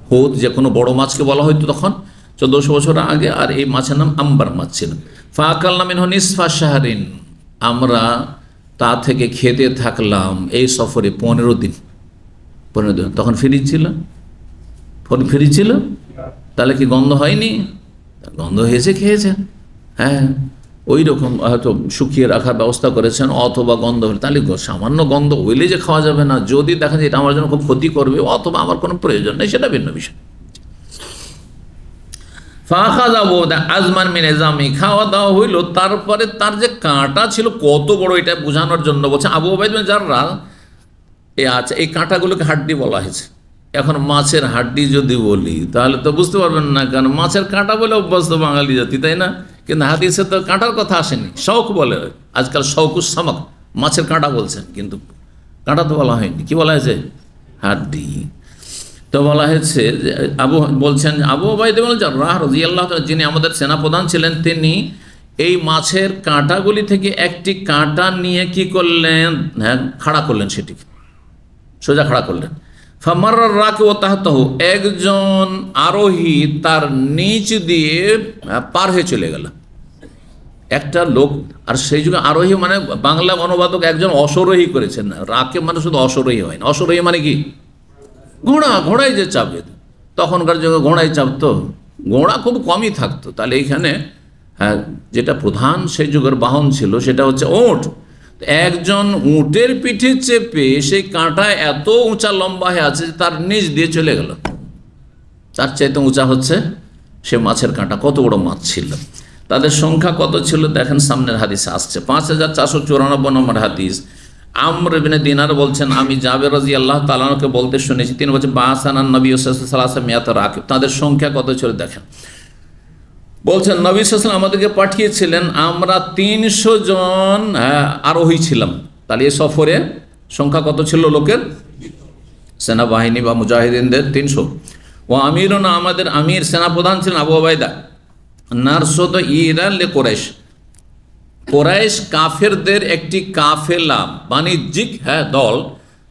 হুত। যে কোনো বড় মাছকে বলা হয়তো তখন 1400 বছর আগে, আর এই মাছের নাম আম্বার মাছ ছিল। ফাঁকাল্লা মিনহু নিসফা শাহরিন, আমরা তা থেকে খেতে থাকলাম এই সফরে 15 দিন। তখন ফ্রিজ ছিল, তাহলে কি গন্ধ হয়নি? গন্ধ হয়েছে, খেয়েছেন। হ্যাঁ, ওই রকম হয়তো শুকিয়ে রাখার ব্যবস্থা করেছেন, অথবা গন্ধ হলে, তাহলে সামান্য গন্ধ হইলে যে খাওয়া যাবে না, যদি দেখা যায় এটা আমার জন্য খুব ক্ষতি করবে, অথবা আমার কোনো প্রয়োজন নেই, সেটা ভিন্ন বিষয়। আজমান মিনে জামি, খাওয়া দাওয়া হইল। তারপরে তার যে কাঁটা ছিল কত বড়, এটা বোঝানোর জন্য বলছে আবু ওবায়দা যাররা, আচ্ছা, এই কাঁটাগুলোকে হাড্ডি বলা হয়েছে। এখন মাছের হাড্ডি যদি বলি তাহলে তো বুঝতে পারবেন না, কারণ মাছের কাঁটা বলে অভ্যস্ত বাঙালি জাতি, তাই না? কিন্তু হাদিসে তো কাঁটার কথা আসেনি, শৌক বলে। আজকাল শৌকুস সামাক, মাছের কাঁটা বলছেন, কিন্তু কাঁটা তো বলা হয়নি। কি বলা হয়েছে? হাড্ডি। তো বলা হয়েছে যে বলছেন আবু ওবায়দা ইবনুল জাররাহ রাদিয়াল্লাহু তাআলা, যিনি আমাদের সেনাপ্রধান ছিলেন, তিনি এই মাছের কাঁটাগুলি থেকে একটি কাঁটা নিয়ে কি করলেন? খাড়া করলেন, সেটিকে সোজা খাড়া করলেন। ফামাররার রাকিবু তাহতাহু, একজন আরোহী তার নিচ দিয়ে পার হয়ে চলে গেল, একটা লোক। আর সেই যুগে আরোহী মানে বাংলা অনুবাদক একজন অশ্বরোহী করেছেন, রাকিব মানে শুধু অশ্বরোহী হয় না। অশ্বরোহী মানে কি? ঘোড়ায় যে চাপে, তখনকার যুগে ঘোড়ায় চাপতো, ঘোড়া খুব কমই থাকতো। তাহলে এইখানে যেটা প্রধান সেই যুগের বাহন ছিল সেটা হচ্ছে উট। একজন উটের পিঠে চেপে সেই কাঁটা এত উঁচা লম্বা হয়ে আছে যে তার নিচ দিয়ে চলে গেল, তার চাইতে উঁচা হচ্ছে সে মাছের কাঁটা। কত বড় মাছ ছিল, তাদের সংখ্যা কত ছিল দেখেন, সামনের হাদিসে আসছে। 5494 নম্বর হাদিস। আমর ইবনে দিনার বলছেন, আমি জাবের রাদিয়াল্লাহু তাআলা আনহুকে বলতে শুনেছি, তিনি বলছেন বাসানান নবী সাল্লাল্লাহু আলাইহি ওয়াসাল্লাম মিয়াত রাকিব, তাদের সংখ্যা কত ছিল দেখেন। বলছেন নবী সাল্লাল্লাহু আলাইহি ওয়াসাল্লাম আমাদেরকে পাঠিয়েছিলেন, আমরা 300 জন আরোহী ছিলাম। তাহলে এই সফরে সংখ্যা কত ছিল লোকের? সেনাবাহিনী বা মুজাহিদিনদের 300। ও আমিরুনা, আমাদের আমির সেনাপ্রধান ছিলেন আবু ওবায়দা। নারসদ ইরান লে কুরাইশ, কুরাইশ কাফেরদের একটি কাফেলা, বাণিজ্যিক দল,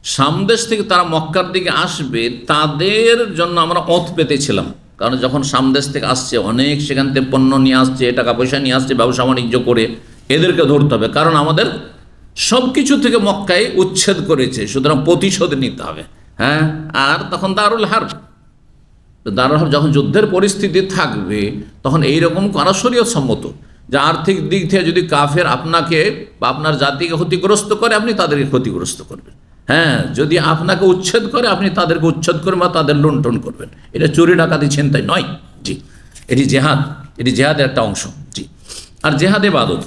সামদেশ থেকে তারা মক্কার দিকে আসবে, তাদের জন্য আমরা ওঁত পেতেছিলাম। কারণ যখন সামদেশ থেকে আসছে, অনেক সেখান থেকে পণ্য নিয়ে আসছে, টাকা পয়সা নিয়ে আসছে, ব্যবসা বাণিজ্য করে, এদেরকে ধরতে হবে, কারণ আমাদের সব কিছু থেকে মক্কায় উচ্ছেদ করেছে, সুতরাং প্রতিশোধ নিতে হবে। হ্যাঁ, আর তখন দারুল হারব যখন যুদ্ধের পরিস্থিতি থাকবে, তখন এইরকম করা শরীয়ত সম্মত, যে আর্থিক দিক থেকে যদি কাফের আপনাকে বা আপনার জাতিকে ক্ষতিগ্রস্ত করে, আপনি তাদেরকে ক্ষতিগ্রস্ত করবেন। হ্যাঁ, যদি আপনাকে উচ্ছেদ করে, আপনি তাদেরকে উচ্ছেদ করবেন বা তাদের লুণ্ঠন করবেন। এটা চুরি ডাকাতি ছিনতাই নয়। জি, এটি জেহাদ, এটি জেহাদের একটা অংশ। জি, আর জেহাদ ইবাদত।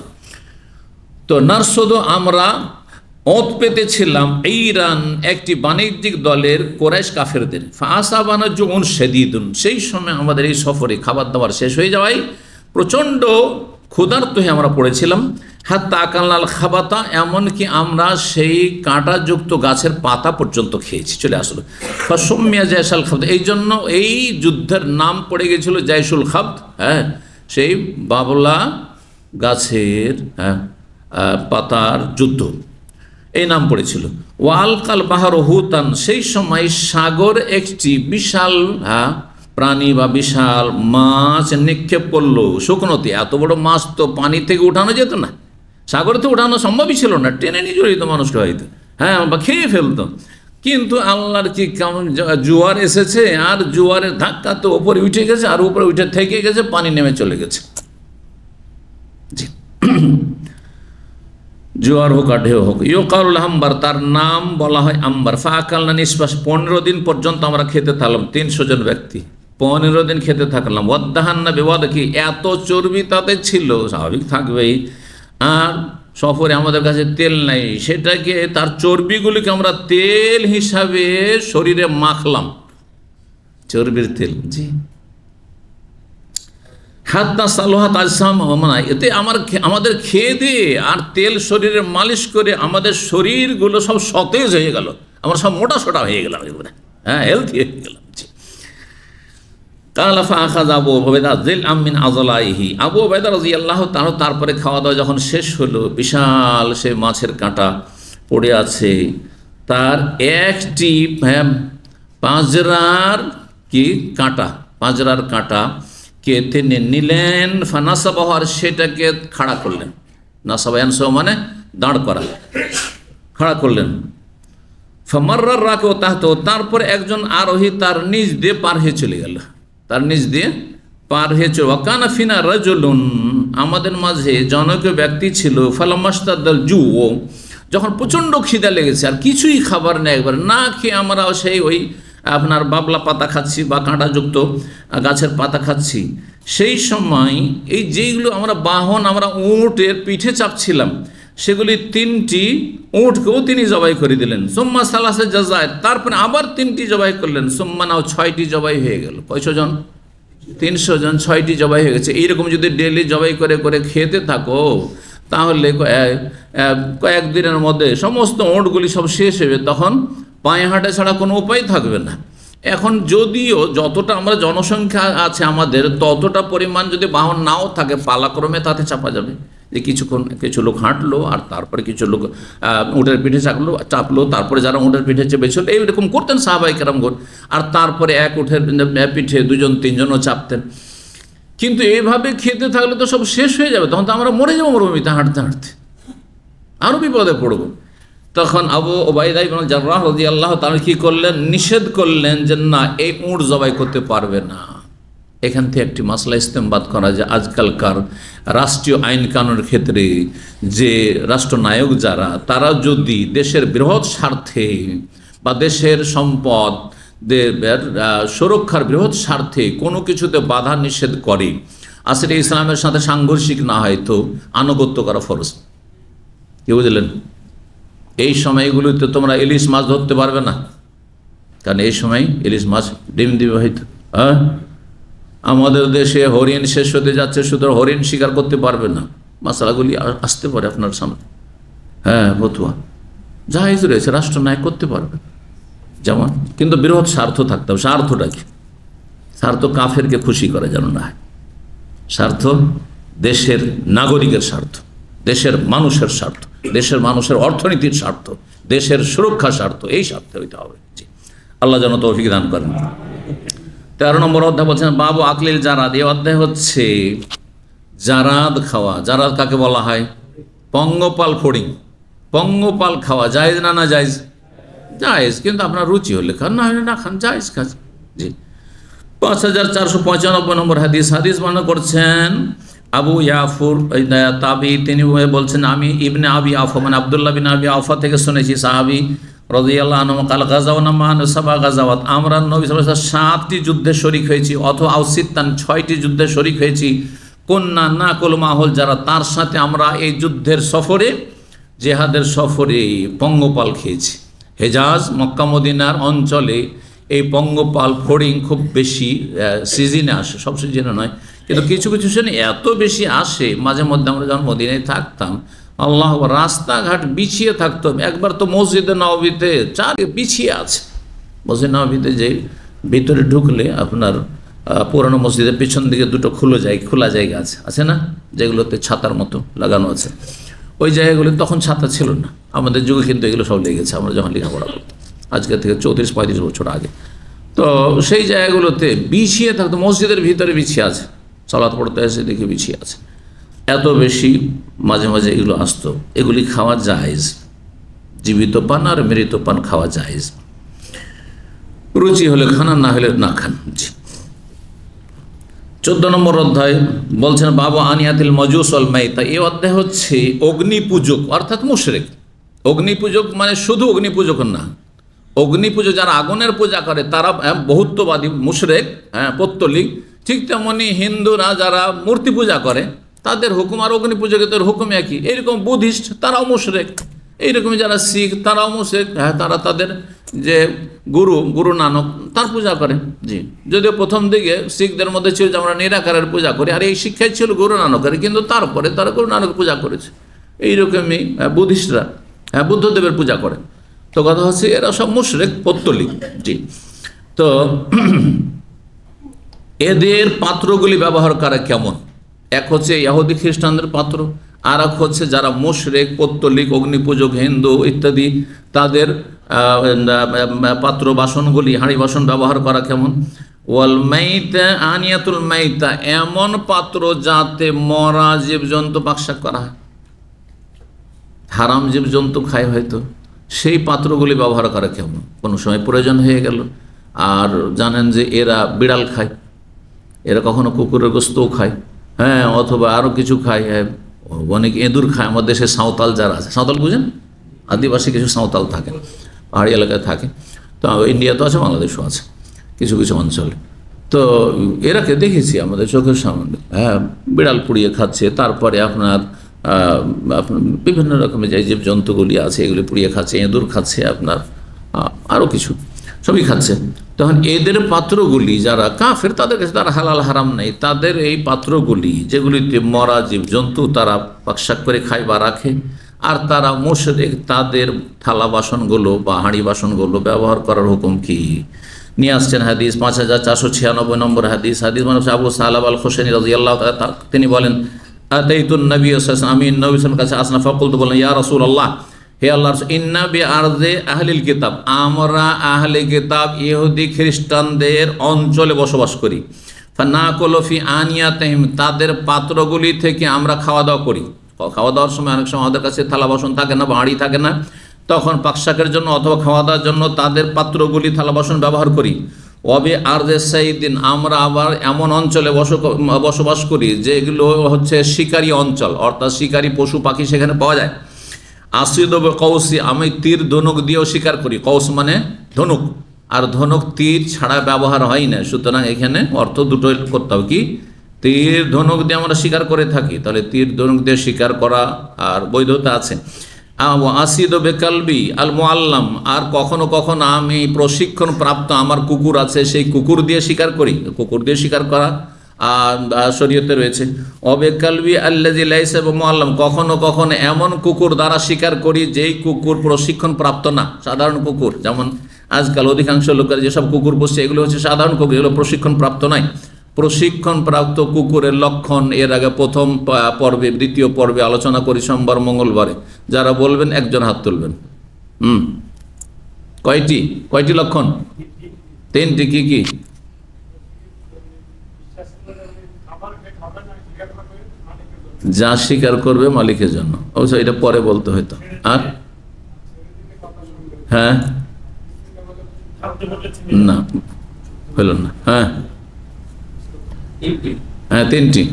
তো নারসদ আমরা ওঁত পেতেছিলাম ইরান একটি বাণিজ্যিক দলের কোরাইশ কাফেরদের, ফাসাবানা জুন শেদিদুন, সেই সময় আমাদের এই সফরে খাবার দাবার শেষ হয়ে যাওয়ায় প্রচণ্ড ক্ষুধার্ত হয়ে আমরা পড়েছিলাম। হাত্তা আকাল্লাল খাবাতা, এমনকি আমরা সেই কাঁটাযুক্ত গাছের পাতা পর্যন্ত খেয়েছি, চলে আসলো। ফসম্মিয়া জায়সাল খাবত, এই জন্য এই যুদ্ধের নাম পড়ে গেছিল জায়সুল খাবত। হ্যাঁ, সেই বাবলা গাছের পাতার যুদ্ধ, এই নাম পড়েছিল। ওয়াল কাল বাহার হুতান, সেই সময় সাগর একটি বিশাল প্রাণী বা বিশাল মাছ নিক্ষেপ করলো শুকনোতে। এত বড় মাছ তো পানি থেকে উঠানো যেত না, সাগর থেকে উঠানো সম্ভবই ছিল না, টেনে নিয়ে চলে যেত মানুষকে হয়তো, হ্যাঁ, বা খেয়ে ফেলতো। কিন্তু আল্লাহর কি কেমন জোয়ার এসেছে, আর জোয়ারের ধাক্কা তো ওপরে উঠে গেছে, আর উপরে উঠে থেকে গেছে, পানি নেমে চলে গেছে। জি, জোয়ার হোক আর ঢেউ হোক। ইউকারুল আম্বার, তার নাম বলা হয় আম্বার। ফাকালনা নিষ্পাস, 15 দিন পর্যন্ত আমরা খেতে থাকলাম, 300 জন ব্যক্তি, 15 দিন খেতে থাকলাম। ওয়াদ্দাহান্না বিবাদ, কি এত চর্বি তাতে ছিল, স্বাভাবিক থাকবেই। আর সফরে আমাদের কাছে তেল নাই, সেটাকে তার চর্বিগুলিকে আমরা তেল হিসাবে শরীরে মাখলাম, চর্বির তেল। জি, হাত্তা সালোহাত আজসাম, এতে আমাদের খেয়ে দিয়ে আর তেল শরীরে মালিশ করে আমাদের শরীরগুলো সব সতেজ হয়ে গেল, আমরা সব মোটা সোটা হয়ে গেলাম, হ্যাঁ, হেলথি হয়ে গেলাম। কালাফা আখাজ আবু ওবায়দা জিল আমিন আজলাইহি, আবু ওবায়দা রাদিয়াল্লাহু তাআলা, তারপরে খাওয়া দাওয়া যখন শেষ হলো, বিশাল সে মাছের কাঁটা পড়ে আছে, তার একটি পাঁজরার কাঁটা কে টেনে নিলেন। ফানাসাবাহার, সেটাকে খাড়া করলেন। নাসাবায়ান সহ মানে দাঁড় করা, খাড়া করলেন। ফামাররার রাকেও তাহত, তারপর একজন আরোহী তার নিজ দিয়ে পার হয়ে চলে গেল, তার নিজ দিয়ে পার হয়ে চলে। ওয়াকানা ফিনা রাজুলুন, আমাদের মাঝে জনৈক ব্যক্তি ছিল। ফালামাস্তাদাল জুও, যখন প্রচণ্ড খিদা লেগেছে আর কিছুই খাবার নেই, একবার না খেয়ে আমরা সেই ওই আপনার বাবলা পাতা খাচ্ছি বা কাঁটাযুক্ত গাছের পাতা খাচ্ছি, সেই সময় এই যেইগুলো আমরা বাহন, আমরা উটের পিঠে চাপছিলাম, সেগুলি 3টি উটকেও তিনি জবাই করে দিলেন। সোম্মা সালাসে জাজায়, তারপরে আবার 3টি জবাই করলেন। সোম্মা নাও 6টি জবাই হয়ে গেল। কয়শো জন? 300 জন, 6টি জবাই হয়ে গেছে। এইরকম যদি ডেলি জবাই করে করে খেতে থাকো, তাহলে কয়েকদিনের মধ্যে সমস্ত উটগুলি সব শেষ হবে, তখন পায়ে হাঁটা ছাড়া কোনো উপায় থাকবে না। এখন যদিও যতটা আমরা জনসংখ্যা আছে আমাদের, ততটা পরিমাণ যদি বাহন নাও থাকে, পালাক্রমে তাতে চাপা যাবে, যে কিছু লোক হাঁটলো আর তারপরে কিছু লোক উটের পিঠে চাপলো, তারপরে যারা উটের পিঠে চেপেছিল, এইরকম করতেন সাহাবায়ে কেরামগণ। আর তারপরে এক উটের পিঠে 2-3জনও চাপতেন। কিন্তু এইভাবে খেতে থাকলে তো সব শেষ হয়ে যাবে, তখন তো আমরা মরে যাবো মরুভূমিতে হাঁটতে হাঁটতে, আরও বিপদে পড়বো। তখন আবু ওবায়দা ইবনে জাররাহ রাদিয়াল্লাহু তাআলা কি করলেন? নিষেধ করলেন যে না, এই উট জবাই করতে পারবে না। এখান থেকে একটি মাসলা ইস্তেমবাদ করা যায়, আজকালকার রাষ্ট্রীয় আইন কানুনের ক্ষেত্রে যে রাষ্ট্রনায়ক যারা, তারা যদি দেশের বৃহৎ স্বার্থে বা দেশের সম্পদ সুরক্ষার বৃহৎ স্বার্থে কোনো কিছুতে বাধা নিষেধ করে, আর সেটা ইসলামের সাথে সাংঘর্ষিক না হয়, তো আনুগত্য করা ফরজ। কি বুঝলেন? এই সময়গুলোতে তোমরা ইলিশ মাছ ধরতে পারবে না, কারণ এই সময় ইলিশ মাছ ডিম দিবে হয়তো। হ্যাঁ, আমাদের দেশে হরিণ শেষ হতে যাচ্ছে, সুতরাং হরিণ শিকার করতে পারবে না। মশালাগুলি আসতে পারে আপনার সামনে। হ্যাঁ, ফতুয়া জায়েজ রয়েছে, রাষ্ট্রনায়ক করতে পারবে যেমন, কিন্তু বৃহৎ স্বার্থ থাকতে হবে। স্বার্থটা কি? স্বার্থ কাফেরকে খুশি করে যেন না হয়, স্বার্থ দেশের নাগরিকের স্বার্থ, দেশের মানুষের স্বার্থ, দেশের মানুষের অর্থনীতির স্বার্থ, দেশের সুরক্ষা স্বার্থ, এই স্বার্থে হইতে হবে। জি, আল্লাহ যেন তৌফিক দান করেন। 13 নম্বর অধ্যায় বলছেন বাবু আকলিল জারাদ। এই অধ্যায় হচ্ছে জারাদ খাওয়া। জারাদ কাকে বলা হয়? পঙ্গপাল ফড়িং, পঙ্গপাল খাওয়া জায়েজ না না জায়েজ? জায়েজ, কিন্তু আপনার রুচি হলে খান, না হলে না খান, জায়েজ কাজ। জি। 5495 নম্বর হাদিস। হাদিস বর্ণনা করছেন আবু ইয়াফুর তাবি, তিনি বলছেন আমি ইবনে আবি আফা মানে আব্দুল্লাহ বিন আবি আফা থেকে শুনেছি, সাহাবী রাদিয়াল্লাহু আনহু কাল গাযাওয়ানা মান সাবা গাযাওয়াত, আমরা নবী সাল্লাল্লাহু আলাইহি ওয়াসাল্লাম 7টি যুদ্ধে শরীক হয়েছি, অথবা আউসিত্তান 6টি যুদ্ধে শরীক হয়েছি, কুন্না নাকুল মাহুল যারা, তার সাথে আমরা এই যুদ্ধের সফরে, জেহাদের সফরে পঙ্গপাল খেয়েছি। হেজাজ মক্কা মদিনার অঞ্চলে এই পঙ্গপাল ফড়িং খুব বেশি সিজনে আসে, সব সিজনে নয়, কিন্তু কিছু কিছু সিজনে এত বেশি আসে। মাঝে মধ্যে আমরা যখন মদিনায় থাকতাম, আল্লাহ, রাস্তাঘাট বিছিয়ে থাকতো। একবার তো মসজিদে নববীতে চারে বিছিয়ে আছে। মসজিদ নববীতে যে ভিতরে ঢুকলে আপনার পুরানো মসজিদের পিছন দিকে দুটো খোলা জায়গা আছে না, যেগুলোতে ছাতার মতো লাগানো আছে, ওই জায়গাগুলো তখন ছাতা ছিল না। আমাদের যুগে কিন্তু এগুলো সব লেগেছে, আমরা যখন লেখাপড়া করতাম, আজকে থেকে 34-35 বছর আগে। তো সেই জায়গাগুলোতে বিছিয়ে থাকতো, মসজিদের ভিতরে বিছিয়ে আছে, সালাত পড়তে এসে দেখে বিছিয়ে আছে, এত বেশি মাঝে মাঝে এগুলো আসতো। এগুলি খাওয়া জায়েজ, জীবিত পান আর মৃত পান খাওয়া জায়েজ, রুচি হলে খান আর না হলে না খান। জি। 14 নম্বর অধ্যায় বলছেন বাবু আনিয়াতিল মজুস ওয়াল মাইতা। এই অধ্যায় হচ্ছে অগ্নিপূজক অর্থাৎ মুশরিক। অগ্নিপূজক মানে শুধু অগ্নিপূজক না, অগ্নিপূজক যারা আগুনের পূজা করে তারা বহুত্ববাদী মুশরিক, পৌত্তলিক। ঠিক তেমনি হিন্দুরা যারা মূর্তি পূজা করে তাদের হুকুম আর অগ্নিপূজকের হুকুম একই। এইরকম বুদ্ধিস্ট তারাও মুশরিক, এইরকম যারা শিখ তারাও মুশরিক, তারা তাদের যে গুরু নানক তার পূজা করে। জি, যদিও প্রথম দিকে শিখদের মধ্যে ছিল যে আমরা নিরাকারের পূজা করি, আর এই শিক্ষাই ছিল গুরু নানকের, কিন্তু তারপরে তারা গুরু নানক পূজা করেছে। এইরকমই বুদ্ধিস্টরা বুদ্ধদেবের পূজা করে। তো কথা হচ্ছে এরা সব মুশরিক, পৌত্তলিক। জি। তো এদের পাত্রগুলি ব্যবহার করা কেমন? এক হচ্ছে ইহুদি খ্রিস্টানদের পাত্র, আর এক হচ্ছে যারা মুশরিক, পৌত্তলিক, অগ্নিপূজক, হিন্দু ইত্যাদি, তাদের পাত্র বাসনগুলি, হাঁড়ি বাসন ব্যবহার করা কেমন? ওয়াল মাইতা আনিয়াতুল মাইতা, এমন পাত্র যাতে মরা জীবজন্তু পাকশাক করা হয়, হারাম জীবজন্তু খায় হয়তো, সেই পাত্রগুলি ব্যবহার করা কেমন? কোনো সময় প্রয়োজন হয়ে গেল। আর জানেন যে এরা বিড়াল খায়, এরা কখনো কুকুরের গোস্তও খায়, অথবা আরও কিছু খায়, অনেক এঁদুর খায়। আমাদের দেশে সাঁওতাল যারা আছে, সাঁওতাল বুঝেন, আদিবাসী কিছু সাঁওতাল থাকে, পাহাড়ি এলাকায় থাকে, তো ইন্ডিয়াতেও আছে, বাংলাদেশও আছে কিছু কিছু অঞ্চলে। তো এরাকে দেখেছি আমাদের চোখের সামনে, বিড়াল পুড়িয়ে খাচ্ছে, তারপরে আপনার বিভিন্ন রকমের যে জীবজন্তুগুলি আছে এগুলি পুড়িয়ে খাচ্ছে, এঁদুর খাচ্ছে, আপনার আরও কিছু সবই খাচ্ছে। তখন এদের পাত্রগুলি যারা কাফের, তাদের কাছে তারা হালাল হারাম নেই, তাদের এই পাত্রগুলি যেগুলিতে মরা জীবজন্তু তারা পাকশাক করে খায় বা রাখে, আর তারা মুশরিক, তাদের থালা বাসনগুলো বা হাঁড়ি বাসনগুলো ব্যবহার করার হুকুম কি? নিয়ে আসছেন হাদিস 5496 নম্বর হাদিস। হাদিস মানে আবু সালাব আল হোসেনি রাদিয়াল্লাহু তাআলা, তিনি বলেন আতাইতুন নবী সাল্লাল্লাহু আলাইহি ওয়াসাল্লাম, আমি নবী সাল্লাল্লাহু আলাইহি ওয়াসাল্লামের কাছে আসনা, ফাকুলতু, বলেন ইয়া রাসূলুল্লাহ, হে আল্লাহর রাসূল, ইন্না বিআরযি আহলিল কিতাব, আমরা আহলে কিতাব ইহুদি খ্রিস্টানদের অঞ্চলে বসবাস করি, ফানাকুলু ফি আনিয়াতিহিম, তাদের পাত্রগুলি থেকে আমরা খাওয়া দাওয়া করি। খাওয়া দাওয়ার সময় অনেক সময় আমাদের কাছে থালা বাসন থাকে না, বাড়ি থাকে না, তখন পাকশাকের জন্য অথবা খাওয়া দাওয়ার জন্য তাদের পাত্রগুলি, থালা বাসন ব্যবহার করি। ওয়াবি আরজে সাইদিন, আমরা আবার এমন অঞ্চলে বসবাস করি যেগুলো হচ্ছে শিকারী অঞ্চল, অর্থাৎ শিকারী পশু পাখি সেখানে পাওয়া যায়। আসিদ কৌসি, আমি তীর ধনুক দিয়েও শিকার করি। কৌস মানে ধনুক, আর ধনুক তীর ছাড়া ব্যবহার হয় না, সুতরাং এখানে অর্থ দুটোই করতে হবে। কি? তীর ধনুক দিয়ে আমরা শিকার করে থাকি, তাহলে তীর ধনুক দিয়ে শিকার করা আর বৈধতা আছে। আসিদ বেকালবি আল মুআল্লাম, আর কখনো কখনো আমি প্রশিক্ষণ প্রাপ্ত আমার কুকুর আছে, সেই কুকুর দিয়ে শিকার করি। কুকুর দিয়ে শিকার করা শরীয়তে রয়েছে। অবেকালবি আল্লাযী লাইসা বিমুআল্লাম, কখনো কখনো এমন কুকুর দ্বারা শিকার করি যেই কুকুর প্রশিক্ষণ প্রাপ্ত না, সাধারণ কুকুর। যেমন আজকাল অধিকাংশ লোকের যেসব কুকুর বসছে এগুলো হচ্ছে সাধারণ কুকুর, এগুলো প্রশিক্ষণ প্রাপ্ত নয়। প্রশিক্ষণ প্রাপ্ত কুকুরের লক্ষণ এর আগে প্রথম পর্বে, দ্বিতীয় পর্বে আলোচনা করি সোমবার মঙ্গলবারে। যারা বলবেন একজন হাত তুলবেন। কয়টি লক্ষণ? 3টি। কি কি? যা স্বীকার করবে মালিকের জন্য, অবশ্য এটা পরে বলতে হইতো। আর হ্যাঁ, না হইল না। হ্যাঁ হ্যাঁ, তিনটি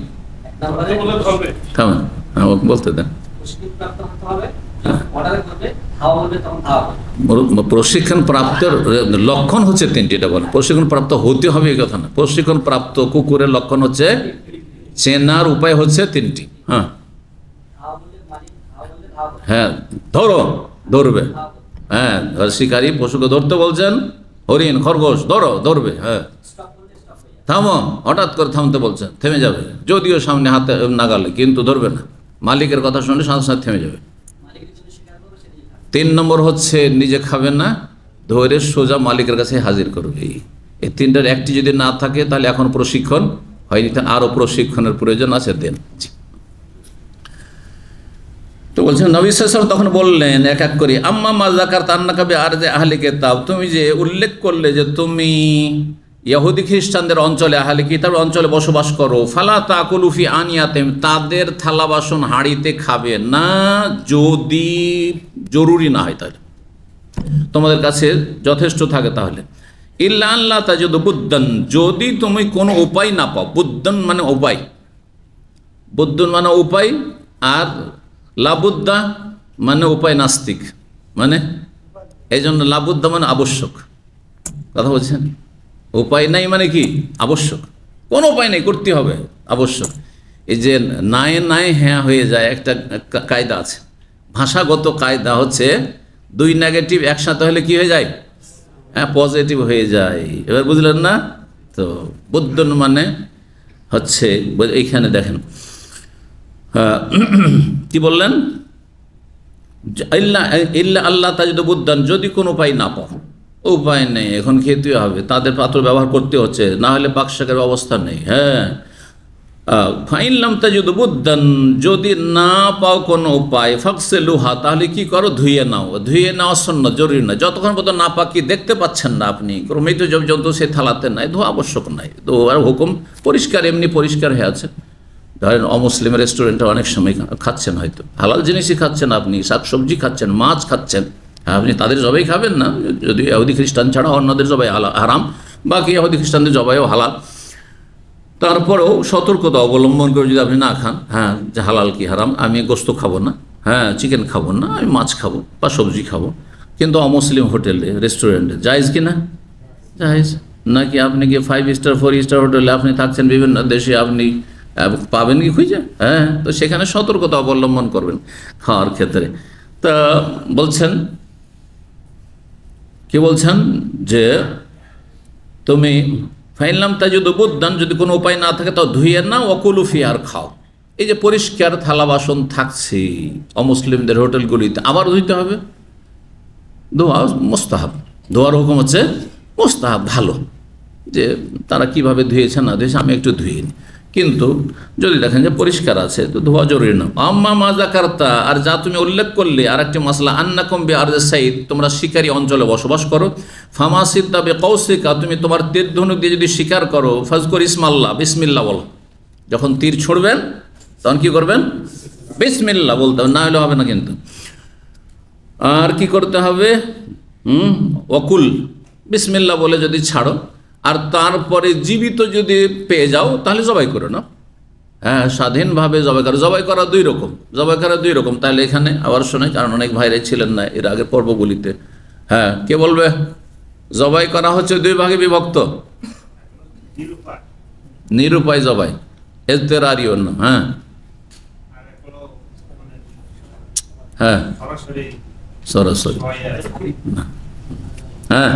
কেমন, হ্যাঁ বলতে দেন। প্রশিক্ষণ প্রাপ্তের লক্ষণ হচ্ছে তিনটি, এটা বলে প্রশিক্ষণ প্রাপ্ত হতে হবে এই কথা না। প্রশিক্ষণ প্রাপ্ত কুকুরের লক্ষণ হচ্ছে, চেনার উপায় হচ্ছে তিনটি। হ্যাঁ হ্যাঁ, ধরো, ধরবে। হ্যাঁ, শিকারী পশুকে ধরতে বলছেন, হরিণ খরগোশ ধরো, ধরবে। হ্যাঁ, থামো, হঠাৎ করে থামতে বলছেন, থেমে যাবে, যদিও সামনে হাতে নাগালে, কিন্তু ধরবে না। মালিকের কথা শুনলে সাথে সাথে থেমে যাবে। 3 নম্বর হচ্ছে নিজে খাবে না, ধরে সোজা মালিকের কাছে হাজির করবে। এই তিনটার একটি যদি না থাকে তাহলে এখন প্রশিক্ষণ হয়নি, আরো প্রশিক্ষণের প্রয়োজন আছে। দেন। তো বলছেন নবী সাল্লাল্লাহু আলাইহি ওয়াসাল্লাম তখন বললেন এক এক করে, আম্মা মা যাকারতা আন্নাকা বিআরদি আহলি কিতাব, তুমি যে উল্লেখ করলে যে তুমি ইহুদি খ্রিস্টানদের অঞ্চলে, আহলি কিতাব অঞ্চলে বসবাস করো, ফালা তাকুলু ফি আনিয়াতিম, তাদের থালা বাসন হাঁড়িতে খাবে না যদি জরুরি না হয়, তাহলে তোমাদের কাছে যথেষ্ট থাকে তাহলে। ইল্লা আল্লাহ তাজিদু বুদ্দান, যদি তুমি কোনো উপায় না পাও। বুদ্দান মানে উপায়, বুদ্দুন মানে উপায়, আর লাবুদ্দা মানে উপায় নাস্তিক, মানে এই জন্য লাবুদ্দা মানে আবশ্যক। কথা বলছেন, উপায় নাই মানে কি আবশ্যক, কোনো উপায় নেই, করতে হবে, আবশ্যক। এই যে নাই নাই হ্যাঁ হয়ে যায়, একটা কায়দা আছে, ভাষাগত কায়দা হচ্ছে, দুই নেগেটিভ একসাথে হলে কি হয়ে যায়, হ্যাঁ পজিটিভ হয়ে যায়। এবার বুঝলেন না? তো বুদ্দুন মানে হচ্ছে এইখানে দেখেন কি বললেন, ইল্লা আল্লাহ তাজিদু বুদ্দান, যদি কোনো উপায় না পাও, উপায় নেই, এখন খেতে হবে, তাদের পাত্র ব্যবহার করতে হচ্ছে, না হলে পাকশাকের অবস্থা নেই। হ্যাঁ, ফাইনলাম তাজিদু বুদ্দান, যদি না পাও কোনো উপায়, ফাকসিলুহা, তাহলে কি করো, ধুয়ে নাও। ধুয়ে নেওয়া সুন্নাত, জরুরি নয়, যতক্ষণ পর্যন্ত না পাকি দেখতে পাচ্ছেন না আপনি, কোনো মৃত জন্তু সে থালাতে নাই, ধোয়া আবশ্যক নাই। তো আর হুকুম পরিষ্কার, এমনি পরিষ্কার হয়ে আছে। ধরেন অমুসলিম রেস্টুরেন্টে অনেক সময় খাচ্ছেন, হয়তো হালাল জিনিসই খাচ্ছেন, আপনি শাকসবজি খাচ্ছেন, মাছ খাচ্ছেন, আপনি তাদের জবাই খাবেন না, যদি ইহুদি খ্রিস্টান ছাড়া অন্যদের জবাই হারাম, বাকি ইহুদি খ্রিস্টানদের জবাইও হালাল। তারপরেও সতর্কতা অবলম্বন করে যদি আপনি না খান, হ্যাঁ যে হালাল কি হারাম, আমি গোস্ত খাবো না, হ্যাঁ চিকেন খাবো না, আমি মাছ খাবো বা সবজি খাবো, কিন্তু অমুসলিম হোটেলে রেস্টুরেন্টে জায়েজ কি না? জায়েজ। নাকি আপনি কি 5 স্টার 4 স্টার হোটেলে আপনি থাকছেন বিভিন্ন দেশে, আপনি পাবেন কি খুঁজে? হ্যাঁ, তো সেখানে সতর্কতা অবলম্বন করবেন খাওয়ার ক্ষেত্রে। তা বলছেন কি বলছেন যে তুমি ফাইনলাম তাজিদু বুদ্দান, যদি কোনো উপায় না থাকে তাও ধুয়ে নাও, ওয়াকুলু ফিহা, আর খাও। এই যে পরিষ্কার থালা বাসন থাকছে অমুসলিমদের হোটেলগুলিতে, আবার ধুইতে হবে। ধোয়া মুস্তাহাব, ধোয়ার হুকুম হচ্ছে মুস্তাহাব, ভালো, যে তারা কিভাবে ধুয়েছে না ধুয়েছে আমি একটু ধুয়ে নিই, কিন্তু যদি দেখেন যে পরিষ্কার আছে তো ধোয়া জরুরি না। আম্মা মা যাকারতা, আর যা তুমি উল্লেখ করলে আর একটি মাসলা, আন্নাকুম বিআরদি সাইদ, তোমরা শিকারী অঞ্চলে বসবাস করো, ফামা সিদ্দা বিকাউসিকা, তুমি তোমার তীর ধনুক দিয়ে যদি শিকার করো, ফাজকুর ইসমাল্লাহ, বিসমিল্লাহ বলো, যখন তীর ছুড়বেন তখন কি করবেন, বিসমিল্লাহ বলতে হবে, না হলে হবে না। কিন্তু আর কি করতে হবে, ওয়াকুল, বিসমিল্লাহ বলে যদি ছাড়ো, আর তারপরে জীবিত যদি পেয়ে যাও তাহলে জবাই করো না। হ্যাঁ, স্বাধীনভাবে জবাই করো। জবাই করা দুই রকম, তাহলে এখানে আবার শোনাই, কারণ অনেক ভাইরাই ছিলেন না এর আগের পর্বগুলিতে। হ্যাঁ, কে বলবে? জবাই করা হচ্ছে 2 ভাগে বিভক্ত, নিরুপায় জবাই, এজতেরারিও না। হ্যাঁ হ্যাঁ, সরাসরি, হ্যাঁ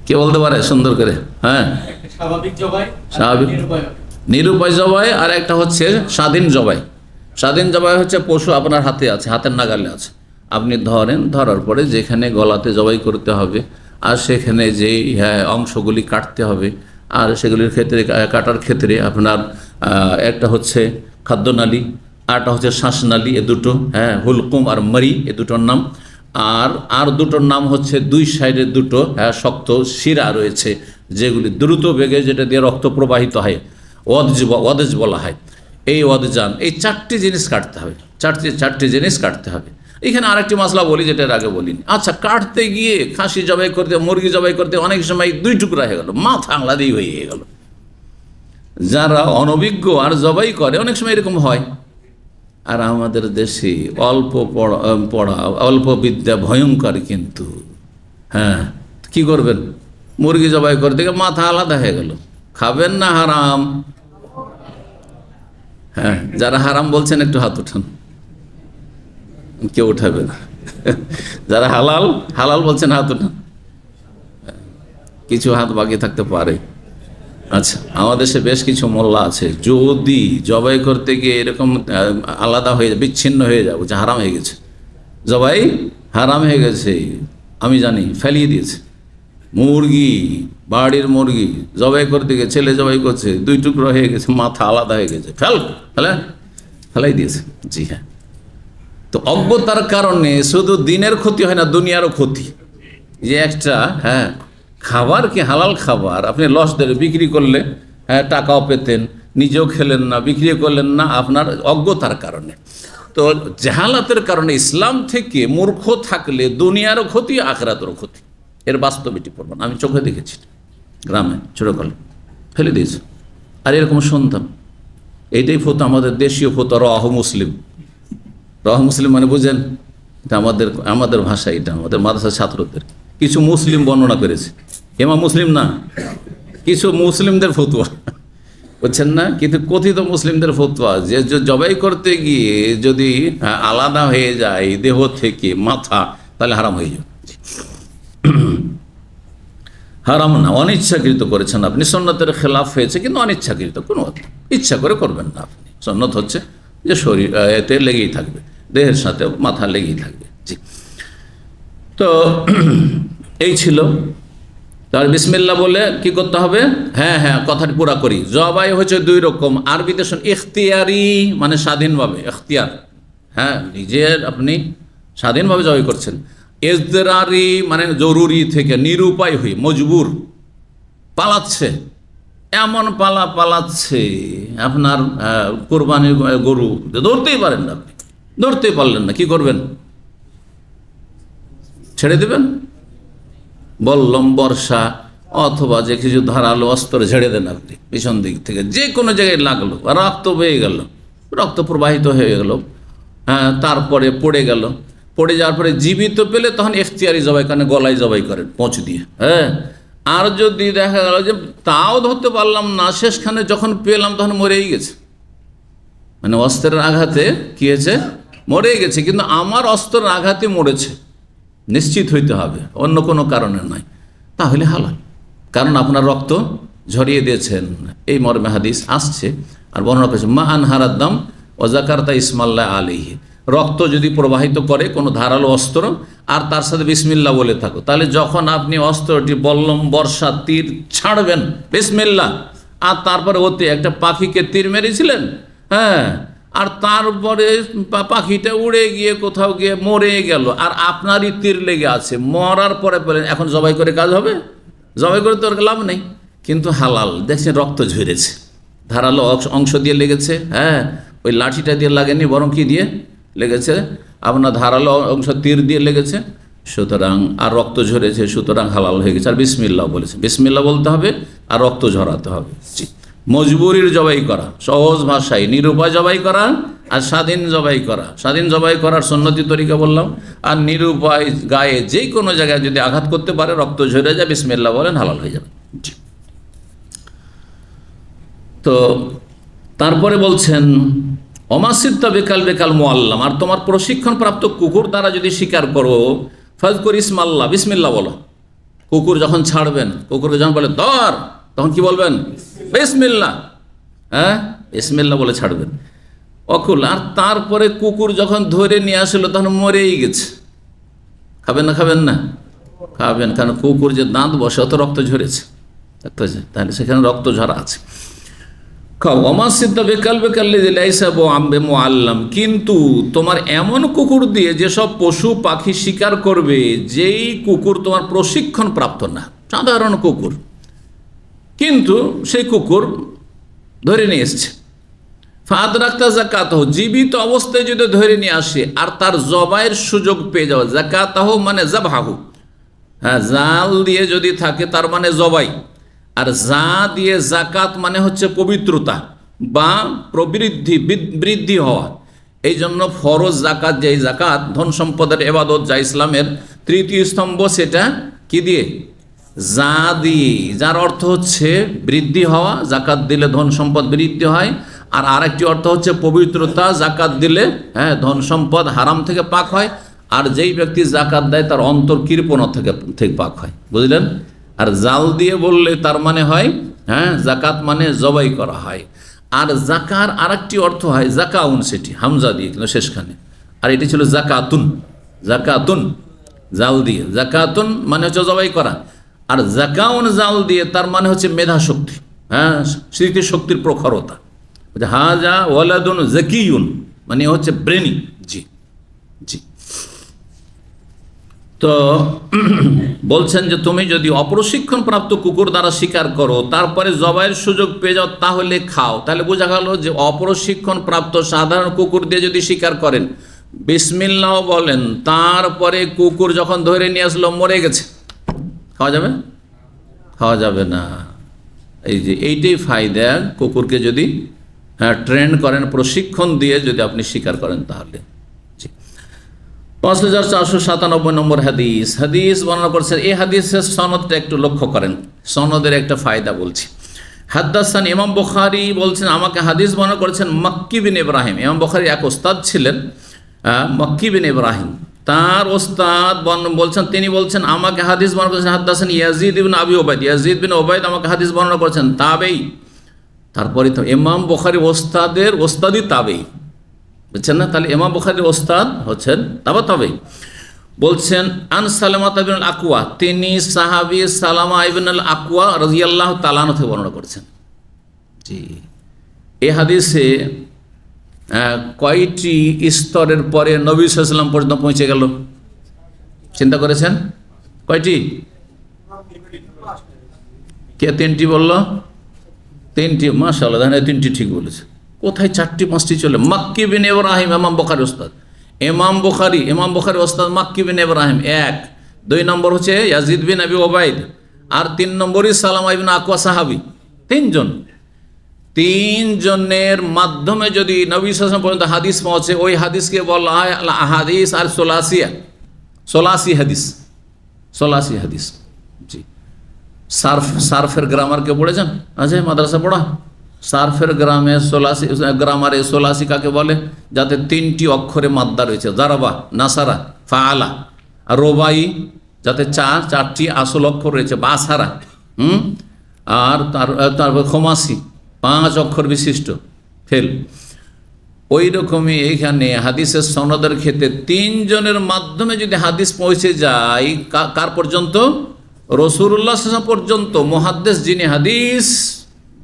কে বলতে পারে সুন্দর করে? হ্যাঁ, স্বাভাবিক, নিরুপায় জবাই, আর একটা হচ্ছে স্বাধীন জবাই। স্বাধীন জবাই হচ্ছে পশু আপনার হাতে আছে, হাতের নাগালে আছে, আপনি ধরেন, ধরার পরে যেখানে গলাতে জবাই করতে হবে আর সেখানে যেই অংশগুলি কাটতে হবে, আর সেগুলির ক্ষেত্রে কাটার ক্ষেত্রে আপনার একটা হচ্ছে খাদ্যনালী, আরটা হচ্ছে শ্বাসনালী, এ দুটো, হ্যাঁ হুলকুম আর মরি, এ দুটোর নাম। আর দুটোর নাম হচ্ছে 2 সাইডে দুটো শক্ত শিরা রয়েছে, যেগুলি দ্রুত বেগে, যেটা দিয়ে রক্ত প্রবাহিত হয়, ওয়াদেজ বলা হয়। এই ওয়াদজান, এই চারটি জিনিস কাটতে হবে, চারটি জিনিস কাটতে হবে। এখানে আরেকটি মশলা বলি, যেটা এর আগে বলিনি। আচ্ছা, কাটতে গিয়ে খাসি জবাই করতে, মুরগি জবাই করতে অনেক সময় 2 টুকরা হয়ে গেল, মাথা আলাদাই হয়ে গেল। যারা অনভিজ্ঞ আর জবাই করে অনেক সময় এরকম হয়। আর আমাদের দেশে অল্প পড়া অল্প বিদ্যা ভয়ঙ্কর, কিন্তু হ্যাঁ কি করবেন, মুরগি জবাই করতে গিয়ে মাথা আলাদা হয়ে গেল। খাবেন না হারাম? হ্যাঁ, যারা হারাম বলছেন একটু হাত উঠান। কেউ উঠাবে না। যারা হালাল হালাল বলছেন হাত উঠান। কিছু হাত বাকি থাকতে পারে। আচ্ছা, আমাদের দেশে বেশ কিছু মোল্লা আছে, যদি জবাই করতে গিয়ে এরকম আলাদা হয়ে বিচ্ছিন্ন হয়ে যাবে, যে হারাম হয়ে গেছে, জবাই হারাম হয়ে গেছে, আমি জানি, ফেলিয়ে দিয়েছে। মুরগি, বাড়ির মুরগি জবাই করতে গিয়ে ছেলে জবাই করছে, 2 টুকরো হয়ে গেছে, মাথা আলাদা হয়ে গেছে, ফেলাই দিয়েছে। জি হ্যাঁ। তো অজ্ঞতার কারণে শুধু দিনের ক্ষতি হয় না, দুনিয়ারও ক্ষতি। যে একটা খাবার কি হালাল খাবার আপনি লস দিয়ে বিক্রি করলে টাকাও পেতেন, নিজেও খেলেন না, বিক্রি করলেন না, আপনার অজ্ঞতার কারণে। তো জাহালাতের কারণে ইসলাম থেকে মূর্খ থাকলে দুনিয়ারও ক্ষতি, আখিরাতেরও ক্ষতি। এর বাস্তবিটি প্রমাণ আমি চোখে দেখেছি। গ্রামে ছোটকালে ফেলে দিয়েছে। আর এরকম শুনতাম। এইটাই ফতো, আমাদের দেশীয় ফতো, রহ মুসলিম। রহ মুসলিম মানে বুঝেন, এটা আমাদের ভাষা, এটা আমাদের মাদ্রাসার ছাত্রদের কিছু মুসলিম বর্ণনা করেছে। এমা মুসলিম না, কিছু মুসলিমদের ফতুয়া, বুঝছেন না? কিন্তু কথিত মুসলিমদের ফতুয়া যে জবাই করতে গিয়ে যদি আলাদা হয়ে যায় দেহ থেকে মাথা, তাহলে হারাম হয়ে যাবে। হারাম না, অনিচ্ছাকৃত করেছেন আপনি, সুন্নতের খেলাফ হয়েছে, কিন্তু অনিচ্ছাকৃত, কোনো ইচ্ছা করে করবেন না আপনি। সুন্নত হচ্ছে যে শরীর এতে লেগেই থাকবে, দেহের সাথে মাথা লেগেই থাকবে। জি, তো এই ছিল। তার বিসমিল্লাহ বলে কি করতে হবে? হ্যাঁ, কথাটি পুরা করি। জবাই হচ্ছে 2 রকম। আরবিতে ইখতিয়ারি মানে স্বাধীনভাবে, ইখতিয়ার, নিজের আপনি স্বাধীনভাবে জবাই করছেন। ইজরারি মানে জরুরি থেকে, নিরুপায় হয়ে, মজবুর, পালাচ্ছে, এমন পালাচ্ছে আপনার কোরবানির গরু ধরতেই পারেন না, আপনি ধরতেই পারলেন না, কি করবেন? ছেড়ে দেবেন? বল্লম, বর্ষা অথবা যে কিছু ধারালো অস্ত্র ঝেড়ে দেন আপনি পিছন দিক থেকে, যে কোনো জায়গায় লাগলো, রক্ত বেয়ে গেল, রক্ত প্রবাহিত হয়ে গেল, তারপরে পড়ে গেল, পড়ে যাওয়ার পরে জীবিত পেলে তখন ইখতিয়ারি জবাই, কারণে গলায় জবাই করেন পোঁচ দিয়ে। আর যদি দেখা গেল যে তাও ধরতে পারলাম না, শেষখানে যখন পেলাম তখন মরেই গেছে, মানে অস্ত্রের আঘাতে কি হয়েছে? মরেই গেছে। কিন্তু আমার অস্ত্রের আঘাতে মরেছে, নিশ্চিত হইতে হবে, অন্য কোনো কারণে নয়, তাহলে হালাল, কারণ আপনার রক্ত ঝরিয়ে দিয়েছেন। এই মর্মে হাদিস আসছে। আর বর্ণনা করেছে, মা আনহারাদ্দাম ও জাকারতা ইসমাল্লাহ আলাইহি, রক্ত যদি প্রবাহিত করে কোনো ধারালো অস্ত্র আর তার সাথে বিসমিল্লাহ বলে থাকো, তাহলে যখন আপনি অস্ত্রটি বল্লম, বর্ষা, তীর ছাড়বেন বিসমিল্লাহ, আর তারপরে ওতে একটা পাখিকে তীর মেরেছিলেন, আর তারপরে পাখিটা উড়ে গিয়ে কোথাও গিয়ে মরে গেল, আর আপনারই তীর লেগে আছে, মরার পরে পেলেন, এখন জবাই করে কাজ হবে? জবাই করে তো লাভ নেই। কিন্তু হালাল, দেখছেন রক্ত ঝরেছে, ধারালো অংশ দিয়ে লেগেছে, ওই লাঠিটা দিয়ে লাগেনি, বরং কি দিয়ে লেগেছে? আপনার ধারালো অংশ তীর দিয়ে লেগেছে, সুতরাং আর রক্ত ঝরেছে, সুতরাং হালাল হয়ে গেছে। আর বিসমিল্লাহ বলেছে, বিসমিল্লাহ বলতে হবে আর রক্ত ঝরাতে হবে। জি, মজবুরির জবাই করা, সহজ ভাষায় নিরুপায় জবাই করা, আর স্বাধীন জবাই করা। স্বাধীন জবাই করার সুন্নতি তরিকা বললাম। আর নিরুপায় গায়ে যে কোনো জায়গায় যদি আঘাত করতে পারে, রক্ত ঝরে যায়, বিসমিল্লাহ বলেন, হালাল হয়ে যাবে। তো তারপরে বলছেন, অমাসিদ্দা বেকাল বেকাল মুআল্লাম, আর তোমার প্রশিক্ষণপ্রাপ্ত কুকুর দ্বারা যদি শিকার করো, ফাজকুর ইসমাল্লাহ, বিসমিল্লাহ বলো। কুকুর যখন ছাড়বেন, কুকুরকে যখন বলে ধর, তখন কি বলবেন? বিসমিল্লাহ, বিসমিল্লাহ বলে ছাড়বেন। অকুল, আর তারপরে কুকুর যখন ধরে নিয়ে আসলো তখন মরেই গেছে, খাবেন না? খাবেন না? খাবেন, কারণ কুকুর যে দাঁত বসে অত রক্ত ঝরেছে, তাহলে সেখানে রক্ত ঝরা আছে। কিন্তু তোমার এমন কুকুর দিয়ে যেসব পশু পাখি শিকার করবে, যেই কুকুর তোমার প্রশিক্ষণ প্রাপ্ত না, সাধারণ কুকুর, কিন্তু সেই কুকুর ধরে নিয়ে এসছে। ফাদরাক্তা যাকাতাহু, জীবিত অবস্থায় যদি ধরে নিয়ে আসে আর তার জবাইয়ের সুযোগ পেয়ে যাওয়া, যাকাতাহু মানে জাবহাহু, হ্যাঁ, জাল দিয়ে যদি থাকে তার মানে জবাই, আর যা দিয়ে জাকাত মানে হচ্ছে পবিত্রতা বা প্রবৃদ্ধি, বৃদ্ধি হওয়া। এই জন্য ফরজ জাকাত, যেই জাকাত ধন সম্পদের এবাদত, যা ইসলামের তৃতীয় স্তম্ভ, সেটা কি দিয়ে? যা দিয়ে, যার অর্থ হচ্ছে বৃদ্ধি হওয়া। জাকাত দিলে ধন সম্পদ বৃদ্ধি হয়। আর আরেকটি অর্থ হচ্ছে পবিত্রতা, জাকাত দিলে হ্যাঁ ধন সম্পদ হারাম থেকে পাক হয়। আর যেই ব্যক্তি জাকাত দেয় তার অন্তর কৃপণতা থেকে পাক হয়, বুঝলেন? আর জাল দিয়ে বললে তার মানে হয় হ্যাঁ জাকাত মানে জবাই করা হয়। আর জাকার আরেকটি অর্থ হয় জাকাউন, সেটি হামজা দিয়ে কিন্তু শেষখানে, আর এটি ছিল জাকাতুন। জাকাতুন জাল দিয়ে, জাকাতুন মানে হচ্ছে জবাই করা, আর জাকাউন জাল দিয়ে তার মানে হচ্ছে মেধা শক্তি, হ্যাঁ স্মৃতিশক্তির প্রখরতা। হাজা ওয়ালাদুন জাকিউন মানে হচ্ছে ব্রেনি। জি জি। তো বলছেন যে তুমি যদি অপ্রশিক্ষণ প্রাপ্ত কুকুর দ্বারা শিকার করো, তারপরে জবাইয়ের সুযোগ পেয়ে যাও, তাহলে খাও। তাহলে বোঝা গেল যে অপ্রশিক্ষণ প্রাপ্ত সাধারণ কুকুর দিয়ে যদি শিকার করেন, বিসমিল্লাহ বলেন, তারপরে কুকুর যখন ধরে নিয়ে আসলো মরে গেছে, খাওয়া যাবে? খাওয়া যাবে না। এই যে এইটাই ফায়দা, কুকুরকে যদি ট্রেন করেন, প্রশিক্ষণ দিয়ে যদি আপনি শিকার করেন তাহলে। 5497 নম্বর হাদিস। হাদিস বর্ণনা করছেন, এই হাদিসের সনদটা একটু লক্ষ্য করেন, সনদের একটা ফায়দা বলছি। হাদ্দাসানি, ইমাম বুখারী বলছেন আমাকে হাদিস বর্ণনা করেছেন মক্কি বিন ইব্রাহিম। ইমাম বুখারীর এক ওস্তাদ ছিলেন মক্কি বিন ইব্রাহিম, তার ওস্তাদ বলছেন, তিনি বলছেন আমাকে হাদিস বর্ণনা করেছেন হাদ্দাসানি ইয়াজিদ ইবনে আবি উবাইদ। ইয়াজিদ বিন উবাইদ আমাকে হাদিস বর্ণনা করেছেন, তাবেই। তারপরে তো ইমাম বুখারী ওস্তাদের ওস্তাদই তাবেই, বুঝছেন না? তাহলে ইমাম বুখারীর ওস্তাদ হচ্ছেন তাবেই। বলছেন আন সালামা ইবনুল আকওয়া, তিনি সাহাবী সালামা ইবনুল আকওয়া রাদিয়াল্লাহু তাআলা আনহু থেকে বর্ণনা করেছেন। জি, এই হাদিসে কয়টি স্তরের পরে নবী সাল্লাল্লাহু আলাইহি ওয়াসাল্লাম পর্যন্ত পৌঁছে গেল? চিন্তা করেছেন কয়টি? কে তিনটি বলল? তিনটি, মাশাআল্লাহ, দেখেন তিনটি ঠিক বলেছে। কোথায় চারটি পাঁচটি চলে? মক্কি বিন ইব্রাহিম ইমাম বুখারী ওস্তাদ, ইমাম বুখারী ওস্তাদ মক্কি বিন ইব্রাহিম এক, 2 নম্বর হচ্ছে ইয়াজিদ বিন আবি উবাইদ, আর 3 নম্বরই সালামা ইবনে আকওয়া সাহাবী। তিনজনের মাধ্যমে যদি নবী সাল্লাল্লাহু আলাইহি ওয়াসাল্লাম পর্যন্ত হাদিস পৌঁছে, ওই হাদিসকে বলা হয় আল আহাদিস আর সোলাসি হাদিস। জি, সার্ফের গ্রামারকে পড়েছেন? আচ্ছা, মাদ্রাসা পড়া সার্ফের গ্রামারে সোলাসি কাকে বলে? যাতে 3টি অক্ষরে মাদ্দা রয়েছে, জারাবা, নাসারা, ফাআলা। আর রোবাই যাতে 4টি আসল অক্ষর রয়েছে, বাসারা। আর তারপর খমাসি 5 অক্ষর বিশিষ্ট, ফেল। ওই রকমই এইখানে হাদিসের সনদের ক্ষেত্রে 3 জনের মাধ্যমে যদি হাদিস পৌঁছে যায়, কার পর্যন্ত? রাসূলুল্লাহ সাল্লাল্লাহু আলাইহি ওয়াসাল্লাম পর্যন্ত। মুহাদ্দিস যিনি হাদিস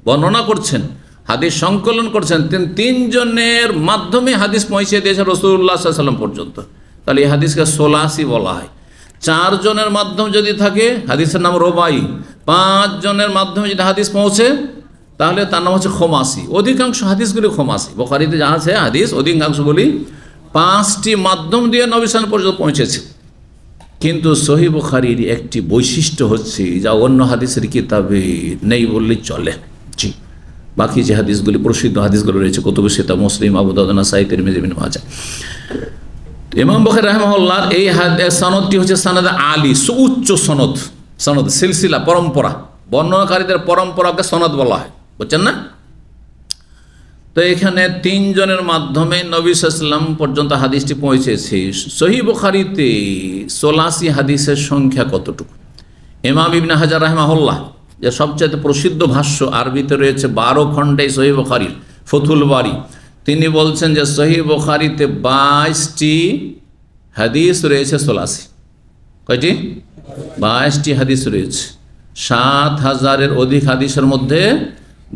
বর্ণনা করছেন, হাদিস সংকলন করছেন, 3 জনের মাধ্যমে হাদিস পৌঁছে দিয়েছেন রাসূলুল্লাহ সাল্লাল্লাহু আলাইহি ওয়াসাল্লাম পর্যন্ত। তাহলে এই হাদিসকে সোলাসি বলা হয়। 4 জনের মাধ্যমে যদি থাকে হাদিসের নাম রোবাই, 5 জনের মাধ্যমে যদি হাদিস পৌঁছে তাহলে তার নাম হচ্ছে খমাসি। অধিকাংশ হাদিসগুলি খমাসি, বুখারীতে যা আছে হাদিস অধিকাংশগুলি 5টি মাধ্যম দিয়ে নবী সাল্লাল্লাহু আলাইহি ওয়াসাল্লাম পর্যন্ত পৌঁছেছে। কিন্তু সহিহ বুখারীর একটি বৈশিষ্ট্য হচ্ছে যা অন্য হাদিসের কিতাবে নেই বললেই চলে। জি, বাকি যে হাদিসগুলি প্রসিদ্ধ হাদিসগুলো রয়েছে কুতুবে সিত্তা, মুসলিম, আবু দাউদ, নাসাঈ, তিরমিজি, ইবনে মাজাহ, ইমাম বুখারী রাহিমাহুল্লাহ এই সনদটি হচ্ছে সনদ আলী, সুউচ্চ সনদ, সিলসিলা, পরম্পরা। বর্ণনাকারীদের পরম্পরাকে সনদ বলা হয়, বুঝছেন না? তো এখানে 3 জনের মাধ্যমে নবী সাল্লাল্লাহু আলাইহি ওয়াসাল্লাম পর্যন্ত হাদিসটি পৌঁছেছে। সহিহ বুখারীতে 84 হাদিসের সংখ্যা কতটুকু? ইমাম ইবনে হাজার রাহিমাহুল্লাহ, যে সবচেয়ে প্রসিদ্ধ ভাষ্য, আরবিতে রয়েছে 12 খণ্ডে সহিহ বুখারীর, ফতুল বারী, তিনি বলছেন যে সহিহ বুখারীতে 22টি হাদিস রয়েছে 84। কয়টি? 22টি হাদিস রয়েছে। 7000-এর অধিক হাদিসের মধ্যে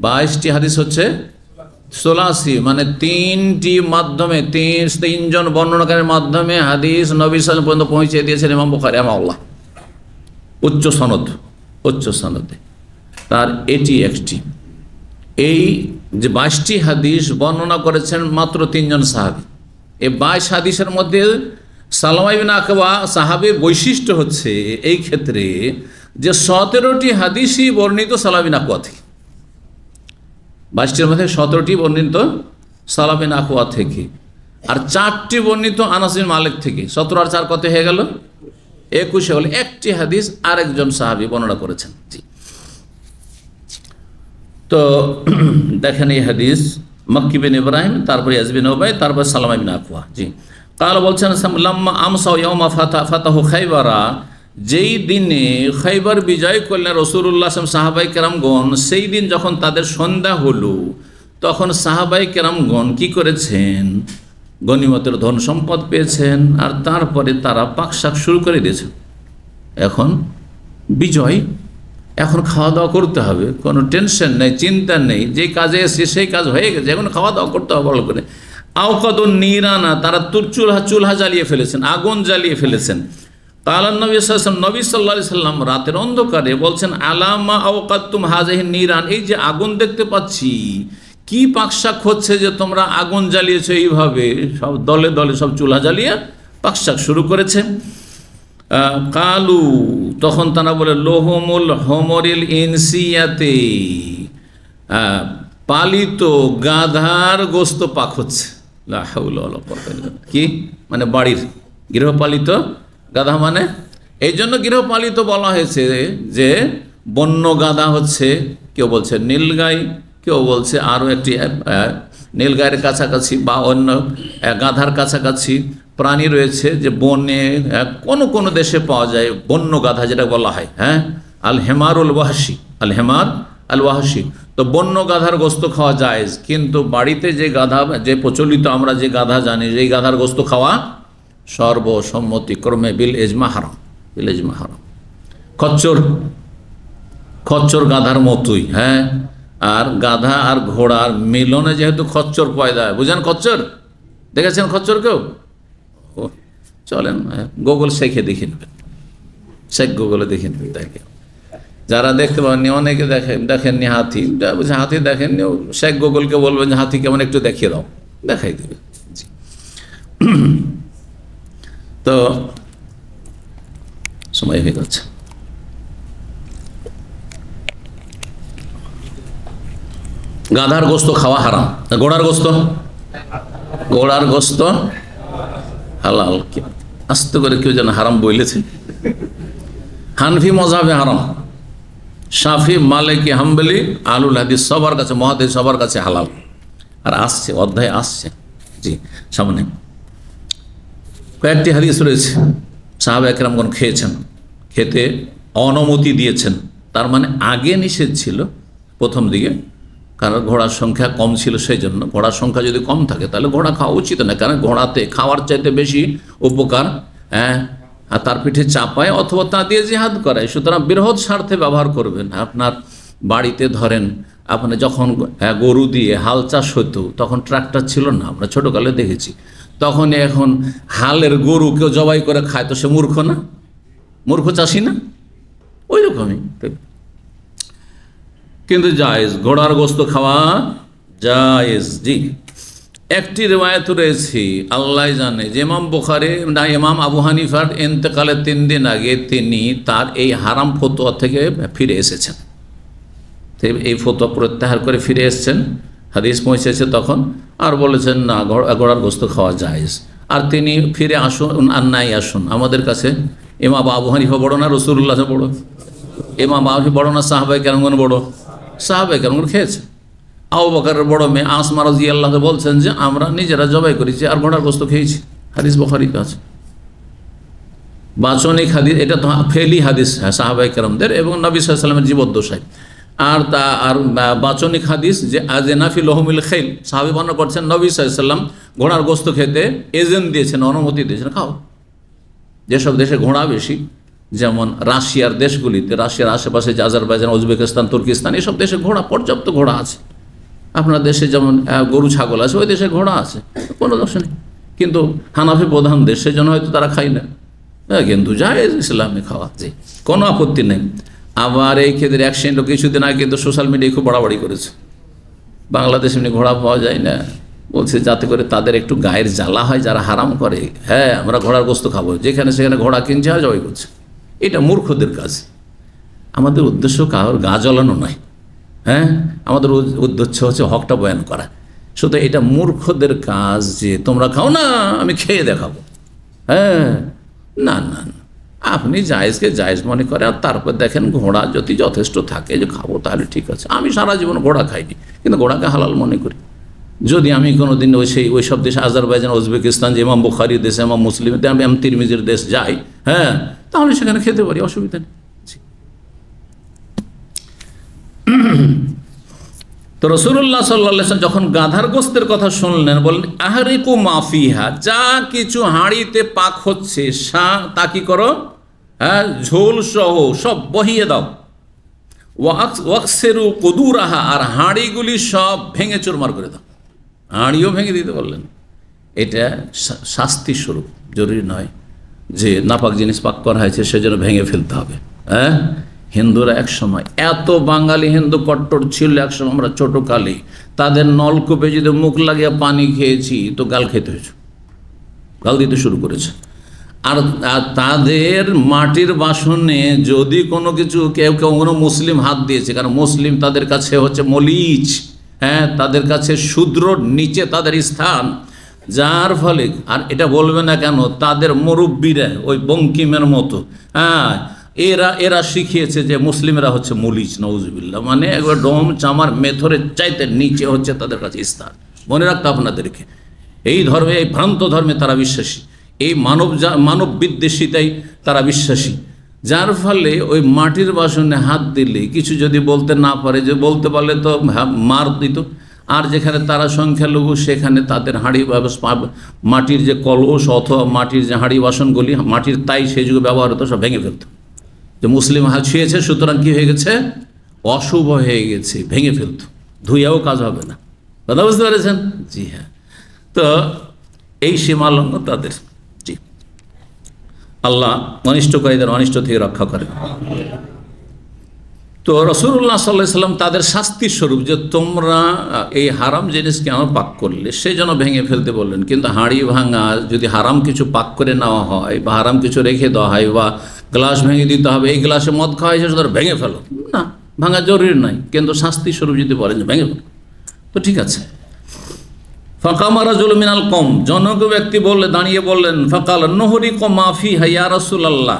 22টি হাদিস হচ্ছে 84, মানে 3টি মাধ্যমে, 3 জন বর্ণনাকারীর মাধ্যমে হাদিস নবী সাল্লাল্লাহু আলাইহি ওয়াসাল্লাম পর্যন্ত পৌঁছে দিয়েছেন ইমাম বুখারী রাহিমাহুল্লাহ, উচ্চ সনদে। তার এটি একটি। এই যে 22টি হাদিস বর্ণনা করেছেন মাত্র 3 জন সাহাবী। এই 22 হাদিসের মধ্যে সালামা ইবনে আকওয়া সাহাবীর বৈশিষ্ট্য হচ্ছে এই ক্ষেত্রে যে 17টি হাদিসই বর্ণিত সালামা ইবনে আকওয়া থেকে। 22টির মধ্যে 17টি বর্ণিত সালামা ইবনে আকওয়া থেকে, আর 4টি বর্ণিত আনাস বিন মালিক থেকে। 17 আর 4 কত হয়ে গেল? 21 হলো। একটি হাদিস আরেকজন সাহাবী বর্ণনা করেছেন। জি, তো দেখেন এই হাদিস মক্কি বিন ইব্রাহিম, তারপর ইয়াজ বিন উবাই, তারপর সালামা ইবনে আকওয়া। জি, কাল বলছেন লাম্মা আমসা ইয়াউমা ফাতাহু খাইবারা, যেই দিনে খাইবার বিজয় করলেন রাসূলুল্লাহ সাহাবায়ে কেরামগণ, সেই দিন যখন তাদের সন্ধ্যা হলো তখন সাহাবায়ে কেরামগণ কি করেছেন? গনিমতের ধন সম্পদ পেয়েছেন, আর তারপরে তারা পাকশাক শুরু করে দিয়েছেন। এখন বিজয়, এখন খাওয়া দাওয়া করতে হবে, কোনো টেনশন নেই, চিন্তা নেই, যে কাজে এসে সেই কাজ হয়ে গেছে, এখন খাওয়া দাওয়া করতে হবে ভালো করে। আওকাদুন নিরানা, তারা চুলহা জ্বালিয়ে ফেলেছেন, আগুন জ্বালিয়ে ফেলেছেন। কালান নবী সাল্লাল্লাহু নবী সাল্লাল্লাহু আলাইহি সাল্লাম রাতের অন্ধকারে বলছেন, আলামা আওকাতুম হাযিহি নিরান, এই যে আগুন দেখতে পাচ্ছি, কি পাকশাক হচ্ছে যে তোমরা আগুন জ্বালিয়েছো এইভাবে? সব দলে দলে সব চুলহা জ্বালিয়ে পাকশাক শুরু করেছে। কালু, তখন তারা বলে, লোহমুল হোমরিল ইনসিয়াতে, পালিত গাধার গোস্ত পাক হচ্ছে। লা হাওলা ওয়ালা কুওয়াতা ইল্লা বিল্লাহ। কি মানে? বাড়ির গৃহপালিত গাধা, মানে এই জন্য গৃহপালিত বলা হয়েছে যে বন্য গাধা হচ্ছে, কেউ বলছে নীলগাই, কেউ বলছে আরও একটি নীলগাইয়ের কাছাকাছি বা অন্য গাধার কাছাকাছি প্রাণী রয়েছে যে বনে কোনো কোনো দেশে পাওয়া যায়, বন্য গাধা যেটা বলা হয়। হ্যাঁ, আল হেমারুল ওয়াহশি, আল হেমার আল ওয়াহশি। তো বন্য গাধার গোস্ত খাওয়া যায়, কিন্তু বাড়িতে যে গাধা, যে প্রচলিত আমরা যে গাধা জানি, এই গাধার গোস্ত খাওয়া সর্বসম্মতিক্রমে বিল ইজমা হারাম, বিল ইজমা হারাম। খচ্চর গাধার মতোই। হ্যাঁ, আর গাধা আর ঘোড়ার মিলনে যেহেতু খচ্চর পয়দা হয়, বুঝেন? খচ্চর দেখেছেন? খচ্চর কেউ? চলেন গুগল শেখে দেখে নেবেন, শেখ গুগলে দেখে নেবেন। দেখে যারা দেখতে পাননি, অনেকে দেখেননি হাতি, হাতি দেখেননি, শেখ গুগলকে বলবেন যে হাতি কেমন একটু দেখিয়ে দাও, দেখাই দেবে। তো সময় হয়ে যাচ্ছে। গাধার গোস্ত খাওয়া হারাম, ঘোড়ার গোস্ত হালাল। আস্তে করে কেউ যেন হারাম বলেছে। হানফি মযহাবে হারাম, শাফি, মালিকি, হাম্বলি, আহলুল হাদিস সবার কাছে, মুহাদ্দিস সবার কাছে হালাল। আর আসছে, অধ্যায় আসছে। জি, সামনে কয়েকটি হাদিস রয়েছে সাহাবা একরামগণ খেয়েছেন, খেতে অনুমতি দিয়েছেন। তার মানে আগে নিষেধ ছিল প্রথম দিকে, কারণ ঘোড়ার সংখ্যা কম ছিল, সেই জন্য। ঘোড়ার সংখ্যা যদি কম থাকে তাহলে ঘোড়া খাওয়া উচিত না, কারণ ঘোড়াতে খাওয়ার চাইতে বেশি উপকার আর তার পিঠে চাপায় অথবা তা দিয়ে জিহাদ করায়। সুতরাং বৃহৎ স্বার্থে ব্যবহার করবেন। আপনার বাড়িতে ধরেন, আপনি যখন গরু দিয়ে হাল চাষ হতো, তখন ট্রাক্টর ছিল না, আমরা ছোটোকালে দেখেছি। তখন এখন হালের গরু কেউ জবাই করে খায়, তো সে মূর্খ না? মূর্খ চাষি না? ওই রকমই। কিন্তু জায়েজ, ঘোড়ার গোস্ত খাওয়া জায়েজ। জি, একটি রিওয়ায়াত রয়েছে, আল্লাহ জানে, যে ইমাম বুখারী না ইমাম আবু হানিফার ইন্তেকালের 3 দিন আগে তিনি তার এই হারাম ফতোয়া থেকে ফিরে এসেছেন। এই ফতোয়া প্রত্যাহার করে ফিরে এসেছেন, হাদিস পৌঁছেছে তখন, আর বলেছেন না, ঘোড়ার গোস্ত খাওয়া জায়েজ। আর তিনি ফিরে আসুন আর নাই আসুন, আমাদের কাছে ইমাম আবু হানিফা বড় না রাসূলুল্লাহ বড়? ইমাম আবু হানিফা বড় না সাহাবায়ে কেরামগণ বড়? সাহাবায়ে কেরামগণ খেয়েছে। আবু বকরের বড় মেয়ে আসমা রাদিয়াল্লাহু আনহা বলছেন যে আমরা নিজেরা জবাই করেছি আর ঘোড়ার গোস্ত খেয়েছি। হাদিস বুখারীতে আছে। বাচনিক হাদিস, এটা তো ফেলি হাদিস সাহাবায়ে কেরামদের এবং নবী সাল্লাল্লাহু আলাইহি ওয়াসাল্লামের জীবদ্দশায়। আর বাচনিক হাদিস যে আযনাফি লহুমিল খাইল, সাহাবী বর্ণনা করছেন নবী সাল্লাল্লাহু আলাইহি ওয়াসাল্লাম ঘোড়ার গোস্ত খেতে এজেন্ট দিয়েছেন, অনুমতি দিয়েছেন, খাও। যেসব দেশে ঘোড়া বেশি, যেমন রাশিয়ার দেশগুলিতে, রাশিয়ার আশেপাশে যে আজারবাইজান, উজবেকিস্তান, তুর্কিস্তান, এসব দেশে ঘোড়া, পর্যাপ্ত ঘোড়া আছে। আপনার দেশে যেমন গরু ছাগল আছে, ওই দেশে ঘোড়া আছে, কোনো দোষ নেই। কিন্তু হানাফি প্রধান দেশ, সেই জন্য হয়তো তারা খায় না, কিন্তু জায়েজ ইসলামে খাওয়া, যে কোনো আপত্তি নেই। আবার এই ক্ষেত্রে অ্যাক্সিডেন্ট কিছুদিন আগে কিন্তু সোশ্যাল মিডিয়ায় খুব বাড়াবাড়ি করেছে, বাংলাদেশে এমনি ঘোড়া পাওয়া যায় না, বলছে যাতে করে তাদের একটু গায়ের জ্বালা হয় যারা হারাম করে। হ্যাঁ, আমরা ঘোড়ার গোস্ত খাবো, যেখানে সেখানে ঘোড়া কিনছে আর জবাই করছে। এটা মূর্খদের কাজ। আমাদের উদ্দেশ্য কারোর গা জ্বলানো নয়, হ্যাঁ, আমাদের উদ্দেশ্য হচ্ছে হকটা বয়ান করা। শুধু এটা মূর্খদের কাজ যে তোমরা খাও না, আমি খেয়ে দেখাবো। হ্যাঁ, না না না, আপনি জায়েজকে জায়েজ মনে করে, আর তারপর দেখেন ঘোড়া যদি যথেষ্ট থাকে যে খাবো তাহলে ঠিক আছে। আমি সারা জীবন ঘোড়া খাইনি, কিন্তু ঘোড়াকে হালাল মনে করি। যদি আমি কোনোদিন ওই সব দেশে, আজারবাইজান, উজবেকিস্তান, যে ইমাম বুখারির দেশে, ইমাম মুসলিম, আমি তিরমিজির দেশ যাই, হ্যাঁ, তাহলে সেখানে খেতে পারি, অসুবিধা নেই। তো রাসূলুল্লাহ সাল্লাল্লাহু আলাইহি ওয়াসাল্লাম যখন গাধার গোস্তের কথা শুনলেন, বললেন আহরিকু মাফিহা, যা কিছু হাঁড়িতে পাক হচ্ছে তা কি করো, হ্যাঁ, ঝোল সহ সব বহিয়ে দাও। ওয়াকসেরু কুদুরাহা, আর হাঁড়িগুলি সব ভেঙে চুরমার করে দাও। হাঁড়িও ভেঙে দিতে বললেন। এটা শাস্তি স্বরূপ, জরুরি নয় যে নাপাক জিনিস পাক করা হয়েছে সেজন্য ভেঙে ফেলতে হবে। হ্যাঁ, হিন্দুরা এক সময় এত বাঙালি হিন্দু কট্টর ছিল, একসময় আমরা ছোটোকালে তাদের নলকূপে যদি মুখ লাগিয়ে পানি খেয়েছি তো গাল খেতে হয়েছে, গাল দিতে শুরু করেছে। আর তাদের মাটির বাসনে যদি কোনো কিছু কেউ কোনো মুসলিম হাত দিয়েছে, কারণ মুসলিম তাদের কাছে হচ্ছে মলিচ, হ্যাঁ, তাদের কাছে শূদ্র, নিচে তাদের স্থান, যার ফলে আর এটা বলবে না কেন, তাদের মুরব্বীরা ওই বঙ্কিমের মতো, হ্যাঁ, এরা শিখিয়েছে যে মুসলিমরা হচ্ছে মলিচ, নউজুবিল্লাহ, মানে একবার ডোম চামার মেথরের চাইতে নিচে হচ্ছে তাদের কাছে স্থান। মনে রাখতে আপনাদেরকে, এই ধর্মে, এই ভ্রান্ত ধর্মে তারা বিশ্বাসী, এই মানব বিদ্বেষিতাই তারা বিশ্বাসী, যার ফলে ওই মাটির বাসনে হাত দিলে কিছু যদি বলতে না পারে, যে বলতে পারলে তো মার দিত। আর যেখানে তারা সংখ্যালঘু সেখানে তাদের হাঁড়ি মাটির যে কলস অথবা মাটির যে হাঁড়ি বাসনগুলি মাটির তাই সেই যুগে ব্যবহার হতো, সব ভেঙে ফেলত। যে মুসলিম হাত ছুঁয়েছে সুতরাং কী হয়ে গেছে, অশুভ হয়ে গেছে, ভেঙে ফেলত, ধুইয়াও কাজ হবে না। কথা বুঝতে পেরেছেন? জি হ্যাঁ। তো এই সীমালঙ্ঘ তাদের, জি, আল্লাহ অনিষ্টকারীদের অনিষ্ট থেকে রক্ষা করেন। তো রাসূলুল্লাহ সাল্লাল্লাহু আলাইহি ওয়াসাল্লাম তাদের শাস্তির স্বরূপ যে তোমরা এই হারাম জিনিস কেন পাক করলে সেই জন্য ভেঙে ফেলতে বললেন। কিন্তু হাঁড়ি ভাঙা যদি হারাম কিছু পাক করে নেওয়া হয় বা হারাম কিছু রেখে দেওয়া হয় বা গ্লাস ভেঙে দিতে হবে, এই গ্লাসে মদ খাওয়া হয়েছে সুতরাং ভেঙে ফেলো, না, ভাঙা জরুরি নয়, কিন্তু শাস্তির স্বরূপ যদি বলেন যে ভেঙে ফেলো তো ঠিক আছে। ফাকামা রাজুল মিনাল কওম, জনৈক ব্যক্তি দাঁড়িয়ে বললেন, ফাকাল নহরিকু মা ফিহা ইয়া রাসূলুল্লাহ,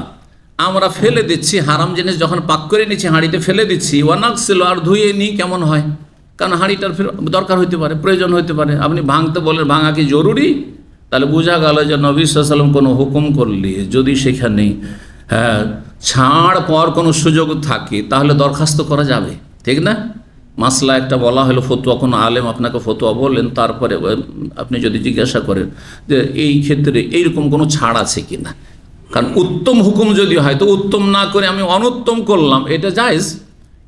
আমরা ফেলে দিচ্ছি, হারাম জিনিস যখন পাক করে নিচ্ছি হাঁড়িতে ফেলে দিচ্ছি, ওয়ানাকসিল, আর ধুয়ে নিই কেমন হয়, কারণ হাঁড়িটার দরকার হইতে পারে, প্রয়োজন হইতে পারে। আপনি ভাঙতে বলেন, ভাঙা কি জরুরি? তাহলে বোঝা গেল যে নবী সাল্লাল্লাহু আলাইহি ওয়াসাল্লাম কোনো হুকুম করলে যদি সেখানে ছাড় পাওয়ার কোনো সুযোগ থাকে তাহলে দরখাস্ত করা যাবে, ঠিক না? মাসলা একটা বলা হলো, ফতোয়া, কোনো আলেম আপনাকে ফতোয়া বললেন, তারপরে আপনি যদি জিজ্ঞাসা করেন যে এই ক্ষেত্রে এইরকম কোনো ছাড় আছে কি না, কারণ উত্তম হুকুম যদি হয় তো উত্তম না করে আমি অনুত্তম করলাম, এটা জায়েজ।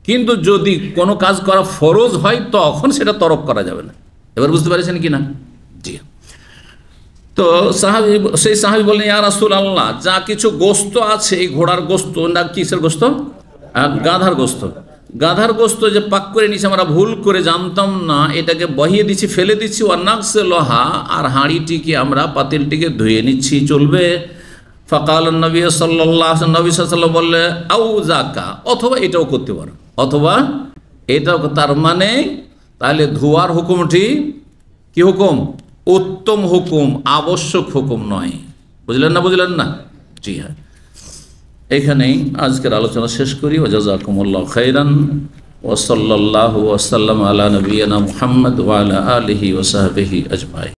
কিন্তু যদি কোনো কাজ করা ফরজ হয় তখন সেটা তরক করা যাবে না। এবার বুঝতে পারছেন কি না? জি। তো সেই সাহাবী বললেন, ইয়া রাসূলুল্লাহ, যা কিছু গোস্ত আছে, এই ঘোড়ার গোস্ত না কিসের গোস্ত, গাধার গোস্ত, গাধার গোস্ত যে পাক করে নিচ্ছে আমরা ভুল করে জানতাম না, এটাকে বহিয়ে দিচ্ছি, ফেলে দিচ্ছি, ওয়ানাকসিলহা, আর হাঁড়িটিকে আমরা পাতিলটিকে ধুয়ে নিচ্ছি, চলবে? ফাকাল নবী সাল্লাল্লাহু আলাইহি ওয়াসাল্লাম, নবী সাল্লাল্লাহু আলাইহি ওয়াসাল্লাম বললে, আউ যাকা, অথবা এটাও করতে পারো, অথবা এটাও। তার মানে তাহলে ধোয়ার হুকুমটি কি হুকুম? উত্তম হুকুম, আবশ্যক হুকুম নয়। বুঝলেন না? বুঝলেন না? জি হ্যাঁ। এখানেই আজকের আলোচনা শেষ করি। ওয়া জাযাকুমুল্লাহু খাইরান ওয়া সাল্লাল্লাহু ওয়া সাল্লাম আলা নবিয়িনা মুহাম্মদ ওয়া আলা আলিহি ওয়া সাহবিহি আজমাইন।